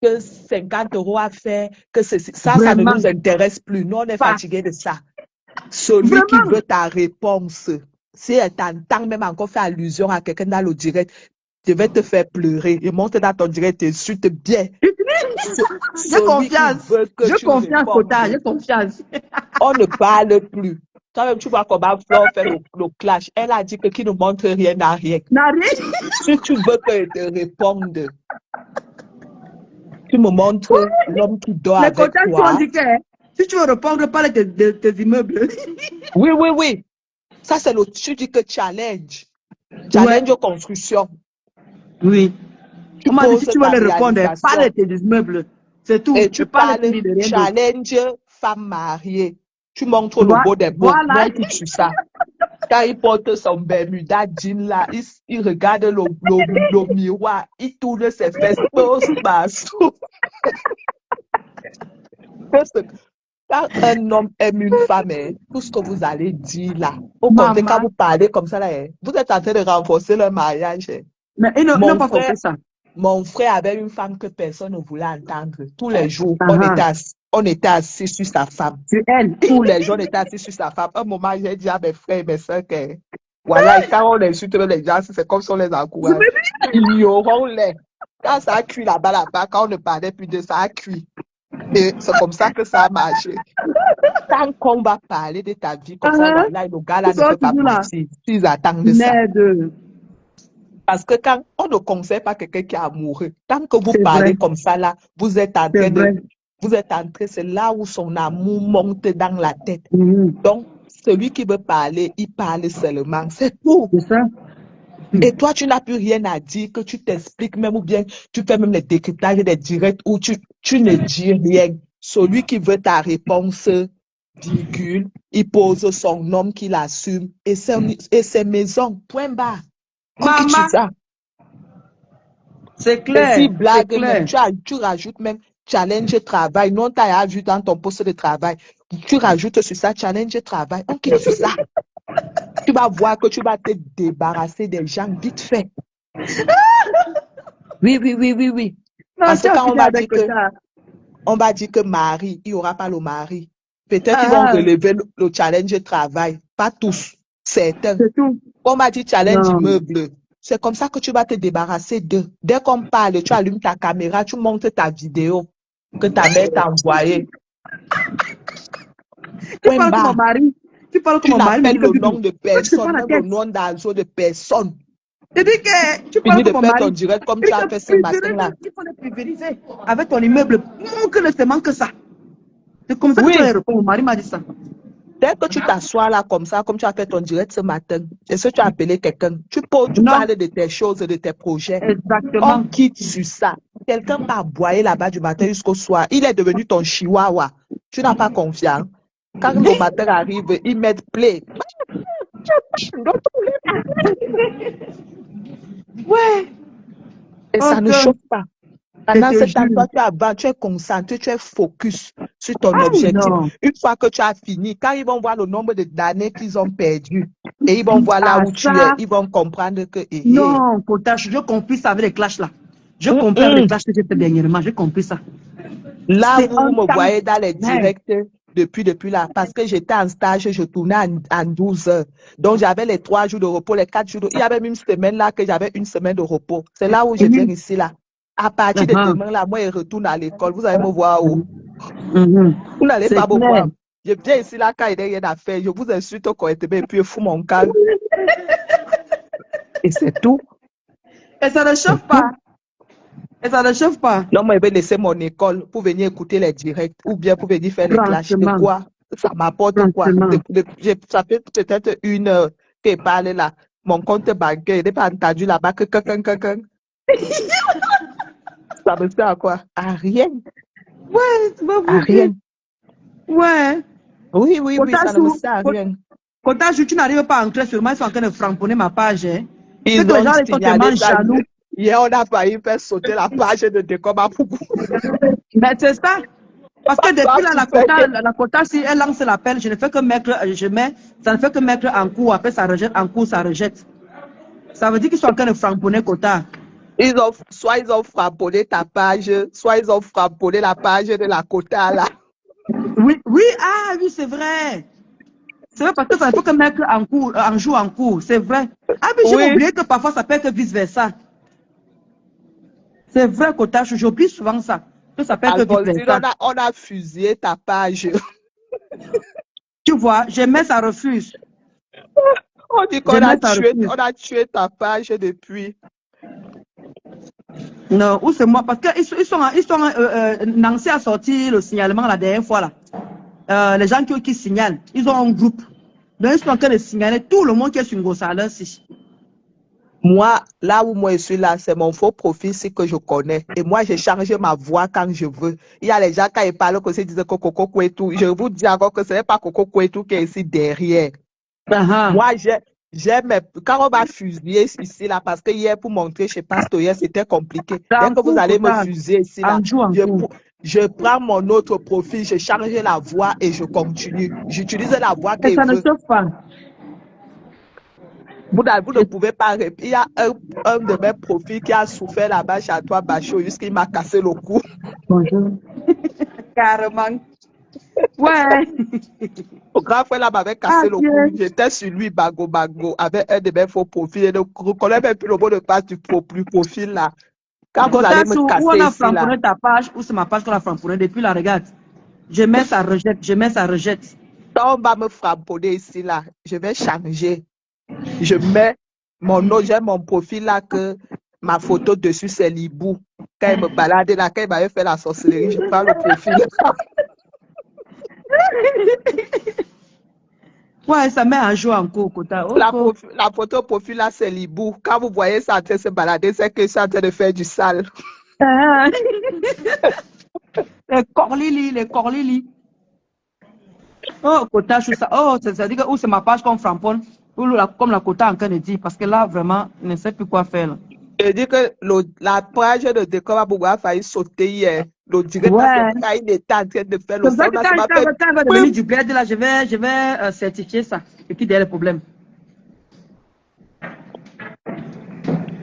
50 € à faire, que ça ne nous intéresse plus. Nous, on est fatigué de ça. Celui qui veut ta réponse, si elle t'entend même encore faire allusion à quelqu'un dans le direct, je vais te faire pleurer. Je monte dans ton direct, t'insulte bien. J'ai confiance. J'ai confiance. On ne parle plus. Toi-même, tu vois comment Flo fait le clash. Elle a dit que qui ne montre rien n'a rien. Si tu veux qu'elle te réponde, tu me montres l'homme qui dort avec toi. Si tu veux répondre, parle de tes immeubles. Oui. Ça, c'est tu dis que challenge. Challenge construction. Oui. On m'a dit si tu veux le répondre, parle de tes immeubles. C'est tout. Et tu parles de challenge femme mariée. Tu montres le beau des beaux. Voilà. Sur ça. Quand il porte son Bermuda jean là, il regarde le miroir, il tourne ses fesses. Quand un homme aime une femme, tout ce que vous allez dire là, quand vous parlez comme ça, là, vous êtes en train de renforcer le mariage. Mais il n'a pas compris ça. Mon frère avait une femme que personne ne voulait entendre. Tous les jours, on était assis sur sa femme. Tous les jours, on était assis sur sa femme. Un moment, j'ai dit à mes frères et mes soeurs que, voilà, quand on insulte les gens, c'est comme si on les encourage. Ignorons-les. Quand ça a cuit là-bas, quand on ne parlait plus de ça, a cuit. Et c'est comme ça que ça a marché. Tant qu'on va parler de ta vie comme ça, voilà, le gars là ne peut pas partir. Ils attendent ça. Parce que quand on ne conseille pas quelqu'un qui est amoureux, tant que vous parlez comme ça là, vous êtes en train c'est là où son amour monte dans la tête. Donc, celui qui veut parler, il parle seulement. C'est tout. C'est ça. Et toi, tu n'as plus rien à dire, que tu t'expliques même ou bien tu fais même les décryptages des directs où tu ne dis rien. Celui qui veut ta réponse, virgule, il pose son nom qu'il assume et ses maisons, point barre. Maman, c'est clair. Si blague, même, tu rajoutes même challenge travail. Non, tu as vu dans ton poste de travail. Tu rajoutes sur ça challenge travail. On quitte sur ça. Tu vas voir que tu vas te débarrasser des gens vite fait. Oui. Non, parce que quand on va dire que mari, il n'y aura pas le mari. Peut-être qu'ils vont relever le challenge travail. Pas tous, certains. On m'a dit challenge immeuble. C'est comme ça que tu vas te débarrasser d'eux. Dès qu'on parle, tu allumes ta caméra, tu montres ta vidéo que ta mère t'a envoyée. Tu parles comme mon mari. Tu n'appelles le nom de personne, même le nom d'argent de personne. Je dis que tu parles comme mon mari. Ton direct comme tu as fait ce matin-là. Il faut les pulvériser avec ton immeuble. Ne manque que ça. C'est comme ça que tu réponds. Mon mari m'a dit ça. Dès que tu t'assois là comme ça, comme tu as fait ton direct ce matin, et ce tu as appelé quelqu'un, tu parles de tes choses, de tes projets. Exactement. On quitte sur ça. Quelqu'un va aboyer là-bas du matin jusqu'au soir. Il est devenu ton chihuahua. Tu n'as pas confiance. Quand le matin arrive, ils mettent play. Ouais. Et ça ne choque pas. Pendant ce temps, tu es concentré, tu es focus sur ton objectif. Non. Une fois que tu as fini, quand ils vont voir le nombre d'années qu'ils ont perdu, et ils vont voir là où tu es, ils vont comprendre que... Non, Potache, je compris ça avec les clashs là. Je comprends avec les clashs que j'ai fait dernièrement, j'ai compris ça. Là, vous me voyez dans les directs depuis là, parce que j'étais en stage, je tournais en 12 heures. Donc, j'avais les 3 jours de repos, les 4 jours de... Il y avait même une semaine là que j'avais une semaine de repos. C'est là où je viens ici là. À partir de demain là, moi, je retourne à l'école. Vous allez me voir où? Vous n'allez pas me clair. voir. Je viens ici là quand il n'y a rien à faire. Je vous insulte correctement et puis je fous mon calme. Et c'est tout. Et ça ne chauffe pas. Et ça ne chauffe pas. Non, moi, je vais laisser mon école pour venir écouter les directs ou bien pour venir faire les clashs. De quoi? Ça m'apporte quoi? Ça fait peut-être 1 heure qu'il parle là. Mon compte bancaire, je n'ai pas entendu là-bas que quelqu'un. Ça me sert à quoi? À rien. Ouais, tu vas À rien. Ouais. Oui, ça ne me sert à rien. Quand tu n'arrives pas à entrer seulement, ils sont en train de framponner ma page. Hein. Ils ont signalé ça. Hier, on a failli faire sauter la page de Dekoma Pougou. Mais c'est ça. Parce que depuis là, la quota, si elle lance l'appel, je ne fais que mettre, ça ne fait que mettre en cours, après ça rejette, en cours, ça rejette. Ça veut dire qu'ils sont en train de framponner quota. Soit ils ont framponné ta page, soit ils ont framponné la page de la quota là. Oui, c'est vrai. C'est vrai parce que ça ne peut que mettre en cours, en jour en cours, c'est vrai. Ah, mais j'ai oublié que parfois ça peut être vice-versa. C'est vrai, quota, j'oublie souvent ça. Que ça peut être vice-versa. On a fusillé ta page. Tu vois, j'aimais, ça refuse. On dit qu'on a tué ta page depuis. Non, ou c'est moi, parce que Nancy a sorti le signalement la dernière fois là. Les gens qui signalent, ils ont un groupe. Donc ils sont en train de signaler tout le monde qui est sur Ngossala aussi. Moi, là où moi je suis là, c'est mon faux profil, c'est que je connais. Et moi, j'ai changé ma voix quand je veux. Il y a les gens, quand ils parlent, que ils disent Coco Kouetou. Je vous dis encore que ce n'est pas Coco Kouetou qui est ici derrière. Moi, quand on va fusiller ici, là, parce que hier, pour montrer chez Pastoyer, c'était compliqué. Dès que vous allez me fusiller ici, là, je prends mon autre profil, je change la voix et je continue. J'utilise la voix que ça ne chauffe pas. Vous ne pouvez pas répondre. Il y a un de mes profils qui a souffert là-bas chez toi, Bachot, jusqu'il m'a cassé le cou. Bonjour. Carrément. Ouais. Au grand frère là m'avait cassé le cou. J'étais sur lui, bago, avec un de mes faux profils. Je ne reconnais même plus le mot de passe du profil là. Quand vous allez me casser où on a ici là. ta page, ou c'est ma page qu'on a framponné depuis la regarde. Je mets ça rejette. Quand on va me framponner ici là, je vais changer. Je mets mon nom, j'ai mon profil là que ma photo dessus c'est Libou. Quand il me balade là, quand il m'avait fait la sorcellerie, je prends le profil. Ouais, ça met un jour en cours, Kota. La photo profil là c'est Libou. Quand vous voyez ça en train de se balader, c'est que je suis en train de faire du sale. Les corlili. Oh, Kota, je ça. Oh, c'est-à-dire que c'est ma page qu'on framponne. Comme la Kota en train de dire, parce que là, vraiment, je ne sais plus quoi faire. Là. Je dis que la page de Dekoma Bougou a failli sauter hier. Le directeur, quand il était en train de faire le son, quand il va devenir du bled, là, je vais certifier ça. Et puis, derrière le problème.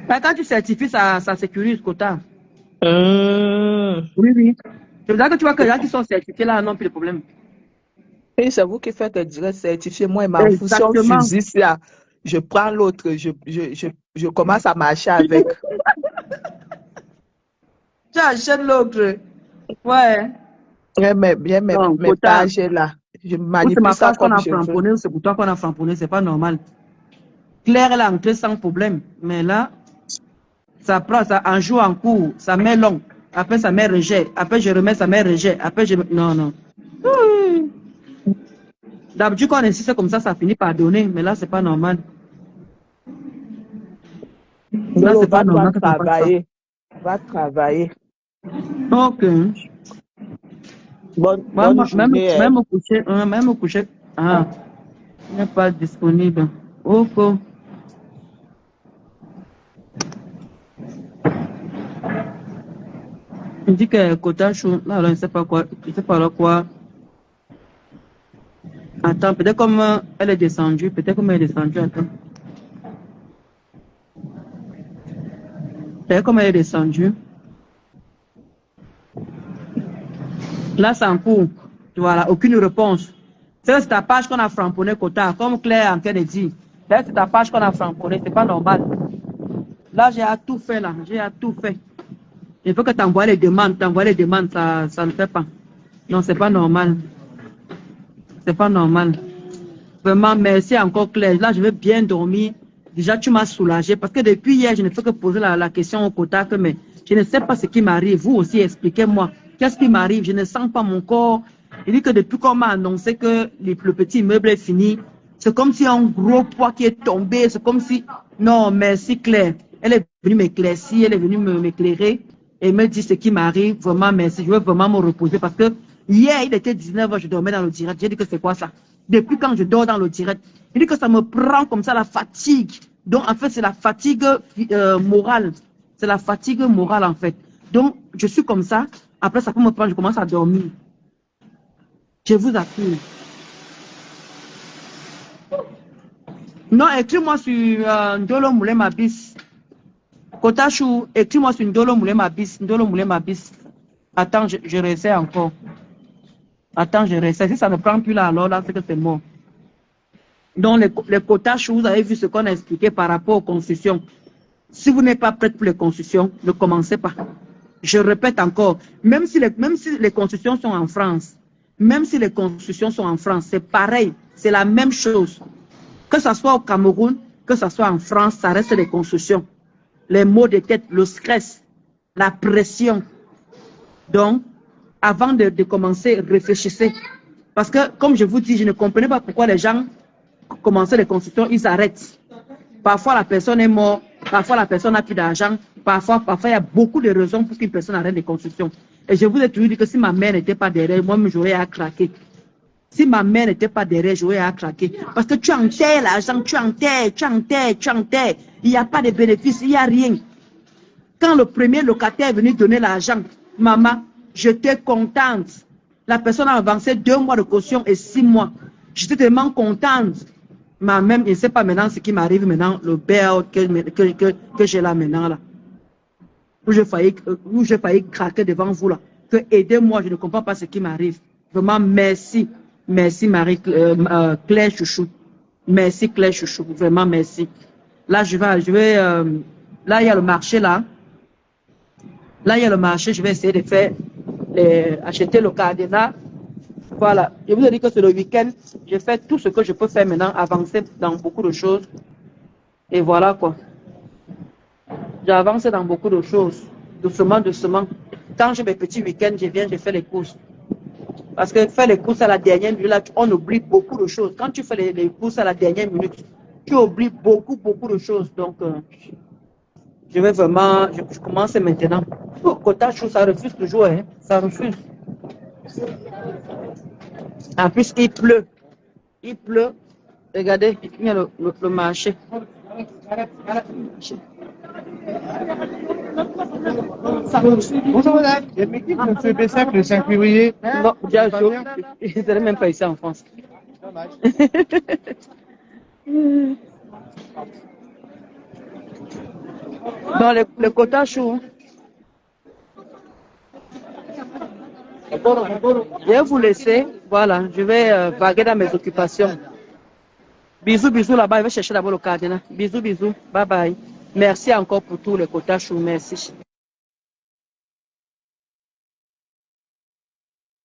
Quand tu certifies, ça sécurise, Kota. Oui. C'est là que tu vois que les gens qui sont certifiés, là, n'ont plus de problème. Et c'est vous qui faites le direct certifié. Moi, ma fonction physique, là, je prends l'autre, je commence à marcher avec. Tu achètes l'autre. Ouais. Mes pages là. Je manipule ça comme je veux. C'est pour toi qu'on a framponné, c'est pas normal. Claire, elle a entré sans problème. Mais là, ça prend, ça en joue en cours, ça met long. Après, ça met rejet. Après, je remets, ça met rejet. Après, non. D'habitude, quand on insiste comme ça finit par donner. Mais là, c'est pas normal. Là, c'est pas normal. Va travailler. Ok. Bonne journée. Même au coucher. Ah, il n'est pas disponible. Ok. Il dit que Kota Chou, là, je ne sais pas quoi. Je ne sais pas quoi. Attends, peut-être comme elle est descendue. Attends. Peut-être comme elle est descendue. Là, c'est en cours. Voilà, aucune réponse. C'est ta page qu'on a framponné, Kota. Comme Claire en train de dire. C'est ta page qu'on a framponné. C'est pas normal. Là, j'ai tout fait, là. Il faut que tu envoies les demandes. Ça ne fait pas. Non, c'est pas normal. C'est pas normal. Vraiment, merci encore Claire. Là, je vais bien dormir. Déjà, tu m'as soulagé parce que depuis hier, je ne fais que poser la question au Kotak, mais je ne sais pas ce qui m'arrive. Vous aussi, expliquez-moi. Qu'est-ce qui m'arrive? Je ne sens pas mon corps. Il dit que depuis qu'on m'a annoncé que le petit immeuble est fini, c'est comme si un gros poids qui est tombé. C'est comme si... Non, merci Claire. Elle est venue m'éclaircir, elle est venue m'éclairer et me dire ce qui m'arrive. Vraiment, merci. Je veux vraiment me reposer parce que hier, il était 19h, je dormais dans le direct. J'ai dit que c'est quoi ça? Depuis quand je dors dans le direct, il dit que ça me prend comme ça la fatigue. Donc, en fait, c'est la fatigue morale. C'est la fatigue morale, en fait. Donc, je suis comme ça. Après, ça peut me prendre, je commence à dormir. Je vous assure. Non, écris-moi sur Ndolo Moulé Mabis. Kotachou, écris-moi sur Ndolo Moulé Mabis. Ndolo Moulé Mabis. Attends, je réessaie encore. Attends, je réessaie. Si ça ne prend plus là, alors là, c'est que c'est mort. Donc, les Kotachou, vous avez vu ce qu'on a expliqué par rapport aux constructions. Si vous n'êtes pas prête pour les constructions, ne commencez pas. Je répète encore, même si les constructions sont en France, c'est pareil, c'est la même chose. Que ce soit au Cameroun, que ce soit en France, ça reste les constructions. Les maux de tête, le stress, la pression. Donc, avant de commencer, réfléchissez. Parce que, comme je vous dis, je ne comprenais pas pourquoi les gens commencent les constructions, ils arrêtent. Parfois, la personne est morte, parfois, la personne n'a plus d'argent, parfois, il y a beaucoup de raisons pour qu'une personne arrête les constructions. Et je vous ai toujours dit que si ma mère n'était pas derrière, moi-même, j'aurais à craquer. Si ma mère n'était pas derrière, j'aurais à craquer. Parce que tu enterres l'argent, tu enterres. Il n'y a pas de bénéfice, il n'y a rien. Quand le premier locataire est venu donner l'argent, maman, j'étais contente. La personne a avancé 2 mois de caution et 6 mois. J'étais tellement contente. Mais même, je ne sais pas maintenant ce qui m'arrive maintenant, le bail que j'ai là maintenant, là. Où j'ai failli craquer devant vous, là. Que aidez-moi, je ne comprends pas ce qui m'arrive. Vraiment, merci. Merci, Claire Chouchou. Merci, Claire Chouchou. Vraiment, merci. Là, là, il y a le marché, là. Là, il y a le marché. Je vais essayer de faire, acheter le cadenas. Voilà. Je vous ai dit que c'est le week-end. Je fais tout ce que je peux faire maintenant, avancer dans beaucoup de choses. Et voilà, quoi. J'avance dans beaucoup de choses. Doucement, doucement. Quand j'ai mes petits week-ends, je viens, je fais les courses. Parce que faire les courses à la dernière minute, là, on oublie beaucoup de choses. Quand tu fais les courses à la dernière minute, tu oublies beaucoup de choses. Donc, je vais vraiment, je commence maintenant. Quota chou, ça refuse toujours, hein. Ça refuse. En plus, il pleut. Il pleut. Regardez, il y a le marché. Bonjour madame, il y a le meeting de M. Bessac le 5 février. Non, déjà, je ne serais même pas ici en France. Dommage. Dans le quota chou. Je vais vous laisser. Voilà, je vais vaguer dans mes occupations. Bisous, bisous là-bas. Je vais chercher d'abord le cadenas. Bisous, bisous. Bye bye. Merci encore pour tout le quota chou. Merci.